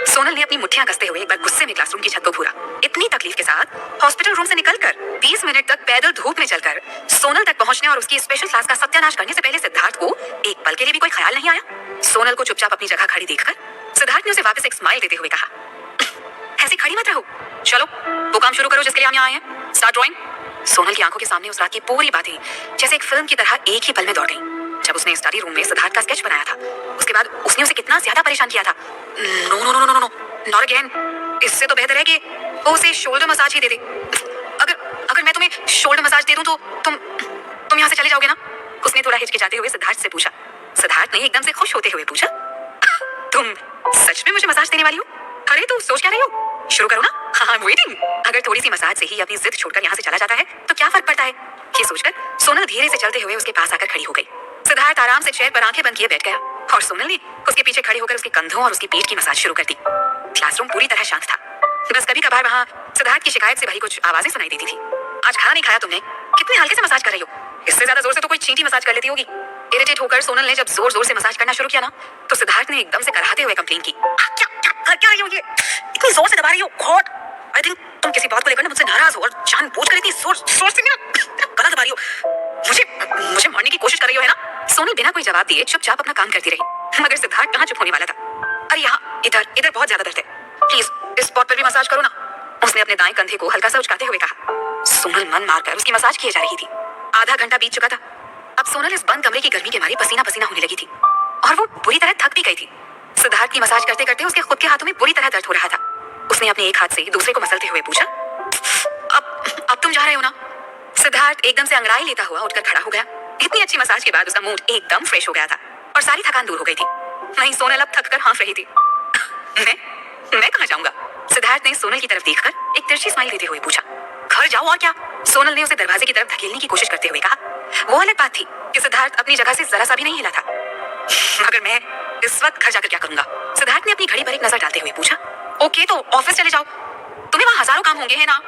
सोनल ने अपनी मुट्ठियां कसते हुए एक बार गुस्से में क्लासरूम की छत को घूरा। इतनी तकलीफ के साथ हॉस्पिटल रूम से निकलकर 20 मिनट तक पैदल धूप में चलकर सोनल तक पहुंचने और उसकी स्पेशल क्लास का सत्यानाश करने से पहले सिद्धार्थ को एक पल के लिए भी कोई ख्याल नहीं आया। सोनल को चुपचाप अपनी जगह खड़ी देखकर सिद्धार्थ ने उसे वापस एक स्माइल देते हुए कहा, ऐसे खड़ी मत रहो, चलो वो काम शुरू करो जिसके लिए हम यहाँ आए हैं। Start drawing. सोनल की आंखों के सामने उस रात की पूरी बातें जैसे एक फिल्म की तरह एक ही पल में दौड़ गईं। जब उसने स्टडी रूम में सिद्धार्थ का स्केच बनाया था, उसके बाद उसने उसे कितना ज्यादा परेशान किया था। No no no no no, not again. इससे तो बेहतर है कि वो उसे शोल्डर मसाज ही दे दे। अगर मैं तुम्हें शोल्डर मसाज दे दूं तो तुम यहाँ से चले जाओगे ना? उसने थोड़ा हिचकिचाते हुए सिद्धार्थ से पूछा। सिद्धार्थ ने एकदम से खुश होते हुए पूछा, तुम सच में मुझे मसाज देने वाली हो? अरे तो सोच क्या रही हो? शुरू करो ना। हाँ, वेटिंग। अगर थोड़ी सी मसाज से ही अपनी जिद छोड़कर यहाँ से चला जाता है तो क्या फर्क पड़ता है? ये सोचकर सोनल धीरे से चलते हुए उसके पास आकर खड़ी हो गई। सिद्धार्थ आराम से चेयर पर आंखें बंद किए बैठ गया और सोनल ने उसके पीछे खड़ी होकर उसके कंधों और उसकी पीठ की मसाज शुरू कर दी। क्लासरूम पूरी तरह शांत था। बस कभी कभार वहाँ सिद्धार्थ की शिकायत से भरी कुछ आवाजें सुनाई देती थी। आज खाना नहीं खाया तुमने? कितने हल्के से मसाज कर रही हो? इससे ज्यादा जोर से तो कोई चींटी मसाज कर लेती होगी। इरिटेट होकर सोनल ने जब जोर जोर से मसाज करना शुरू किया ना, तो सिद्धार्थ ने एकदम से कराहते हुए कंप्लेन की, क्या रही हो ये? इतनी जोर से दबा रही हो? गॉड, आई थिंक तुम किसी बात को लेकर ना मुझसे नाराज हो और जानबूझकर इतनी जोर से ना गला दबा रही हो। मुझे मारने की कोशिश कर रही हो, है ना? सोनल बिना कोई जवाब दिए चुपचाप अपना काम करती रही, मगर सिद्धार्थ कहाँ चुप होने वाला था। अरे यहाँ इधर बहुत ज्यादा दर्द है, प्लीज इस स्पॉट पर भी मसाज करो ना। उसने अपने दाएं कंधे को हल्का सा उचकाते हुए कहा। सोनल मन मारकर उसकी मसाज किए जा रही थी। आधा घंटा बीत चुका था। अब सोनल इस बंद कमरे की गर्मी के मारे पसीना पसीना होने लगी थी और वो बुरी तरह थक भी गई थी। सिद्धार्थ की मसाज करते करते उसके खुद के हाथों में बुरी तरह दर्द हो रहा था। उसने अपने एक हाथ से दूसरे को मसलते हुए पूछा, अब तुम जा रहे हो ना? सिद्धार्थ एकदम से अंगड़ाई लेता हुआ उठकर खड़ा हो गया। इतनी अच्छी मसाज के बाद उसका मूड एकदम फ्रेश हो गया था और सारी थकान दूर हो गई थी। वहीं सोनल अब थक कर हाँफ रही थी। मैं कहाँ जाऊंगा? सिद्धार्थ ने सोनल की तरफ देखकर एक तिरछी स्माइल देते हुए पूछा। घर जाओ और क्या? सोनल ने उसे दरवाजे की तरफ धकेलने की कोशिश करते हुए कहा। वो अलग बात थी कि सिद्धार्थ अपनी जगह से जरा सा भी नहीं हिला था। मगर मैं इस वक्त घर जाकर क्या करूंगा? सिद्धार्थ ने अपनी घड़ी पर एक नजर डालते हुए पूछा। ओके तो ऑफिस चले जाओ, तुम्हें वहां हजारों काम होंगे, है ना?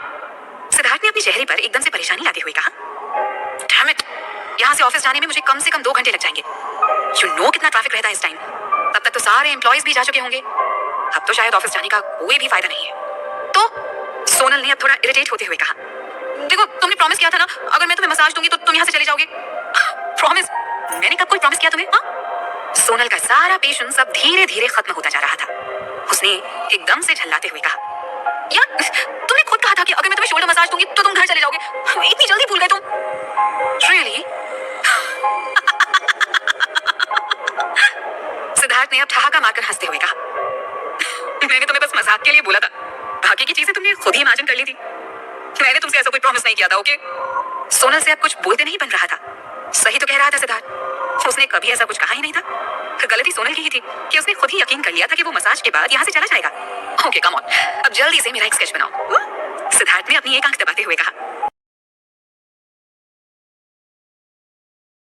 सिद्धार्थ ने अपने चेहरे पर एकदम से परेशानी लाते हुए कहा। डैम इट, यहाँ से ऑफिस जाने में मुझे कम से कम 2 घंटे लग जाएंगे। यू नो कितना ट्रैफिक रहता है इस टाइम। तब तक तो सारे एम्प्लॉयज भी जा चुके होंगे। अब तो शायद ऑफिस जाने का कोई भी फायदा नहीं है। तो सोनल ने अब थोड़ा इरिटेट होते हुए कहा, देखो तुमने प्रॉमिस किया था ना, अगर मैं तुम्हें मसाज दूंगी तो तुम यहाँ से चले जाओगे। प्रॉमिस? मैंने कब कोई प्रॉमिस किया तुम्हें? हाँ? सोनल का सारा पेशेंस अब धीरे धीरे खत्म होता जा रहा था। उसने एकदम से झल्लाते हुए कहा, यार तुमने खुद कहा था कि अगर मैं तुम्हें शोल्डर मसाज दूंगी तो तुम घर चले जाओगे। इतनी जल्दी भूल गए तुम? Really? सिद्धार्थ ने अब ठहाका मारकर हंसते हुए कहा, मैंने तुम्हें बस मजाक के लिए बोला था, बाकी की चीजें तुमने खुद ही इमेजिन कर ली थी। मैंने तुमसे ऐसा कोई प्रॉमिस नहीं किया था, ओके? सोनल से अब कुछ बोलते नहीं बन रहा था। सही तो कह रहा था सिद्धार्थ, उसने कभी ऐसा कुछ कहा ही नहीं था। गलती सोनल की ही थी कि उसने खुद ही यकीन कर लिया था कि वो मसाज के बाद यहाँ से चला जाएगा। ओके कम ऑन, अब जल्दी से मेरा एक स्केच बनाओ। सिद्धार्थ ने अपनी एक आंख दबाते हुए कहा।